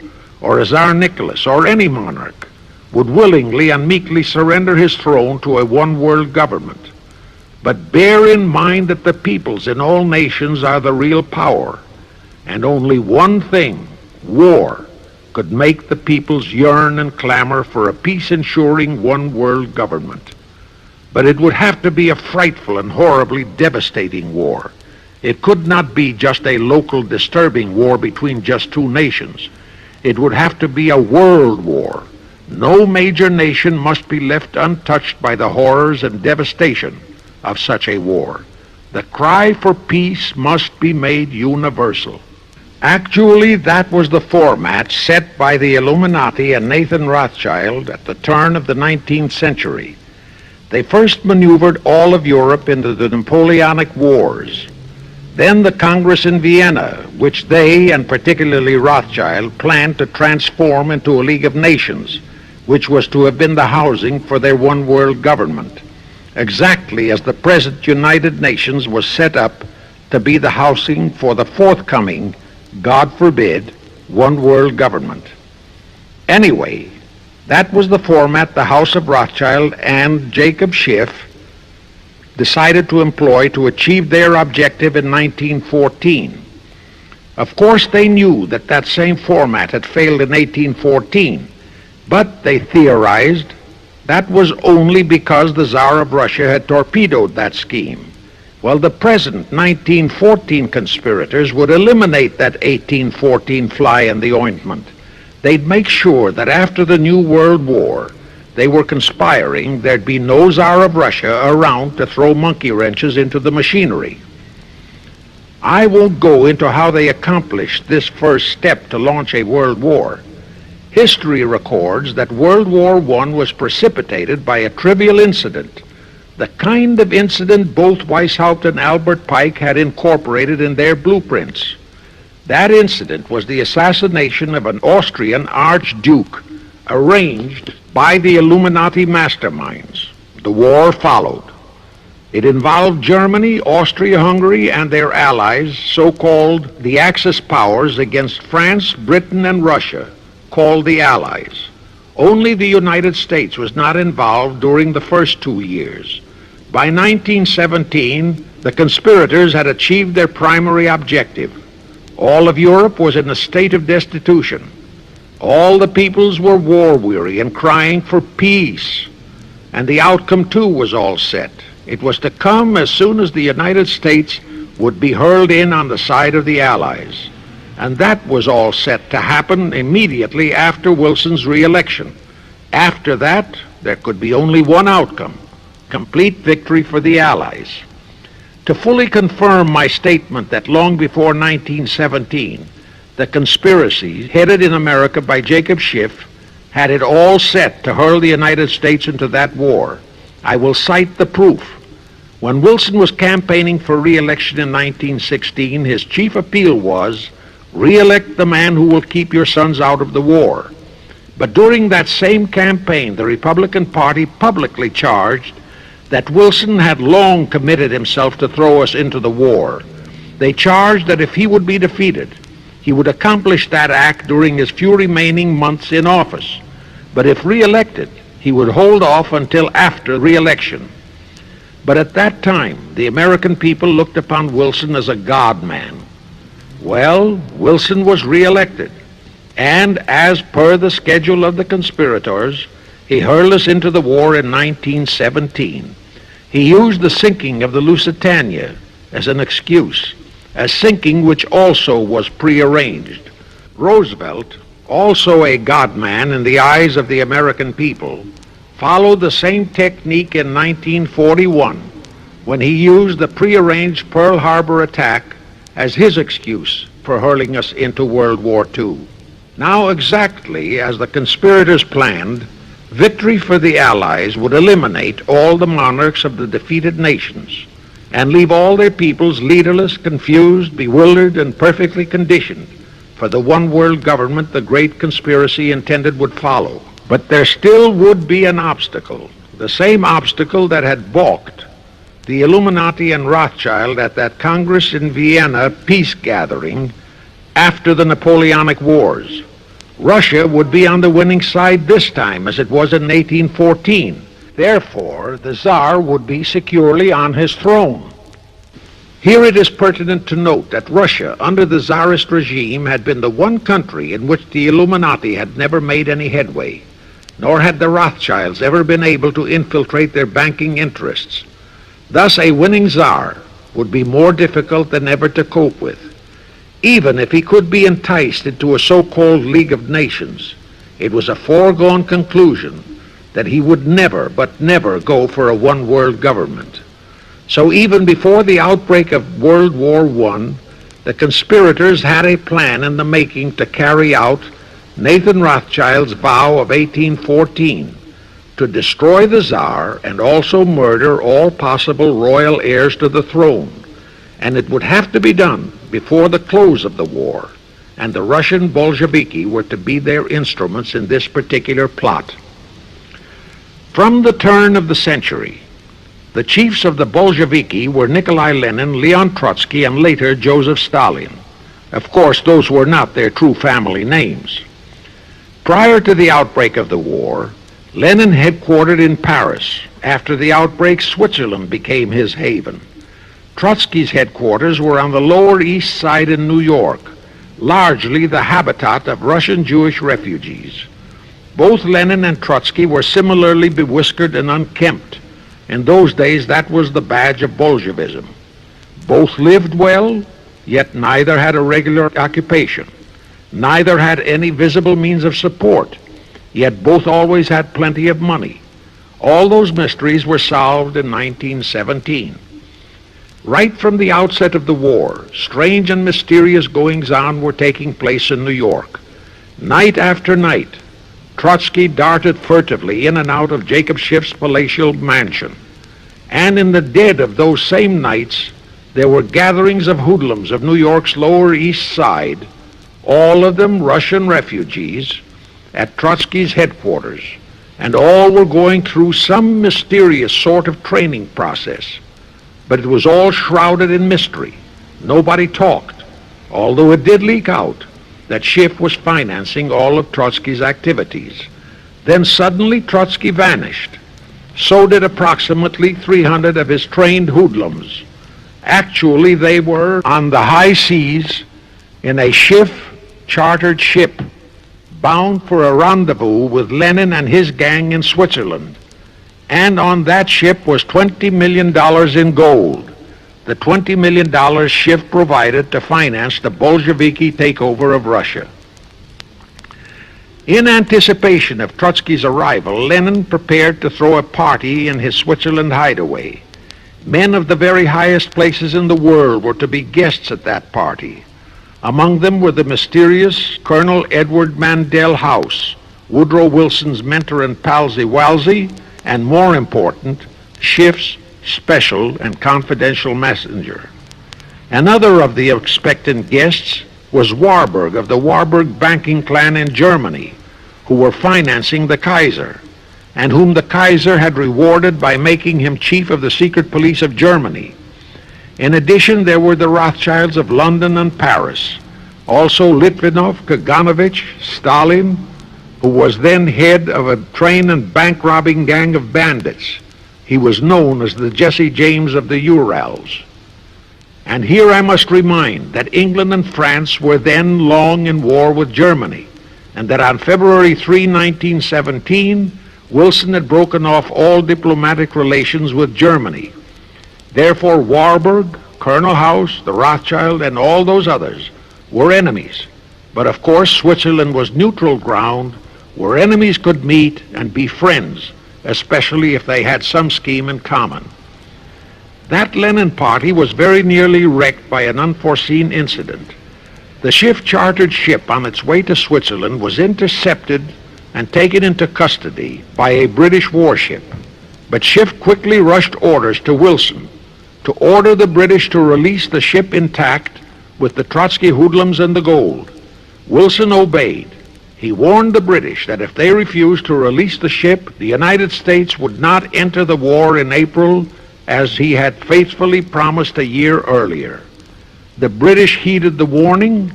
Speaker 1: or a Tsar Nicholas, or any monarch would willingly and meekly surrender his throne to a one-world government. But bear in mind that the peoples in all nations are the real power, and only one thing, war, could make the peoples yearn and clamor for a peace-ensuring one-world government. But it would have to be a frightful and horribly devastating war. It could not be just a local disturbing war between just two nations. It would have to be a world war. No major nation must be left untouched by the horrors and devastation of such a war. The cry for peace must be made universal. Actually, that was the format set by the Illuminati and Nathan Rothschild at the turn of the 19th century. They first maneuvered all of Europe into the Napoleonic Wars. Then the Congress in Vienna, which they, and particularly Rothschild, planned to transform into a League of Nations, which was to have been the housing for their one-world government, exactly as the present United Nations was set up to be the housing for the forthcoming, God forbid, one-world government. Anyway, that was the format the House of Rothschild and Jacob Schiff decided to employ to achieve their objective in 1914. Of course, they knew that that same format had failed in 1814, but they theorized that was only because the Tsar of Russia had torpedoed that scheme. Well, the present 1914 conspirators would eliminate that 1814 fly in the ointment. They'd make sure that after the New World War, they were conspiring there'd be no Tsar of Russia around to throw monkey wrenches into the machinery. I won't go into how they accomplished this first step to launch a world war. History records that World War I was precipitated by a trivial incident, the kind of incident both Weishaupt and Albert Pike had incorporated in their blueprints. That incident was the assassination of an Austrian archduke, arranged by the Illuminati masterminds. The war followed. It involved Germany, Austria-Hungary, and their allies, so-called the Axis powers, against France, Britain, and Russia, called the Allies. Only the United States was not involved during the first 2 years. By 1917, the conspirators had achieved their primary objective. All of Europe was in a state of destitution. All the peoples were war-weary and crying for peace. And the outcome, too, was all set. It was to come as soon as the United States would be hurled in on the side of the Allies. And that was all set to happen immediately after Wilson's re-election. After that, there could be only one outcome: complete victory for the Allies. To fully confirm my statement that long before 1917, the conspiracy headed in America by Jacob Schiff had it all set to hurl the United States into that war, I will cite the proof. When Wilson was campaigning for re-election in 1916, his chief appeal was, "Re-elect the man who will keep your sons out of the war." But during that same campaign, the Republican Party publicly charged that Wilson had long committed himself to throw us into the war. They charged that if he would be defeated, he would accomplish that act during his few remaining months in office. But if re-elected, he would hold off until after re-election. But at that time, the American people looked upon Wilson as a God-man. Well, Wilson was re-elected, and as per the schedule of the conspirators, he hurled us into the war in 1917. He used the sinking of the Lusitania as an excuse, a sinking which also was prearranged. Roosevelt, also a God-man in the eyes of the American people, followed the same technique in 1941 when he used the prearranged Pearl Harbor attack as his excuse for hurling us into World War II. Now, exactly as the conspirators planned, victory for the Allies would eliminate all the monarchs of the defeated nations and leave all their peoples leaderless, confused, bewildered, and perfectly conditioned for the one world government the great conspiracy intended would follow. But there still would be an obstacle, the same obstacle that had balked the Illuminati and Rothschild at that Congress in Vienna peace gathering after the Napoleonic Wars. Russia would be on the winning side this time, as it was in 1814. Therefore, the Tsar would be securely on his throne. Here it is pertinent to note that Russia, under the Tsarist regime, had been the one country in which the Illuminati had never made any headway, nor had the Rothschilds ever been able to infiltrate their banking interests. Thus, a winning Tsar would be more difficult than ever to cope with. Even if he could be enticed into a so-called League of Nations, it was a foregone conclusion that he would never, but never go for a one-world government. So even before the outbreak of World War I, the conspirators had a plan in the making to carry out Nathan Rothschild's vow of 1814 to destroy the Tsar and also murder all possible royal heirs to the throne. And it would have to be done before the close of the war, and the Russian Bolsheviki were to be their instruments in this particular plot. From the turn of the century, the chiefs of the Bolsheviki were Nikolai Lenin, Leon Trotsky, and later Joseph Stalin. Of course, those were not their true family names. Prior to the outbreak of the war, Lenin headquartered in Paris. After the outbreak, Switzerland became his haven. Trotsky's headquarters were on the Lower East Side in New York, largely the habitat of Russian Jewish refugees. Both Lenin and Trotsky were similarly bewhiskered and unkempt. In those days, that was the badge of Bolshevism. Both lived well, yet neither had a regular occupation. Neither had any visible means of support, yet both always had plenty of money. All those mysteries were solved in 1917. Right from the outset of the war, strange and mysterious goings-on were taking place in New York. Night after night, Trotsky darted furtively in and out of Jacob Schiff's palatial mansion. And in the dead of those same nights, there were gatherings of hoodlums of New York's Lower East Side, all of them Russian refugees, at Trotsky's headquarters, and all were going through some mysterious sort of training process. But it was all shrouded in mystery. Nobody talked, although it did leak out that Schiff was financing all of Trotsky's activities. Then suddenly Trotsky vanished. So did approximately 300 of his trained hoodlums. Actually, they were on the high seas in a Schiff-chartered ship bound for a rendezvous with Lenin and his gang in Switzerland. And on that ship was $20 million in gold, the $20 million Schiff provided to finance the Bolsheviki takeover of Russia. In anticipation of Trotsky's arrival, Lenin prepared to throw a party in his Switzerland hideaway. Men of the very highest places in the world were to be guests at that party. Among them were the mysterious Colonel Edward Mandell House, Woodrow Wilson's mentor and palsy Walsey, and more important, Schiff's special and confidential messenger. Another of the expectant guests was Warburg of the Warburg banking clan in Germany, who were financing the Kaiser, and whom the Kaiser had rewarded by making him chief of the secret police of Germany. In addition, there were the Rothschilds of London and Paris, also Litvinov, Kaganovich, Stalin, who was then head of a train and bank-robbing gang of bandits. He was known as the Jesse James of the Urals. And here I must remind that England and France were then long in war with Germany, and that on February 3, 1917, Wilson had broken off all diplomatic relations with Germany. Therefore, Warburg, Colonel House, the Rothschild, and all those others were enemies. But of course, Switzerland was neutral ground where enemies could meet and be friends, especially if they had some scheme in common. That Lenin party was very nearly wrecked by an unforeseen incident. The Schiff chartered ship on its way to Switzerland was intercepted and taken into custody by a British warship. But Schiff quickly rushed orders to Wilson to order the British to release the ship intact with the Trotsky hoodlums and the gold. Wilson obeyed. He warned the British that if they refused to release the ship, the United States would not enter the war in April as he had faithfully promised a year earlier. The British heeded the warning.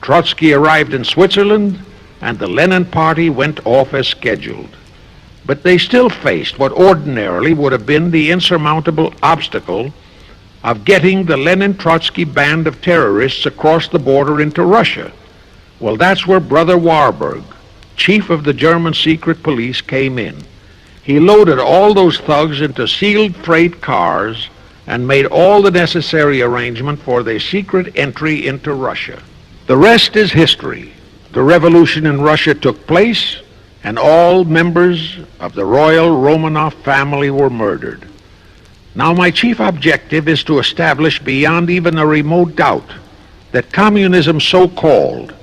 Speaker 1: Trotsky arrived in Switzerland, and the Lenin party went off as scheduled. But they still faced what ordinarily would have been the insurmountable obstacle of getting the Lenin-Trotsky band of terrorists across the border into Russia. Well, that's where Brother Warburg, chief of the German secret police, came in. He loaded all those thugs into sealed freight cars and made all the necessary arrangement for their secret entry into Russia. The rest is history. The revolution in Russia took place, and all members of the royal Romanov family were murdered. Now, my chief objective is to establish beyond even a remote doubt that communism, so-called,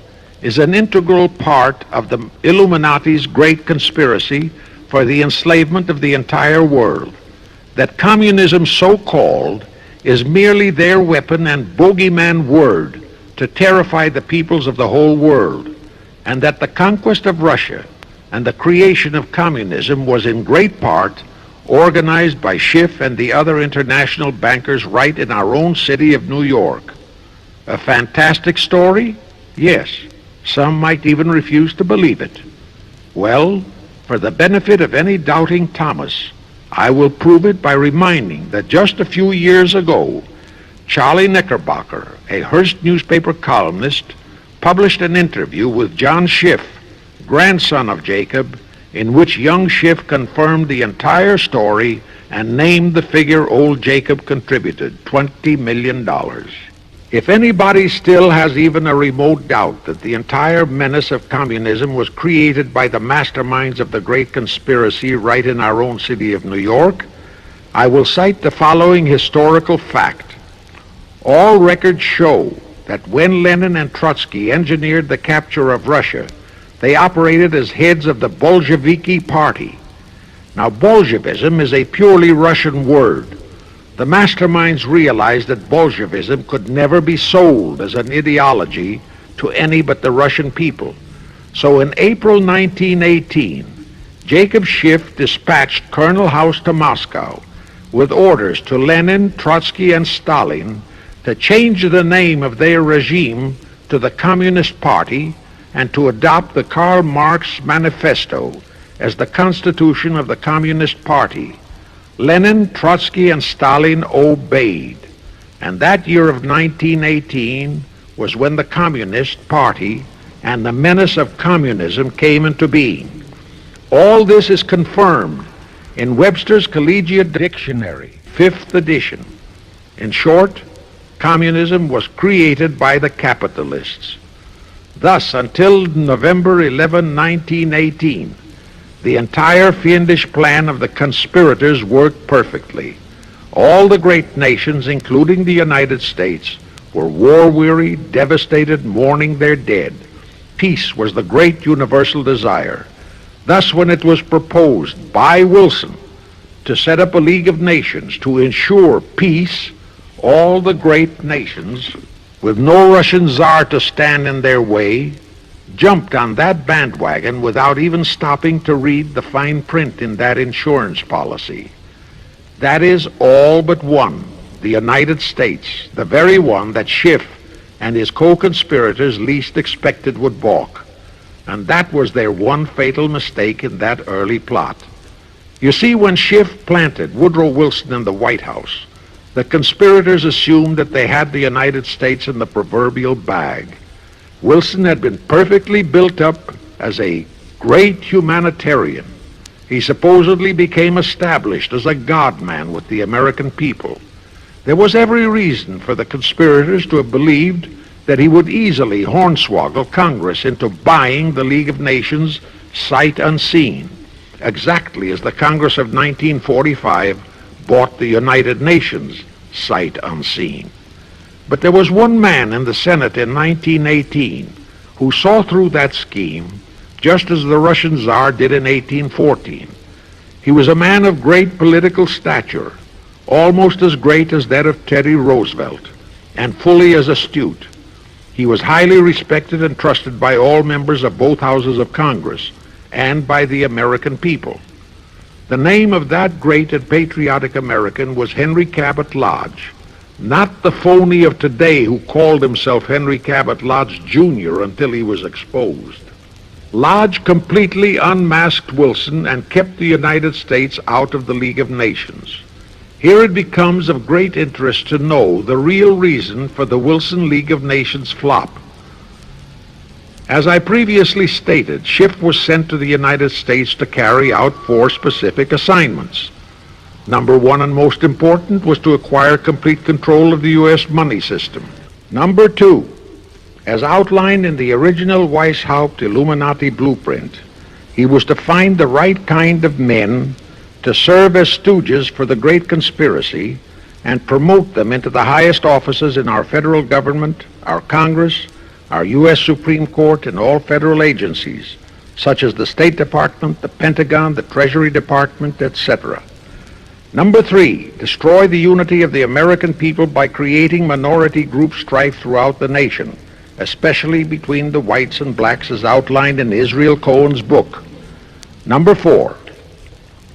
Speaker 1: is an integral part of the Illuminati's great conspiracy for the enslavement of the entire world, that communism, so-called, is merely their weapon and bogeyman word to terrify the peoples of the whole world, and that the conquest of Russia and the creation of communism was in great part organized by Schiff and the other international bankers right in our own city of New York. A fantastic story? Yes. Some might even refuse to believe it. Well, for the benefit of any doubting Thomas, I will prove it by reminding that just a few years ago, Charlie Knickerbocker, a Hearst newspaper columnist, published an interview with John Schiff, grandson of Jacob, in which young Schiff confirmed the entire story and named the figure old Jacob contributed, $20 million. If anybody still has even a remote doubt that the entire menace of communism was created by the masterminds of the great conspiracy right in our own city of New York, I will cite the following historical fact. All records show that when Lenin and Trotsky engineered the capture of Russia, they operated as heads of the Bolsheviki party. Now, Bolshevism is a purely Russian word. The masterminds realized that Bolshevism could never be sold as an ideology to any but the Russian people. So in April 1918, Jacob Schiff dispatched Colonel House to Moscow with orders to Lenin, Trotsky, and Stalin to change the name of their regime to the Communist Party and to adopt the Karl Marx Manifesto as the constitution of the Communist Party. Lenin, Trotsky, and Stalin obeyed. And that year of 1918 was when the Communist Party and the menace of communism came into being. All this is confirmed in Webster's Collegiate Dictionary, 5th edition. In short, communism was created by the capitalists. Thus, until November 11, 1918, the entire fiendish plan of the conspirators worked perfectly. All the great nations, including the United States, were war-weary, devastated, mourning their dead. Peace was the great universal desire. Thus, when it was proposed by Wilson to set up a League of Nations to ensure peace, all the great nations, with no Russian Tsar to stand in their way, jumped on that bandwagon without even stopping to read the fine print in that insurance policy. That is, all but one, the United States, the very one that Schiff and his co-conspirators least expected would balk. And that was their one fatal mistake in that early plot. You see, when Schiff planted Woodrow Wilson in the White House, the conspirators assumed that they had the United States in the proverbial bag. Wilson had been perfectly built up as a great humanitarian. He supposedly became established as a God-man with the American people. There was every reason for the conspirators to have believed that he would easily hornswoggle Congress into buying the League of Nations sight unseen, exactly as the Congress of 1945 bought the United Nations sight unseen. But there was one man in the Senate in 1918 who saw through that scheme just as the Russian Tsar did in 1814. He was a man of great political stature, almost as great as that of Teddy Roosevelt, and fully as astute. He was highly respected and trusted by all members of both houses of Congress and by the American people. The name of that great and patriotic American was Henry Cabot Lodge, not the phony of today who called himself Henry Cabot Lodge Jr. until he was exposed. Lodge completely unmasked Wilson and kept the United States out of the League of Nations. Here it becomes of great interest to know the real reason for the Wilson League of Nations flop. As I previously stated, Schiff was sent to the United States to carry out 4 specific assignments. Number 1 and most important was to acquire complete control of the U.S. money system. Number 2, as outlined in the original Weishaupt Illuminati blueprint, he was to find the right kind of men to serve as stooges for the great conspiracy and promote them into the highest offices in our federal government, our Congress, our U.S. Supreme Court, and all federal agencies, such as the State Department, the Pentagon, the Treasury Department, etc. Number 3, destroy the unity of the American people by creating minority group strife throughout the nation, especially between the whites and blacks as outlined in Israel Cohen's book. Number 4,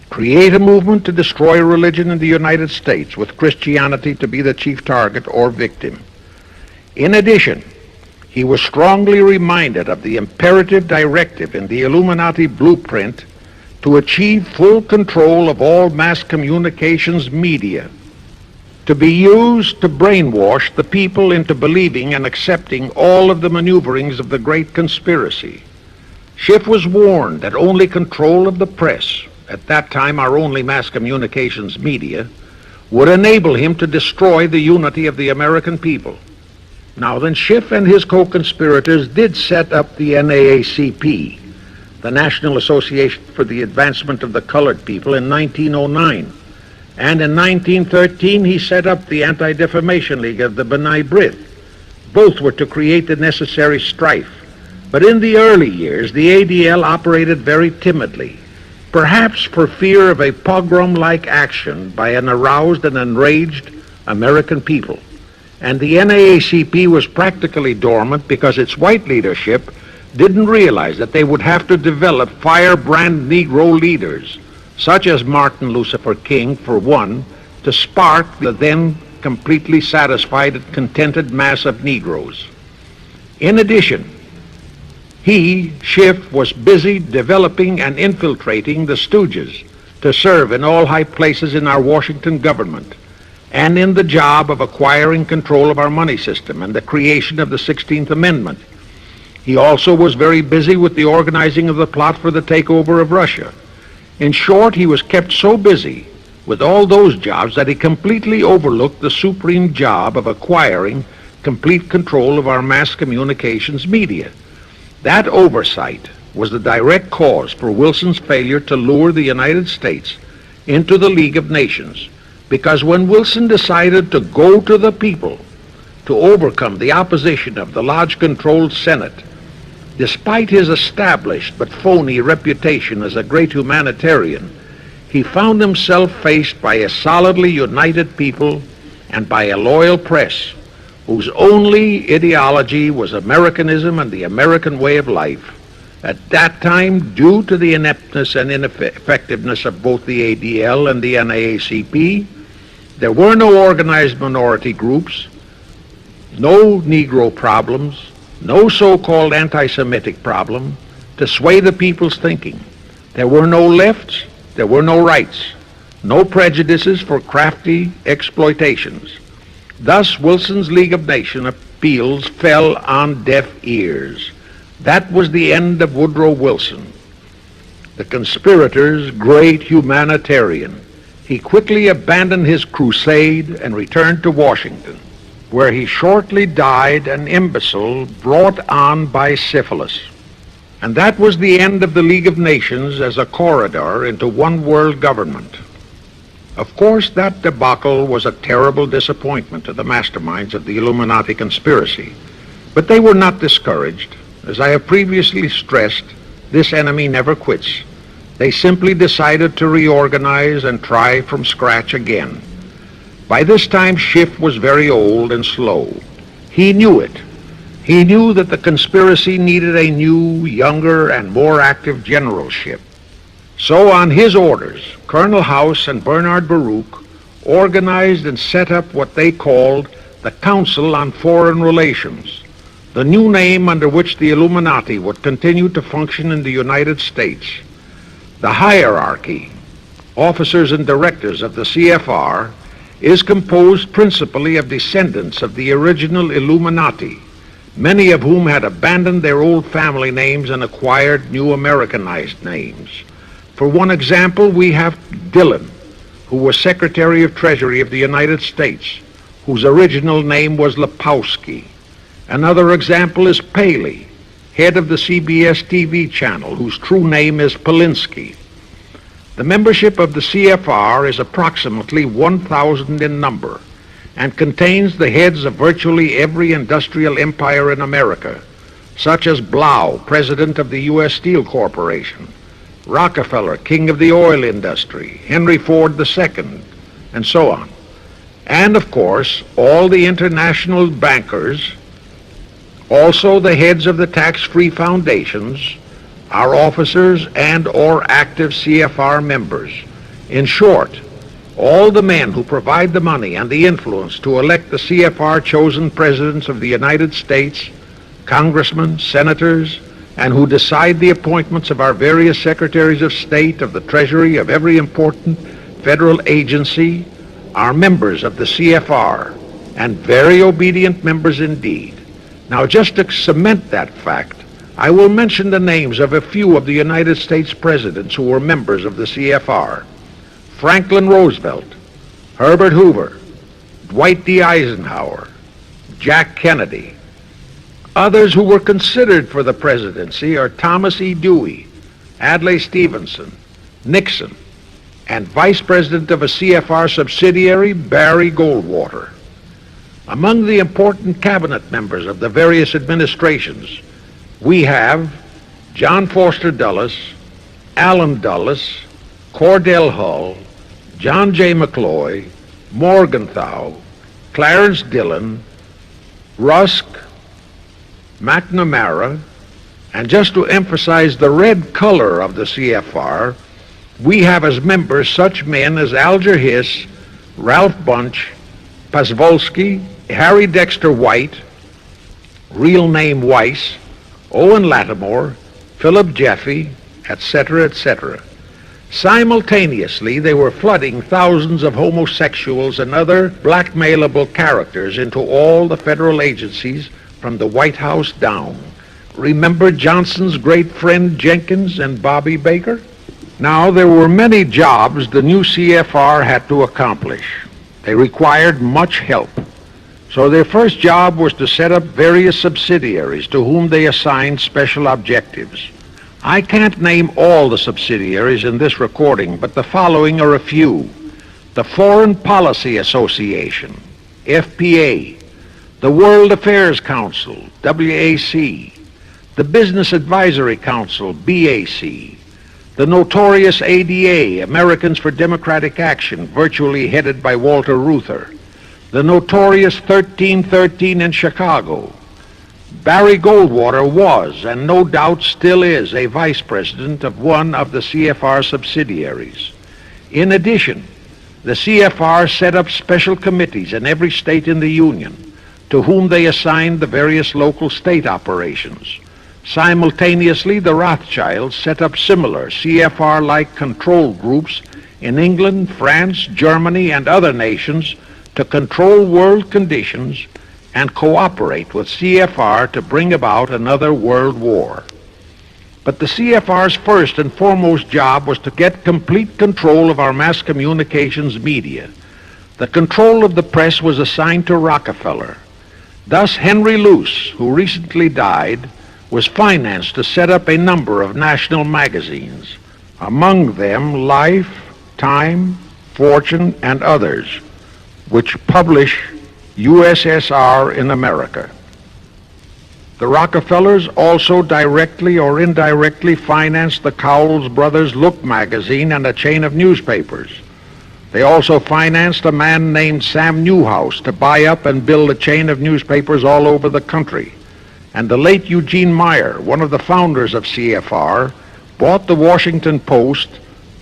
Speaker 1: create a movement to destroy religion in the United States with Christianity to be the chief target or victim. In addition, he was strongly reminded of the imperative directive in the Illuminati blueprint to achieve full control of all mass communications media, to be used to brainwash the people into believing and accepting all of the maneuverings of the great conspiracy. Schiff was warned that only control of the press, at that time our only mass communications media, would enable him to destroy the unity of the American people. Now then, Schiff and his co-conspirators did set up the NAACP, the National Association for the Advancement of the Colored People, in 1909. And in 1913, he set up the Anti-Defamation League of the B'nai B'rith. Both were to create the necessary strife. But in the early years, the ADL operated very timidly, perhaps for fear of a pogrom-like action by an aroused and enraged American people. And the NAACP was practically dormant because its white leadership didn't realize that they would have to develop firebrand Negro leaders, such as Martin Lucifer King, for one, to spark the then completely satisfied and contented mass of Negroes. In addition, he, Schiff, was busy developing and infiltrating the stooges to serve in all high places in our Washington government and in the job of acquiring control of our money system and the creation of the 16th Amendment. He also was very busy with the organizing of the plot for the takeover of Russia. In short, he was kept so busy with all those jobs that he completely overlooked the supreme job of acquiring complete control of our mass communications media, That oversight was the direct cause for Wilson's failure to lure the United States into the League of Nations, because when Wilson decided to go to the people to overcome the opposition of the Lodge-controlled Senate, despite his established but phony reputation as a great humanitarian, he found himself faced by a solidly united people and by a loyal press whose only ideology was Americanism and the American way of life. At that time, due to the ineptness and ineffectiveness of both the ADL and the NAACP, there were no organized minority groups, no Negro problems, no so-called anti-Semitic problem to sway the people's thinking. There were no lefts, there were no rights, no prejudices for crafty exploitations. Thus, Wilson's League of Nations appeals fell on deaf ears. That was the end of Woodrow Wilson, the conspirator's great humanitarian. He quickly abandoned his crusade and returned to Washington, where he shortly died an imbecile brought on by syphilis. And that was the end of the League of Nations as a corridor into one world government. Of course, that debacle was a terrible disappointment to the masterminds of the Illuminati conspiracy, but they were not discouraged. As I have previously stressed, this enemy never quits. They simply decided to reorganize and try from scratch again. By this time, Schiff was very old and slow. He knew it. He knew that the conspiracy needed a new, younger, and more active generalship. So on his orders, Colonel House and Bernard Baruch organized and set up what they called the Council on Foreign Relations, the new name under which the Illuminati would continue to function in the United States. The hierarchy, officers and directors of the CFR, is composed principally of descendants of the original Illuminati, many of whom had abandoned their old family names and acquired new Americanized names. For one example, we have Dillon, who was Secretary of Treasury of the United States, whose original name was Lepowski. Another example is Paley, head of the CBS TV channel, whose true name is Polinsky. The membership of the CFR is approximately 1,000 in number and contains the heads of virtually every industrial empire in America, such as Blau, president of the U.S. Steel Corporation, Rockefeller, king of the oil industry, Henry Ford II, and so on. And, of course, all the international bankers, also the heads of the tax-free foundations, are officers and or active CFR members. In short, all the men who provide the money and the influence to elect the CFR chosen presidents of the United States, congressmen, senators, and who decide the appointments of our various secretaries of state, of the Treasury, of every important federal agency, are members of the CFR, and very obedient members indeed. Now, just to cement that fact, I will mention the names of a few of the United States presidents who were members of the CFR. Franklin Roosevelt, Herbert Hoover, Dwight D. Eisenhower, Jack Kennedy. Others who were considered for the presidency are Thomas E. Dewey, Adlai Stevenson, Nixon, and Vice President of a CFR subsidiary, Barry Goldwater. Among the important cabinet members of the various administrations, we have John Foster Dulles, Allen Dulles, Cordell Hull, John J. McCloy, Morgenthau, Clarence Dillon, Rusk, McNamara, and just to emphasize the red color of the CFR, we have as members such men as Alger Hiss, Ralph Bunch, Pasvolsky, Harry Dexter White, real name Weiss, Owen Lattimore, Philip Jeffy, etc., etc. Simultaneously, they were flooding thousands of homosexuals and other blackmailable characters into all the federal agencies from the White House down. Remember Johnson's great friend Jenkins and Bobby Baker? Now, there were many jobs the new CFR had to accomplish. They required much help. So their first job was to set up various subsidiaries to whom they assigned special objectives. I can't name all the subsidiaries in this recording, but the following are a few. The Foreign Policy Association, FPA, the World Affairs Council, WAC, the Business Advisory Council, BAC, the notorious ADA, Americans for Democratic Action, virtually headed by Walter Reuther, the notorious 1313 in Chicago. Barry Goldwater was, and no doubt still is, a vice president of one of the CFR subsidiaries. In addition, the CFR set up special committees in every state in the Union, to whom they assigned the various local state operations. Simultaneously, the Rothschilds set up similar CFR-like control groups in England, France, Germany, and other nations to control world conditions and cooperate with CFR to bring about another world war. But the CFR's first and foremost job was to get complete control of our mass communications media. The control of the press was assigned to Rockefeller. Thus, Henry Luce, who recently died, was financed to set up a number of national magazines, among them Life, Time, Fortune, and others, which publish USSR in America. The Rockefellers also directly or indirectly financed the Cowles Brothers Look magazine and a chain of newspapers. They also financed a man named Sam Newhouse to buy up and build a chain of newspapers all over the country. And the late Eugene Meyer, one of the founders of CFR, bought the Washington Post,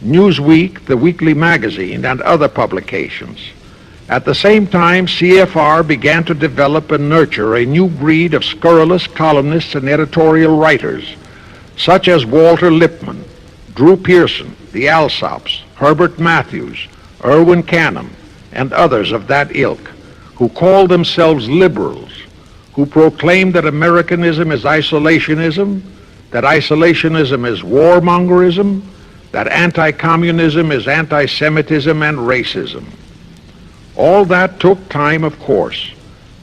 Speaker 1: Newsweek, the weekly magazine, and other publications. At the same time, CFR began to develop and nurture a new breed of scurrilous columnists and editorial writers, such as Walter Lippmann, Drew Pearson, the Alsops, Herbert Matthews, Irwin Canham, and others of that ilk, who called themselves liberals, who proclaimed that Americanism is isolationism, that isolationism is warmongerism, that anti-communism is anti-Semitism and racism. All that took time, of course,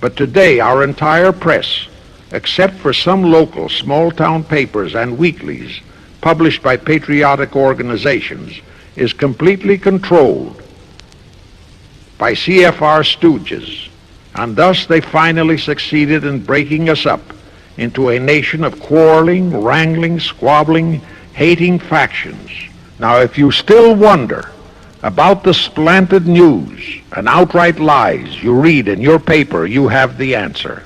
Speaker 1: but today our entire press, except for some local small-town papers and weeklies published by patriotic organizations, is completely controlled by CFR stooges, and thus they finally succeeded in breaking us up into a nation of quarreling, wrangling, squabbling, hating factions. Now, if you still wonder about the slanted news and outright lies you read in your paper, you have the answer.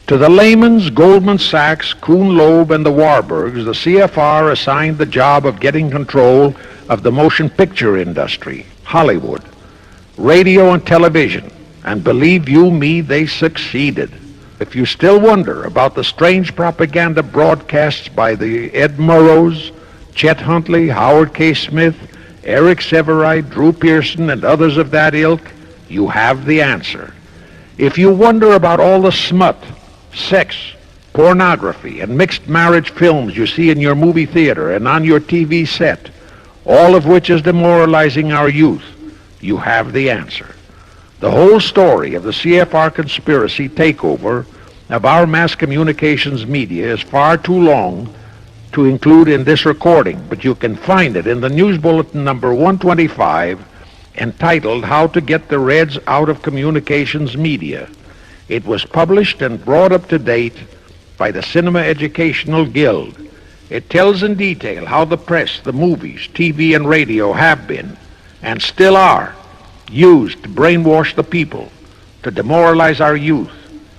Speaker 1: To the Lehmans, Goldman Sachs, Kuhn Loeb, and the Warburgs, the CFR assigned the job of getting control of the motion picture industry, Hollywood, radio and television, and believe you me, they succeeded. If you still wonder about the strange propaganda broadcasts by the Ed Murrows, Chet Huntley, Howard K. Smith, Eric Severide, Drew Pearson, and others of that ilk, you have the answer. If you wonder about all the smut, sex, pornography, and mixed marriage films you see in your movie theater and on your TV set, all of which is demoralizing our youth, you have the answer. The whole story of the CFR conspiracy takeover of our mass communications media is far too long to include in this recording, but you can find it in the News Bulletin number 125, entitled How to Get the Reds Out of Communications Media. It was published and brought up to date by the Cinema Educational Guild. It tells in detail how the press, the movies, TV, and radio have been, and still are, used to brainwash the people, to demoralize our youth,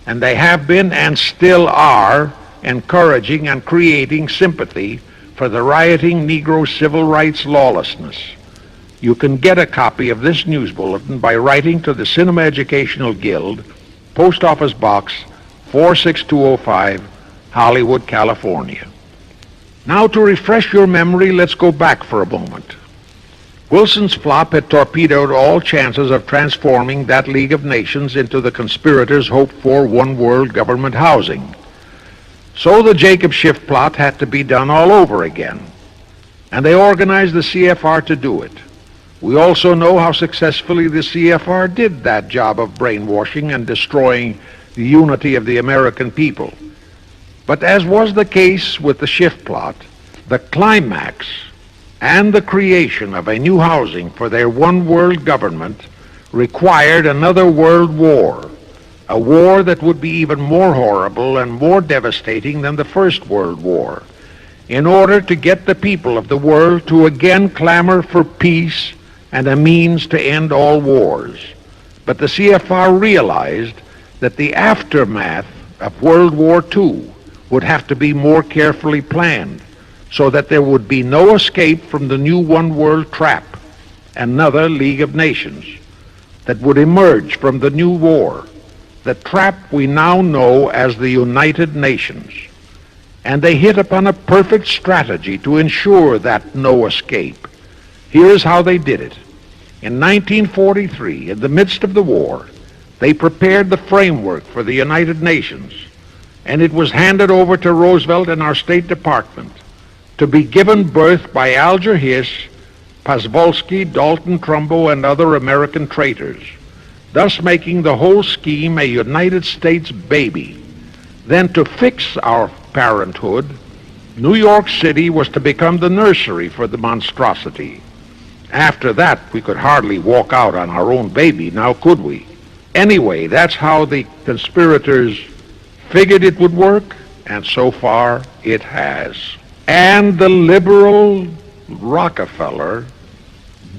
Speaker 1: and they have been and still are encouraging and creating sympathy for the rioting Negro civil rights lawlessness. You can get a copy of this news bulletin by writing to the Cinema Educational Guild, Post Office Box 46205, Hollywood, California. Now, to refresh your memory, let's go back for a moment. Wilson's flop had torpedoed all chances of transforming that League of Nations into the conspirators' hoped-for one-world government housing. So the Jacob Schiff plot had to be done all over again, and they organized the CFR to do it. We also know how successfully the CFR did that job of brainwashing and destroying the unity of the American people. But as was the case with the Schiff plot, the climax and the creation of a new housing for their one world government required another world war, a war that would be even more horrible and more devastating than the First World War, in order to get the people of the world to again clamor for peace and a means to end all wars. But the CFR realized that the aftermath of World War II would have to be more carefully planned so that there would be no escape from the new one world trap, another League of Nations, that would emerge from the new war, the trap we now know as the United Nations. And they hit upon a perfect strategy to ensure that no escape. Here's how they did it. In 1943, in the midst of the war, they prepared the framework for the United Nations, and it was handed over to Roosevelt and our State Department to be given birth by Alger Hiss, Pasvolsky, Dalton Trumbo, and other American traitors, thus making the whole scheme a United States baby. Then to fix our parenthood, New York City was to become the nursery for the monstrosity. After that, we could hardly walk out on our own baby, now could we? Anyway, that's how the conspirators figured it would work, and so far it has. And the liberal Rockefeller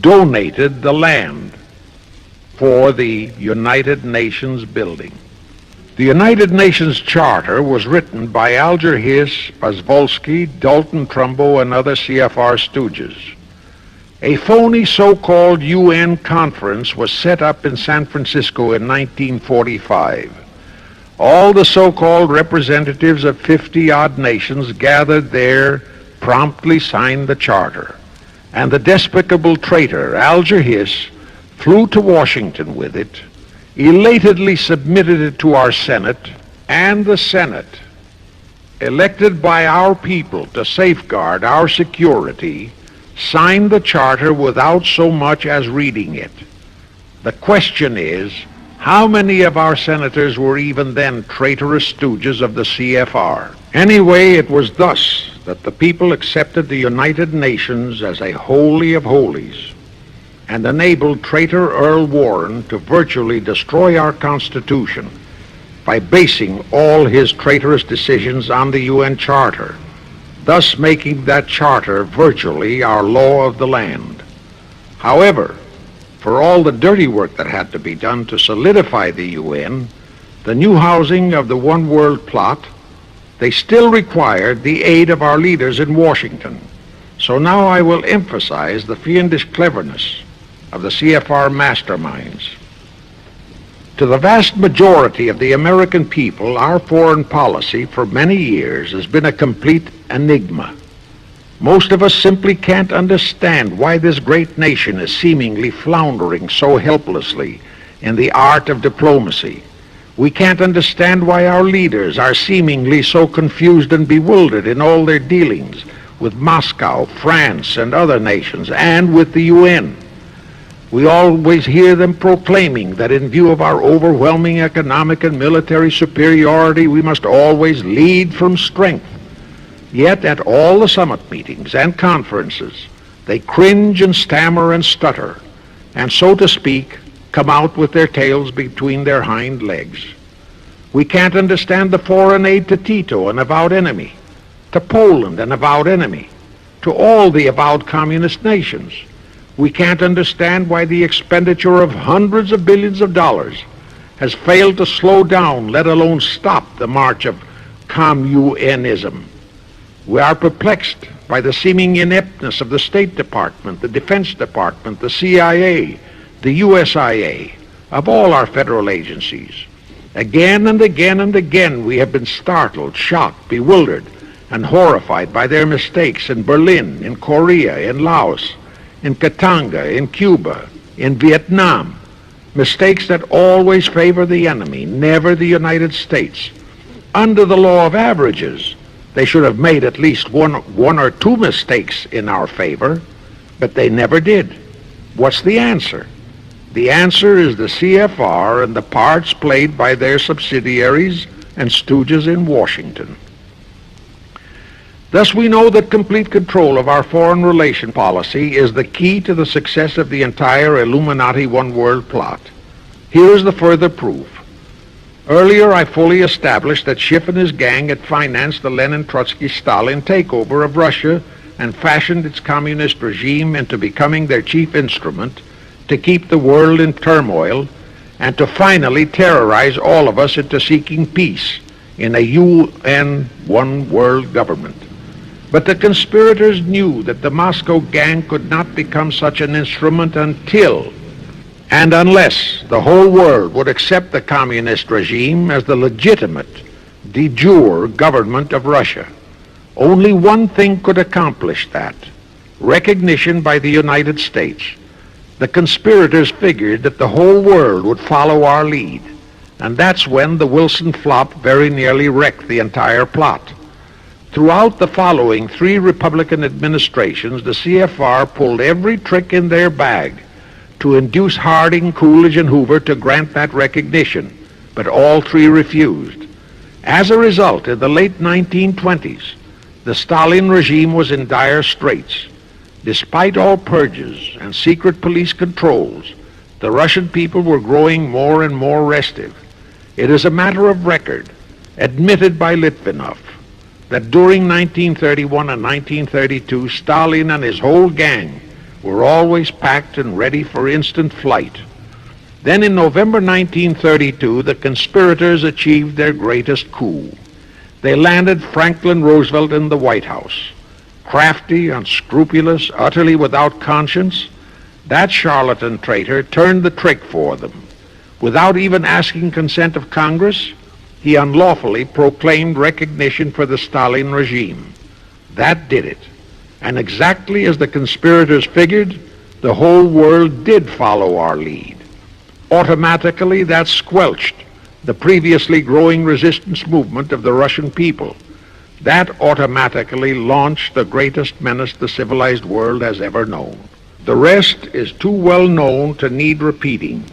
Speaker 1: donated the land for the United Nations building. The United Nations Charter was written by Alger Hiss, Pasvolsky, Dalton Trumbo, and other CFR stooges. A phony so-called UN conference was set up in San Francisco in 1945. All the so-called representatives of 50-odd nations gathered there, promptly signed the charter, and the despicable traitor Alger Hiss flew to Washington with it, elatedly submitted it to our Senate, and the Senate, elected by our people to safeguard our security, signed the charter without so much as reading it. The question is, how many of our senators were even then traitorous stooges of the CFR? Anyway, it was thus that the people accepted the United Nations as a holy of holies and enabled traitor Earl Warren to virtually destroy our Constitution by basing all his traitorous decisions on the UN Charter, thus making that charter virtually our law of the land. However, for all the dirty work that had to be done to solidify the UN, the new housing of the one world plot, they still required the aid of our leaders in Washington. So now I will emphasize the fiendish cleverness of the CFR masterminds. To the vast majority of the American people, our foreign policy for many years has been a complete enigma. Most of us simply can't understand why this great nation is seemingly floundering so helplessly in the art of diplomacy. We can't understand why our leaders are seemingly so confused and bewildered in all their dealings with Moscow, France, and other nations, and with the UN. We always hear them proclaiming that in view of our overwhelming economic and military superiority, we must always lead from strength. Yet at all the summit meetings and conferences, they cringe and stammer and stutter, and so to speak, come out with their tails between their hind legs. We can't understand the foreign aid to Tito, an avowed enemy, to Poland, an avowed enemy, to all the avowed communist nations. We can't understand why the expenditure of hundreds of billions of dollars has failed to slow down, let alone stop, the march of communism. We are perplexed by the seeming ineptness of the State Department, the Defense Department, the CIA, the USIA, of all our federal agencies. Again and again and again we have been startled, shocked, bewildered, and horrified by their mistakes in Berlin, in Korea, in Laos, in Katanga, in Cuba, in Vietnam. Mistakes that always favor the enemy, never the United States. Under the law of averages, they should have made at least one or two mistakes in our favor, but they never did. What's the answer? The answer is the CFR and the parts played by their subsidiaries and stooges in Washington. Thus we know that complete control of our foreign relation policy is the key to the success of the entire Illuminati One World plot. Here is the further proof. Earlier I fully established that Schiff and his gang had financed the Lenin-Trotsky-Stalin takeover of Russia and fashioned its communist regime into becoming their chief instrument to keep the world in turmoil and to finally terrorize all of us into seeking peace in a UN One World government. But the conspirators knew that the Moscow gang could not become such an instrument until and unless the whole world would accept the communist regime as the legitimate, de jure government of Russia. Only one thing could accomplish that: recognition by the United States. The conspirators figured that the whole world would follow our lead, and that's when the Wilson flop very nearly wrecked the entire plot. Throughout the following 3 Republican administrations, the CFR pulled every trick in their bag to induce Harding, Coolidge, and Hoover to grant that recognition, but all 3 refused. As a result, in the late 1920s, the Stalin regime was in dire straits. Despite all purges and secret police controls, the Russian people were growing more and more restive. It is a matter of record, admitted by Litvinov, that during 1931 and 1932, Stalin and his whole gang were always packed and ready for instant flight. Then in November 1932, the conspirators achieved their greatest coup. They landed Franklin Roosevelt in the White House. Crafty, unscrupulous, utterly without conscience, that charlatan traitor turned the trick for them. Without even asking consent of Congress, he unlawfully proclaimed recognition for the Stalin regime. That did it. And exactly as the conspirators figured, the whole world did follow our lead. Automatically, that squelched the previously growing resistance movement of the Russian people. That automatically launched the greatest menace the civilized world has ever known. The rest is too well known to need repeating.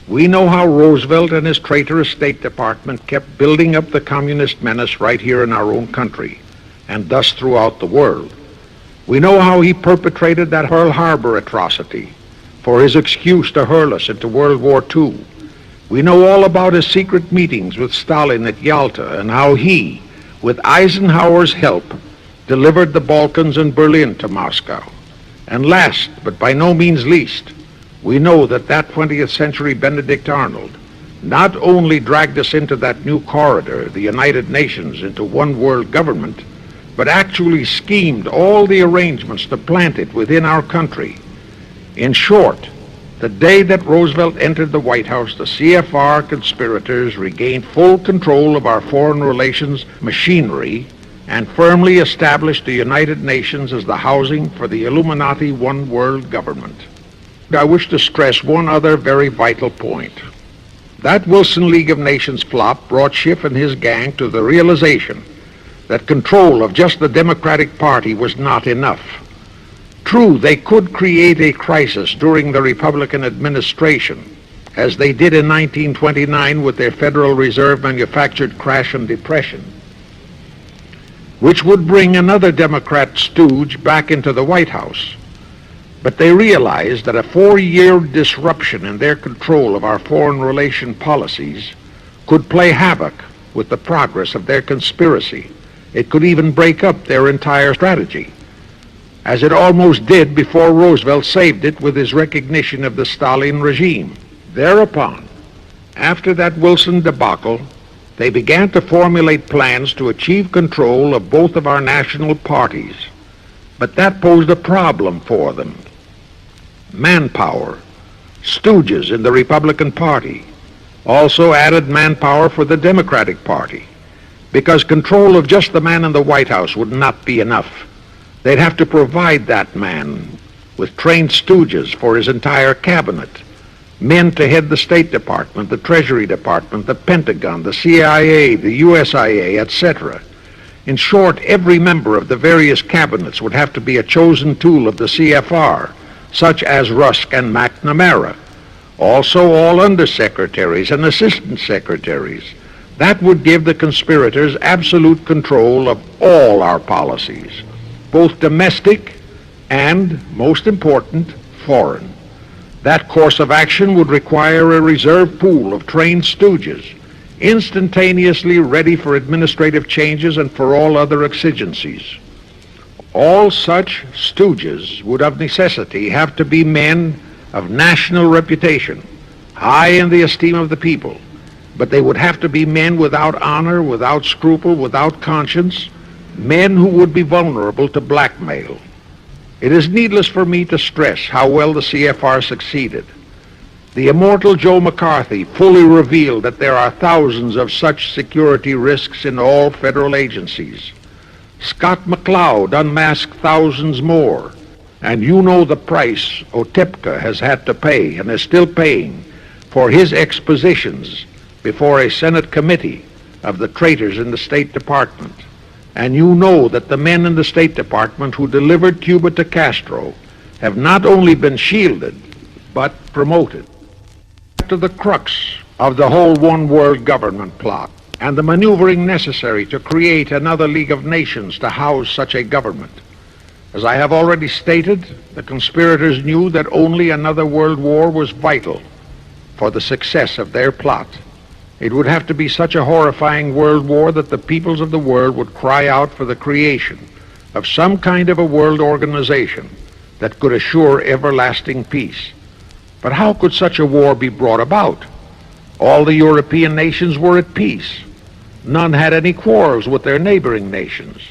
Speaker 1: We know how Roosevelt and his traitorous State Department kept building up the communist menace right here in our own country, and thus throughout the world. We know how he perpetrated that Pearl Harbor atrocity for his excuse to hurl us into World War II. We know all about his secret meetings with Stalin at Yalta and how he, with Eisenhower's help, delivered the Balkans and Berlin to Moscow. And last, but by no means least, we know that 20th century Benedict Arnold not only dragged us into that new corridor, the United Nations, into one world government, but actually schemed all the arrangements to plant it within our country. In short, the day that Roosevelt entered the White House, the C.F.R. conspirators regained full control of our foreign relations machinery and firmly established the United Nations as the housing for the Illuminati One World government. I wish to stress one other very vital point. That Wilson League of Nations flop brought Schiff and his gang to the realization that control of just the Democratic Party was not enough. True, they could create a crisis during the Republican administration, as they did in 1929 with their Federal Reserve manufactured crash and depression, which would bring another Democrat stooge back into the White House. But they realized that a 4-year disruption in their control of our foreign relation policies could play havoc with the progress of their conspiracy. It could even break up their entire strategy, as it almost did before Roosevelt saved it with his recognition of the Stalin regime. Thereupon, after that Wilson debacle, they began to formulate plans to achieve control of both of our national parties. But that posed a problem for them. Manpower. Stooges in the Republican Party also added manpower for the Democratic Party, because control of just the man in the White House would not be enough. They'd have to provide that man with trained stooges for his entire cabinet, men to head the State Department, the Treasury Department, the Pentagon, the CIA, the USIA, etc. In short, every member of the various cabinets would have to be a chosen tool of the CFR, such as Rusk and McNamara, also all undersecretaries and assistant secretaries. That would give the conspirators absolute control of all our policies, both domestic and, most important, foreign. That course of action would require a reserve pool of trained stooges, instantaneously ready for administrative changes and for all other exigencies. All such stooges would of necessity have to be men of national reputation, high in the esteem of the people, but they would have to be men without honor, without scruple, without conscience, men who would be vulnerable to blackmail. It is needless for me to stress how well the CFR succeeded. The immortal Joe McCarthy fully revealed that there are thousands of such security risks in all federal agencies. Scott McCloud unmasked thousands more, and you know the price Otipka has had to pay and is still paying for his expositions before a Senate committee of the traitors in the State Department. And you know that the men in the State Department who delivered Cuba to Castro have not only been shielded, but promoted. To the crux of the whole one-world government plot and the maneuvering necessary to create another League of Nations to house such a government. As I have already stated, the conspirators knew that only another world war was vital for the success of their plot. It would have to be such a horrifying world war that the peoples of the world would cry out for the creation of some kind of a world organization that could assure everlasting peace. But how could such a war be brought about? All the European nations were at peace. None had any quarrels with their neighboring nations.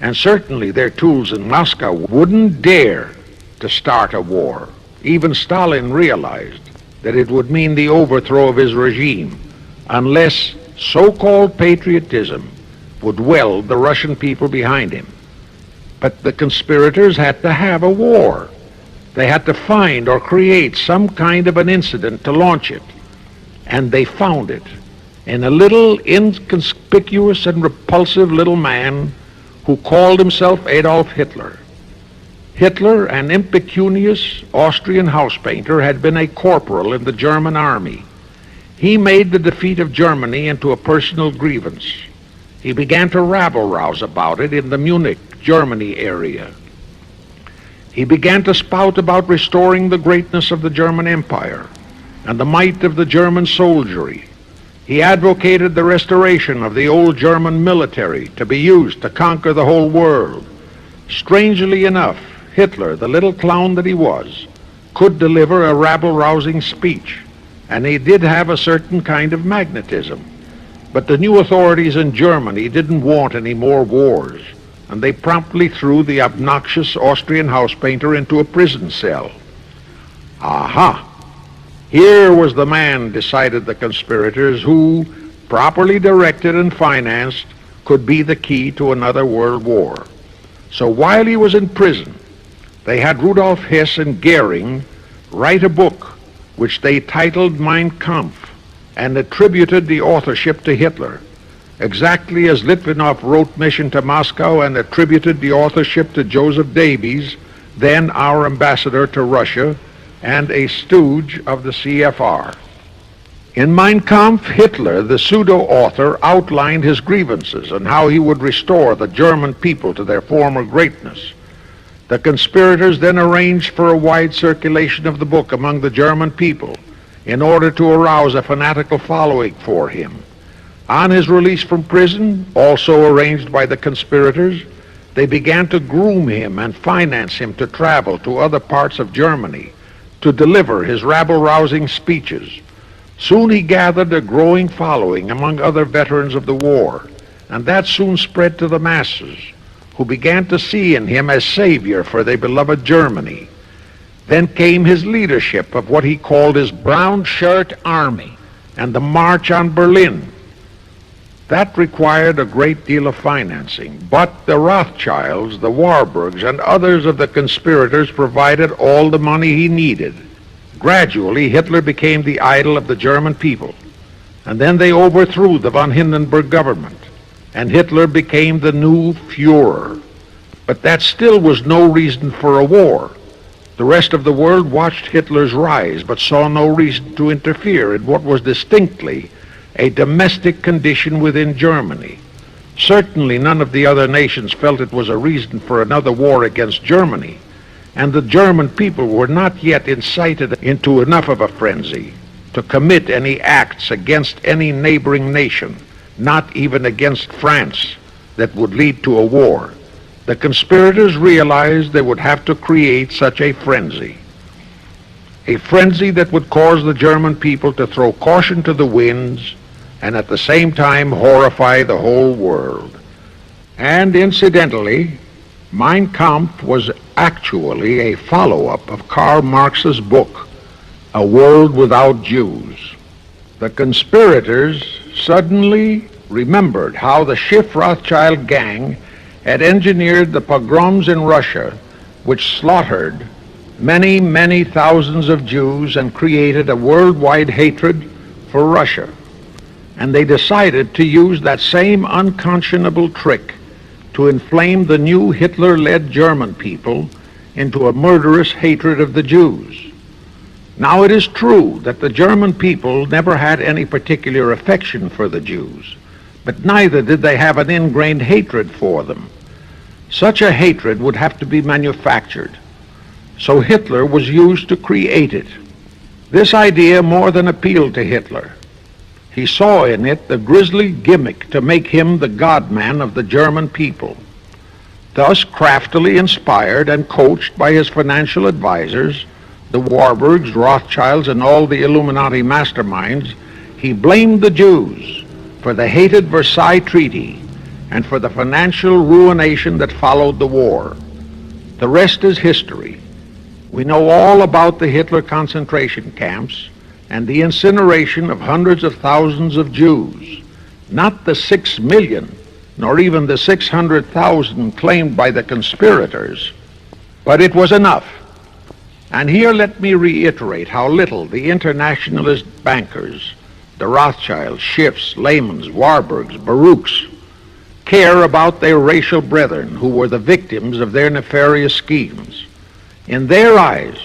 Speaker 1: And certainly their tools in Moscow wouldn't dare to start a war. Even Stalin realized that it would mean the overthrow of his regime unless so-called patriotism would weld the Russian people behind him. But the conspirators had to have a war. They had to find or create some kind of an incident to launch it. And they found it in a little inconspicuous and repulsive little man who called himself Adolf Hitler. Hitler, an impecunious Austrian house painter, had been a corporal in the German army. He made the defeat of Germany into a personal grievance. He began to rabble-rouse about it in the Munich, Germany area. He began to spout about restoring the greatness of the German Empire and the might of the German soldiery. He advocated the restoration of the old German military to be used to conquer the whole world. Strangely enough, Hitler, the little clown that he was, could deliver a rabble-rousing speech, and he did have a certain kind of magnetism. But the new authorities in Germany didn't want any more wars, and they promptly threw the obnoxious Austrian house painter into a prison cell. Aha! Here was the man, decided the conspirators, who, properly directed and financed, could be the key to another world war. So while he was in prison, they had Rudolf Hess and Goering write a book which they titled Mein Kampf and attributed the authorship to Hitler, exactly as Litvinov wrote Mission to Moscow and attributed the authorship to Joseph Davies, then our ambassador to Russia and a stooge of the C.F.R. In Mein Kampf, Hitler, the pseudo-author, outlined his grievances and how he would restore the German people to their former greatness. The conspirators then arranged for a wide circulation of the book among the German people in order to arouse a fanatical following for him. On his release from prison, also arranged by the conspirators, they began to groom him and finance him to travel to other parts of Germany to deliver his rabble-rousing speeches. Soon he gathered a growing following among other veterans of the war, and that soon spread to the masses, who began to see in him a savior for their beloved Germany. Then came his leadership of what he called his Brown Shirt Army and the March on Berlin. That required a great deal of financing, but the Rothschilds, the Warburgs, and others of the conspirators provided all the money he needed. Gradually, Hitler became the idol of the German people, and then they overthrew the von Hindenburg government, and Hitler became the new Führer. But that still was no reason for a war. The rest of the world watched Hitler's rise, but saw no reason to interfere in what was distinctly a domestic condition within Germany. Certainly none of the other nations felt it was a reason for another war against Germany, and the German people were not yet incited into enough of a frenzy to commit any acts against any neighboring nation, not even against France, that would lead to a war. The conspirators realized they would have to create such a frenzy that would cause the German people to throw caution to the winds and at the same time horrify the whole world. And incidentally, Mein Kampf was actually a follow-up of Karl Marx's book, A World Without Jews. The conspirators suddenly remembered how the Schiff-Rothschild gang had engineered the pogroms in Russia, which slaughtered many, many thousands of Jews and created a worldwide hatred for Russia. And they decided to use that same unconscionable trick to inflame the new Hitler-led German people into a murderous hatred of the Jews. Now it is true that the German people never had any particular affection for the Jews, but neither did they have an ingrained hatred for them. Such a hatred would have to be manufactured, so Hitler was used to create it. This idea more than appealed to Hitler. He saw in it the grisly gimmick to make him the God-man of the German people. Thus, craftily inspired and coached by his financial advisors, the Warburgs, Rothschilds, and all the Illuminati masterminds, he blamed the Jews for the hated Versailles Treaty and for the financial ruination that followed the war. The rest is history. We know all about the Hitler concentration camps and the incineration of hundreds of thousands of Jews, not the 6 million, nor even the 600,000 claimed by the conspirators, but it was enough. And here let me reiterate how little the internationalist bankers, the Rothschilds, Schiffs, Lehmans, Warburgs, Baruchs, care about their racial brethren who were the victims of their nefarious schemes. In their eyes,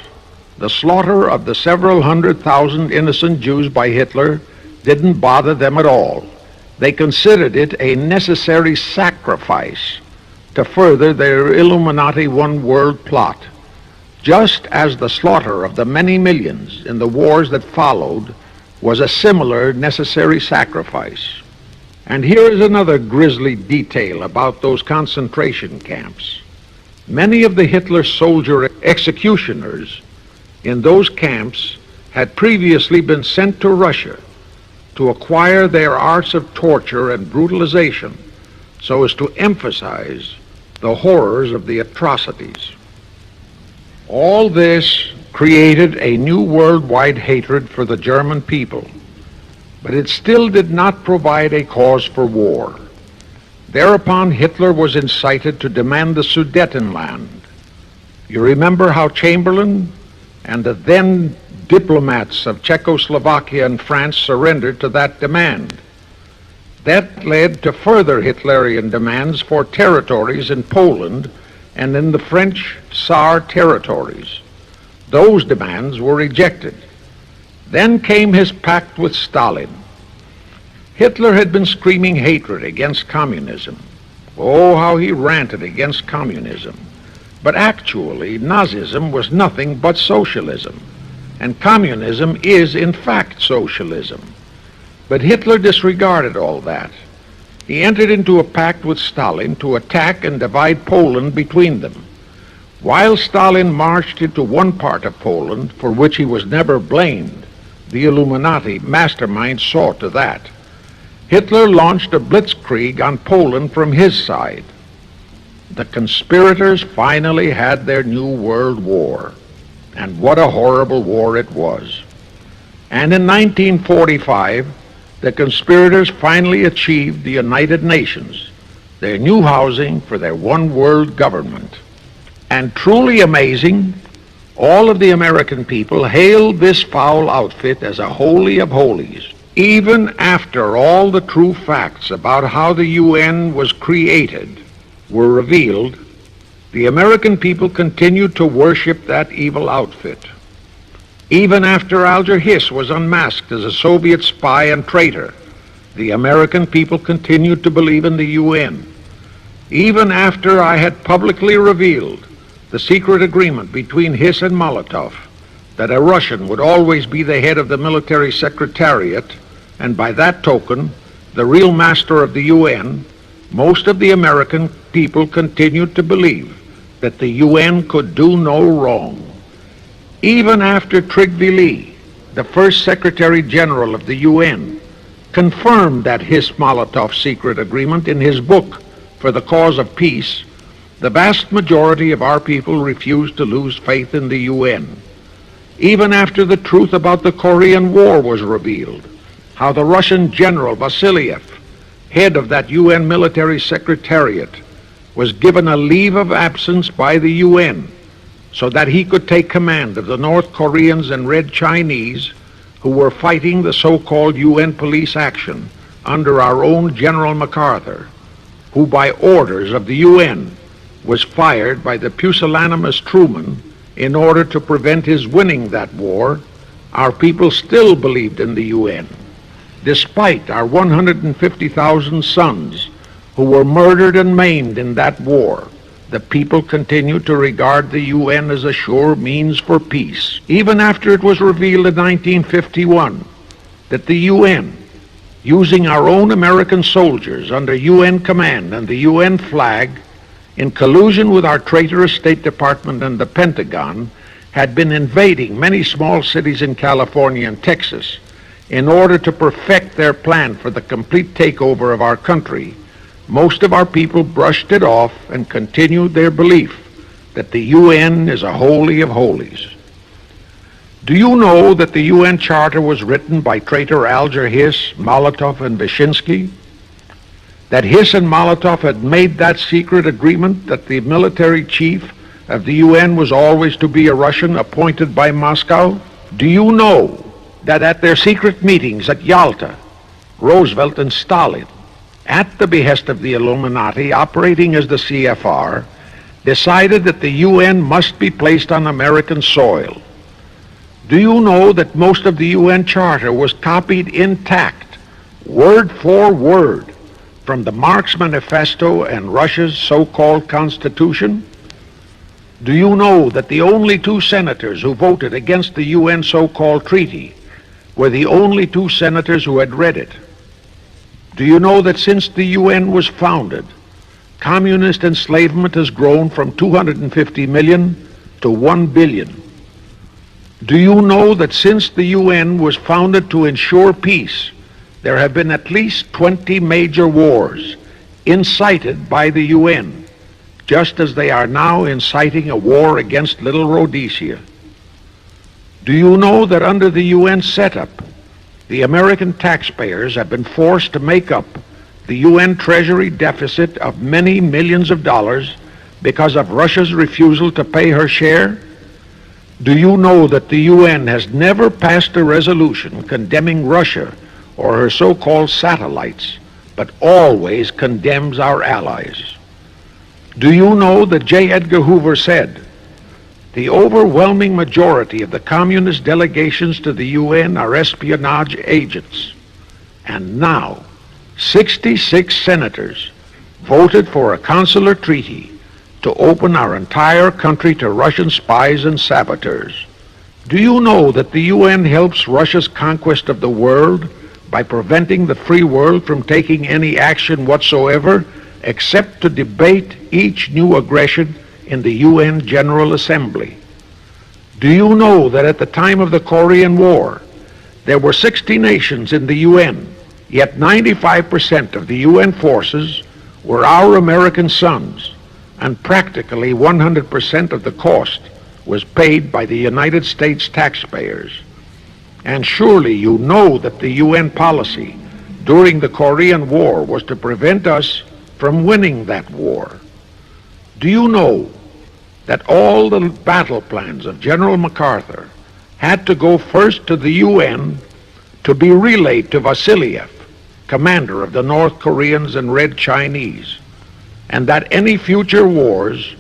Speaker 1: the slaughter of the several 100,000 innocent Jews by Hitler didn't bother them at all. They considered it a necessary sacrifice to further their Illuminati one-world plot, just as the slaughter of the many millions in the wars that followed was a similar necessary sacrifice. And here is another grisly detail about those concentration camps. Many of the Hitler soldier executioners in those camps had previously been sent to Russia to acquire their arts of torture and brutalization so as to emphasize the horrors of the atrocities. All this created a new worldwide hatred for the German people, but it still did not provide a cause for war. Thereupon Hitler was incited to demand the Sudetenland. You remember how Chamberlain and the then diplomats of Czechoslovakia and France surrendered to that demand. That led to further Hitlerian demands for territories in Poland and in the French Saar territories. Those demands were rejected. Then came his pact with Stalin. Hitler had been screaming hatred against communism. Oh, how he ranted against communism. But actually, Nazism was nothing but socialism, and communism is, in fact, socialism. But Hitler disregarded all that. He entered into a pact with Stalin to attack and divide Poland between them. While Stalin marched into one part of Poland, for which he was never blamed, the Illuminati mastermind saw to that. Hitler launched a blitzkrieg on Poland from his side. The conspirators finally had their new world war, and what a horrible war it was. And in 1945, the conspirators finally achieved the United Nations, their new housing for their one world government. And truly amazing, all of the American people hailed this foul outfit as a holy of holies. Even after all the true facts about how the UN was created were revealed, the American people continued to worship that evil outfit. Even after Alger Hiss was unmasked as a Soviet spy and traitor, the American people continued to believe in the UN. Even after I had publicly revealed the secret agreement between Hiss and Molotov that a Russian would always be the head of the military secretariat, and by that token, the real master of the UN, most of the American people continued to believe that the UN could do no wrong. Even after Trygve Lie, the first Secretary General of the UN, confirmed that Hiss-Molotov secret agreement in his book For the Cause of Peace, the vast majority of our people refused to lose faith in the UN. Even after the truth about the Korean War was revealed, how the Russian General Vasiliev, head of that UN military secretariat, was given a leave of absence by the UN so that he could take command of the North Koreans and Red Chinese who were fighting the so-called UN police action under our own General MacArthur, who by orders of the UN was fired by the pusillanimous Truman in order to prevent his winning that war. Our people still believed in the UN. Despite our 150,000 sons who were murdered and maimed in that war, the people continued to regard the UN as a sure means for peace. Even after it was revealed in 1951 that the UN, using our own American soldiers under UN command and the UN flag, in collusion with our traitorous State Department and the Pentagon, had been invading many small cities in California and Texas in order to perfect their plan for the complete takeover of our country, most of our people brushed it off and continued their belief that the UN is a holy of holies. Do you know that the UN Charter was written by traitor Alger Hiss, Molotov, and Wyszynski? That Hiss and Molotov had made that secret agreement that the military chief of the UN was always to be a Russian appointed by Moscow? Do you know that at their secret meetings at Yalta, Roosevelt and Stalin, at the behest of the Illuminati operating as the C.F.R., decided that the UN must be placed on American soil? Do you know that most of the UN Charter was copied intact, word for word, from the Marx Manifesto and Russia's so-called Constitution? Do you know that the only two senators who voted against the UN so-called treaty were the only two senators who had read it? Do you know that since the UN was founded, communist enslavement has grown from 250 million to 1 billion? Do you know that since the UN was founded to ensure peace, there have been at least 20 major wars incited by the UN, just as they are now inciting a war against Little Rhodesia? Do you know that under the UN setup, the American taxpayers have been forced to make up the UN Treasury deficit of many millions of dollars because of Russia's refusal to pay her share? Do you know that the UN has never passed a resolution condemning Russia or her so-called satellites, but always condemns our allies? Do you know that J. Edgar Hoover said, "The overwhelming majority of the communist delegations to the UN are espionage agents"? And now, 66 senators voted for a consular treaty to open our entire country to Russian spies and saboteurs. Do you know that the UN helps Russia's conquest of the world by preventing the free world from taking any action whatsoever except to debate each new aggression in the UN General Assembly? Do you know that at the time of the Korean War, there were 60 nations in the UN, yet 95% of the UN forces were our American sons, and practically 100% of the cost was paid by the United States taxpayers? And surely you know that the UN policy during the Korean War was to prevent us from winning that war. Do you know that all the battle plans of General MacArthur had to go first to the UN to be relayed to Vasiliev, commander of the North Koreans and Red Chinese, and that any future wars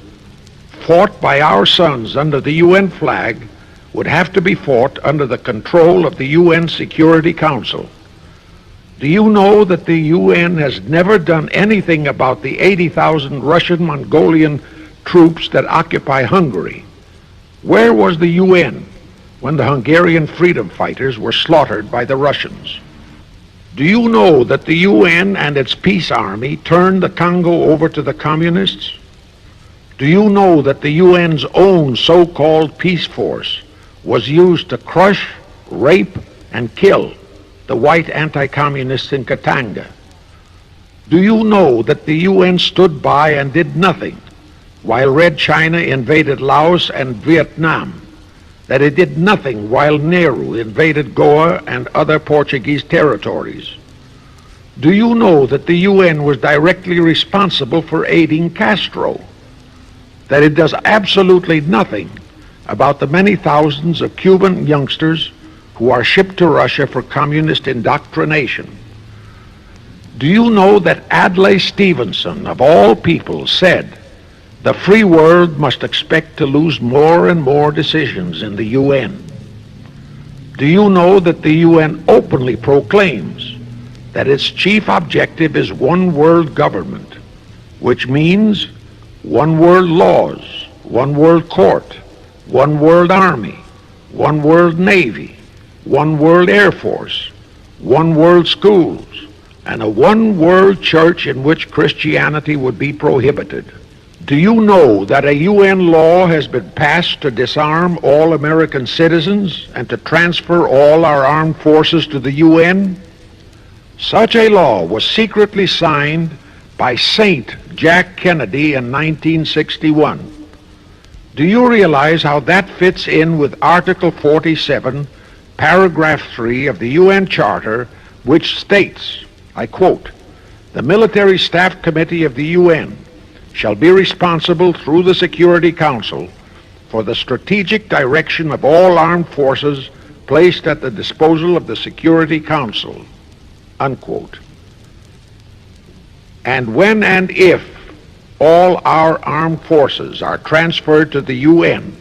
Speaker 1: fought by our sons under the UN flag would have to be fought under the control of the UN Security Council. Do you know that the UN has never done anything about the 80,000 Russian Mongolian troops that occupy Hungary? Where was the UN when the Hungarian freedom fighters were slaughtered by the Russians? Do you know that the UN and its peace army turned the Congo over to the communists? Do you know that the UN's own so-called peace force was used to crush, rape, and kill the white anti-communists in Katanga? Do you know that the UN stood by and did nothing while Red China invaded Laos and Vietnam? That it did nothing while Nehru invaded Goa and other Portuguese territories? Do you know that the UN was directly responsible for aiding Castro? That it does absolutely nothing about the many thousands of Cuban youngsters who are shipped to Russia for communist indoctrination? Do you know that Adlai Stevenson, of all people, said the free world must expect to lose more and more decisions in the UN? Do you know that the UN openly proclaims that its chief objective is one world government, which means one world laws, one world court, one world army, one world navy, one world air force, one world schools, and a one world church in which Christianity would be prohibited? Do you know that a UN law has been passed to disarm all American citizens and to transfer all our armed forces to the UN? Such a law was secretly signed by Saint Jack Kennedy in 1961. Do you realize how that fits in with Article 47, Paragraph 3 of the UN Charter, which states, I quote, "The Military Staff Committee of the UN shall be responsible through the Security Council for the strategic direction of all armed forces placed at the disposal of the Security Council," unquote. And when and if all our armed forces are transferred to the UN,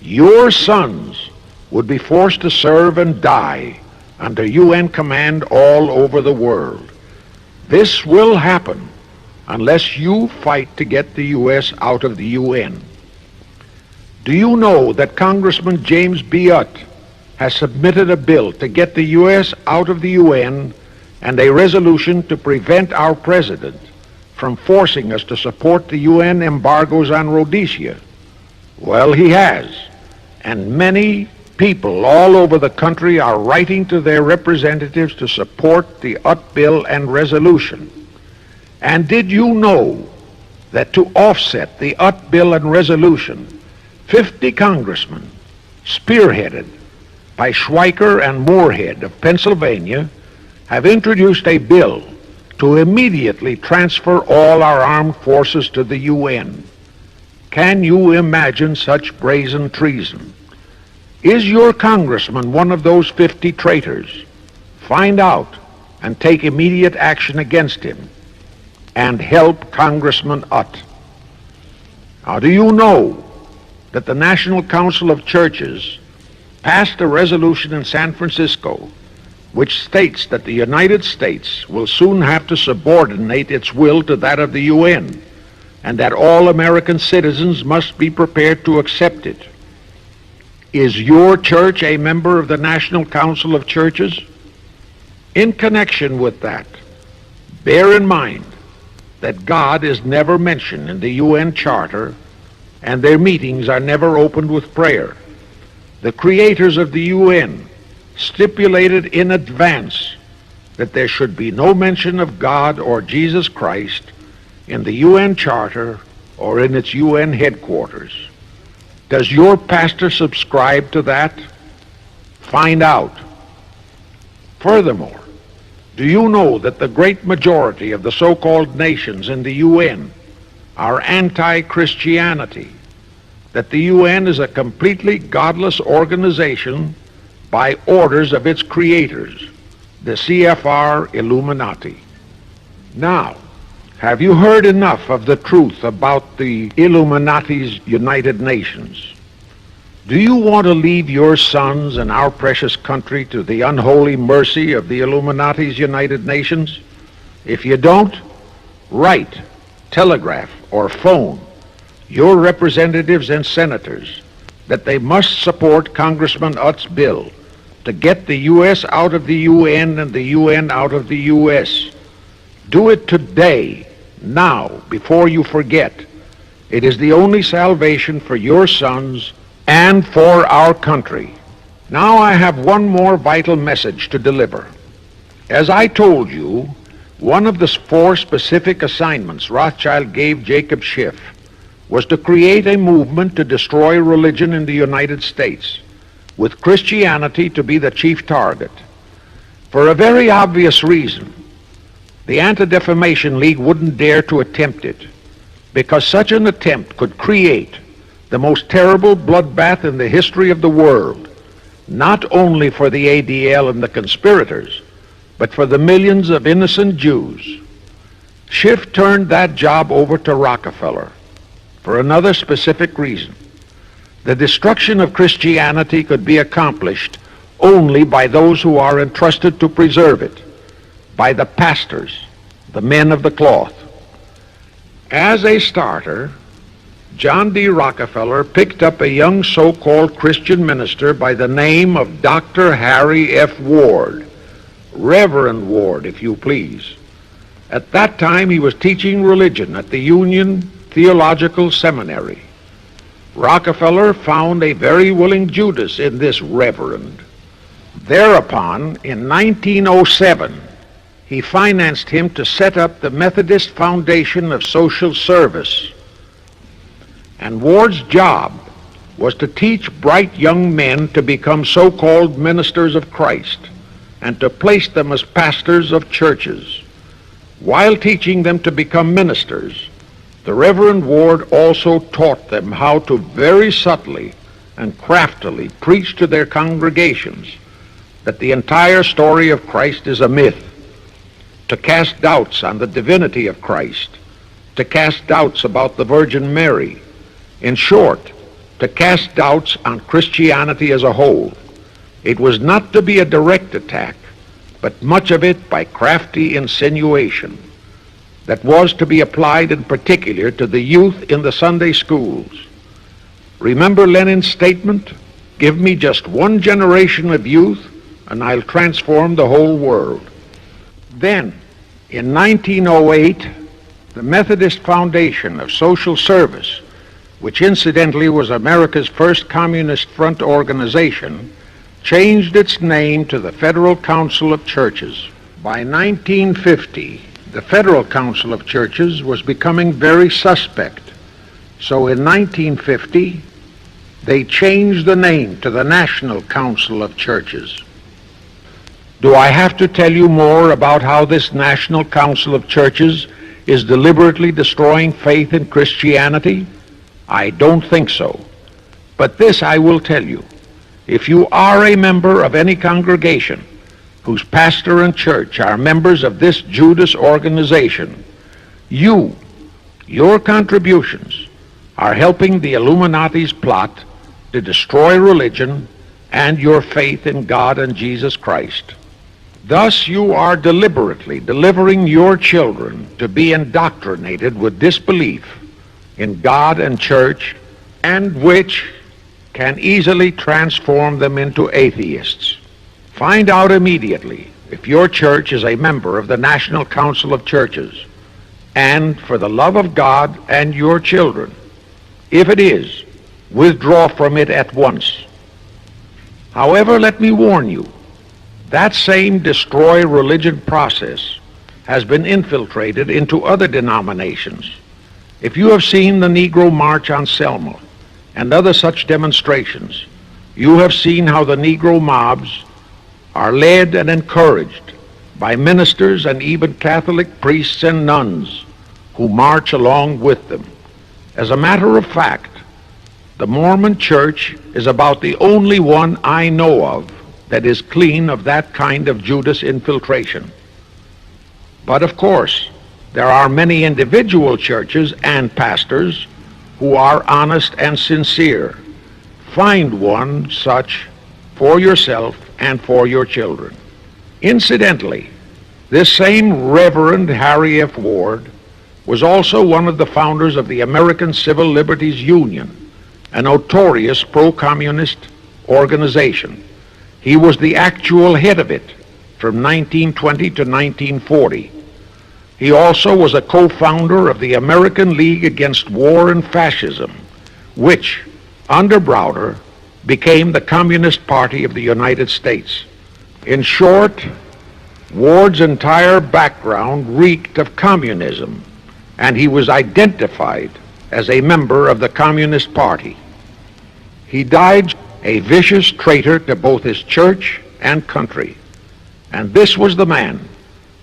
Speaker 1: your sons would be forced to serve and die under UN command all over the world. This will happen unless you fight to get the U.S. out of the UN. Do you know that Congressman James B. Utt has submitted a bill to get the U.S. out of the UN and a resolution to prevent our president from forcing us to support the UN embargoes on Rhodesia? Well, he has, and many people all over the country are writing to their representatives to support the Utt bill and resolution. And did you know that to offset the Utt bill and resolution, 50 congressmen, spearheaded by Schweiker and Moorhead of Pennsylvania, have introduced a bill to immediately transfer all our armed forces to the UN? Can you imagine such brazen treason? Is your congressman one of those 50 traitors? Find out and take immediate action against him, and help Congressman Utt. Now, do you know that the National Council of Churches passed a resolution in San Francisco which states that the United States will soon have to subordinate its will to that of the UN, and that all American citizens must be prepared to accept it? Is your church a member of the National Council of Churches? In connection with that, bear in mind that God is never mentioned in the UN Charter, and their meetings are never opened with prayer. The creators of the UN stipulated in advance that there should be no mention of God or Jesus Christ in the UN Charter or in its UN headquarters. Does your pastor subscribe to that? Find out. Furthermore, do you know that the great majority of the so-called nations in the UN are anti-Christianity? That the UN is a completely godless organization by orders of its creators, the C.F.R. Illuminati. Now, Have you heard enough of the truth about the Illuminati's United Nations? Do you want to leave your sons and our precious country to the unholy mercy of the Illuminati's United Nations? If you don't, write, telegraph, or phone your representatives and senators that they must support Congressman Utt's bill to get the U.S. out of the UN and the UN out of the U.S. Do it today, now, before you forget. It is the only salvation for your sons and for our country. Now I have one more vital message to deliver. As I told you, one of the 4 specific assignments Rothschild gave Jacob Schiff was to create a movement to destroy religion in the United States, with Christianity to be the chief target. For a very obvious reason, the Anti-Defamation League wouldn't dare to attempt it, because such an attempt could create the most terrible bloodbath in the history of the world, not only for the ADL and the conspirators, but for the millions of innocent Jews. Schiff turned that job over to Rockefeller for another specific reason. The destruction of Christianity could be accomplished only by those who are entrusted to preserve it, by the pastors, the men of the cloth. As a starter, John D. Rockefeller picked up a young so-called Christian minister by the name of Dr. Harry F. Ward, Reverend Ward, if you please. At that time, he was teaching religion at the Union Theological Seminary. Rockefeller found a very willing Judas in this reverend. Thereupon, in 1907, he financed him to set up the Methodist Foundation of Social Service. And Ward's job was to teach bright young men to become so-called ministers of Christ and to place them as pastors of churches. While teaching them to become ministers, the Reverend Ward also taught them how to very subtly and craftily preach to their congregations that the entire story of Christ is a myth, to cast doubts on the divinity of Christ, to cast doubts about the Virgin Mary. In short, to cast doubts on Christianity as a whole. It was not to be a direct attack, but much of it by crafty insinuation that was to be applied in particular to the youth in the Sunday schools. Remember Lenin's statement, "Give me just one generation of youth and I'll transform the whole world." Then, in 1908, the Methodist Foundation of Social Service, which incidentally was America's first Communist Front organization, changed its name to the Federal Council of Churches. By 1950, the Federal Council of Churches was becoming very suspect. So in 1950, they changed the name to the National Council of Churches. Do I have to tell you more about how this National Council of Churches is deliberately destroying faith in Christianity? I don't think so. But this I will tell you. If you are a member of any congregation whose pastor and church are members of this Judas organization, your contributions are helping the Illuminati's plot to destroy religion and your faith in God and Jesus Christ. Thus you are deliberately delivering your children to be indoctrinated with disbelief in God and church, and which can easily transform them into atheists. Find out immediately if your church is a member of the National Council of Churches, and for the love of God and your children, if it is, withdraw from it at once. However, let me warn you, that same destroy religion process has been infiltrated into other denominations. If you have seen the Negro March on Selma and other such demonstrations, you have seen how the Negro mobs are led and encouraged by ministers and even Catholic priests and nuns who march along with them. As a matter of fact, the Mormon Church is about the only one I know of that is clean of that kind of Judas infiltration. But of course, There are many individual churches and pastors who are honest and sincere. Find one such for yourself and for your children. Incidentally, this same Reverend Harry F. Ward was also one of the founders of the American Civil Liberties Union, a notorious pro-communist organization. He was the actual head of it from 1920 to 1940. He also was a co-founder of the American League Against War and Fascism, which, under Browder, became the Communist Party of the United States. In short, Ward's entire background reeked of communism, and he was identified as a member of the Communist Party. He died a vicious traitor to both his church and country, and this was the man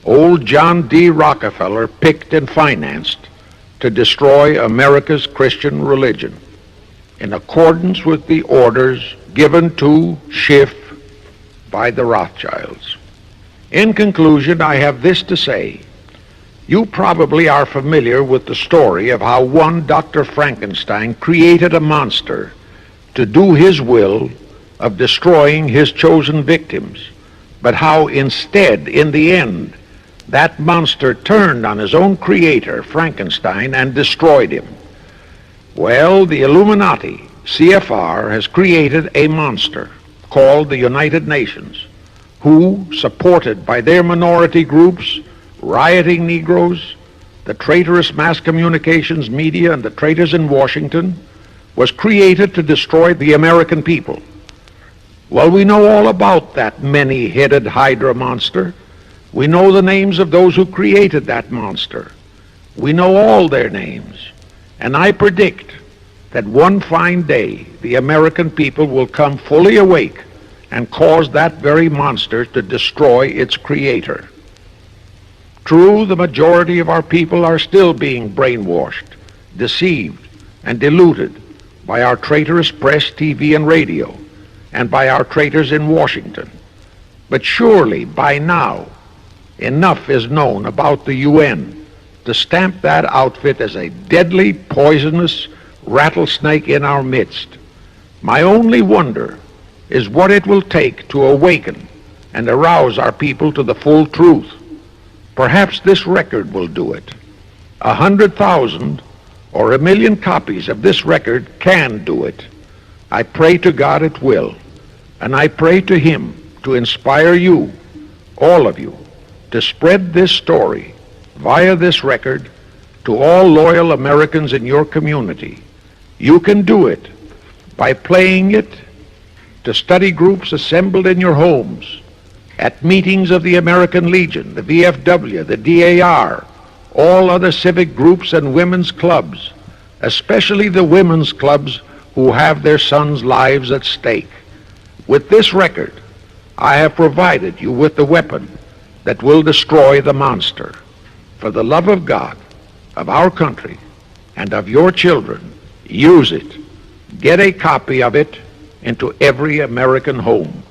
Speaker 1: old John D. Rockefeller picked and financed to destroy America's Christian religion, in accordance with the orders given to Schiff by the Rothschilds. In conclusion, I have this to say. You probably are familiar with the story of how one Dr. Frankenstein created a monster to do his will of destroying his chosen victims, but how instead, in the end, that monster turned on his own creator, Frankenstein, and destroyed him. Well, the Illuminati CFR has created a monster called the United Nations, who, supported by their minority groups, rioting Negroes, the traitorous mass communications media, and the traitors in Washington, was created to destroy the American people. Well, we know all about that many-headed Hydra monster. We know the names of those who created that monster. We know all their names. And I predict that one fine day the American people will come fully awake and cause that very monster to destroy its creator. True, the majority of our people are still being brainwashed, deceived, and deluded by our traitorous press, TV, and radio, and by our traitors in Washington. But surely, by now, enough is known about the UN to stamp that outfit as a deadly, poisonous rattlesnake in our midst. My only wonder is what it will take to awaken and arouse our people to the full truth. Perhaps this record will do it. 100,000 or 1,000,000 copies of this record can do it. I pray to God it will, and I pray to Him to inspire you, all of you, to spread this story via this record to all loyal Americans in your community. You can do it by playing it to study groups assembled in your homes, at meetings of the American Legion, the VFW, the DAR, all other civic groups and women's clubs, especially the women's clubs who have their sons' lives at stake. With this record, I have provided you with the weapon that will destroy the monster. For the love of God, of our country, and of your children, use it. Get a copy of it into every American home.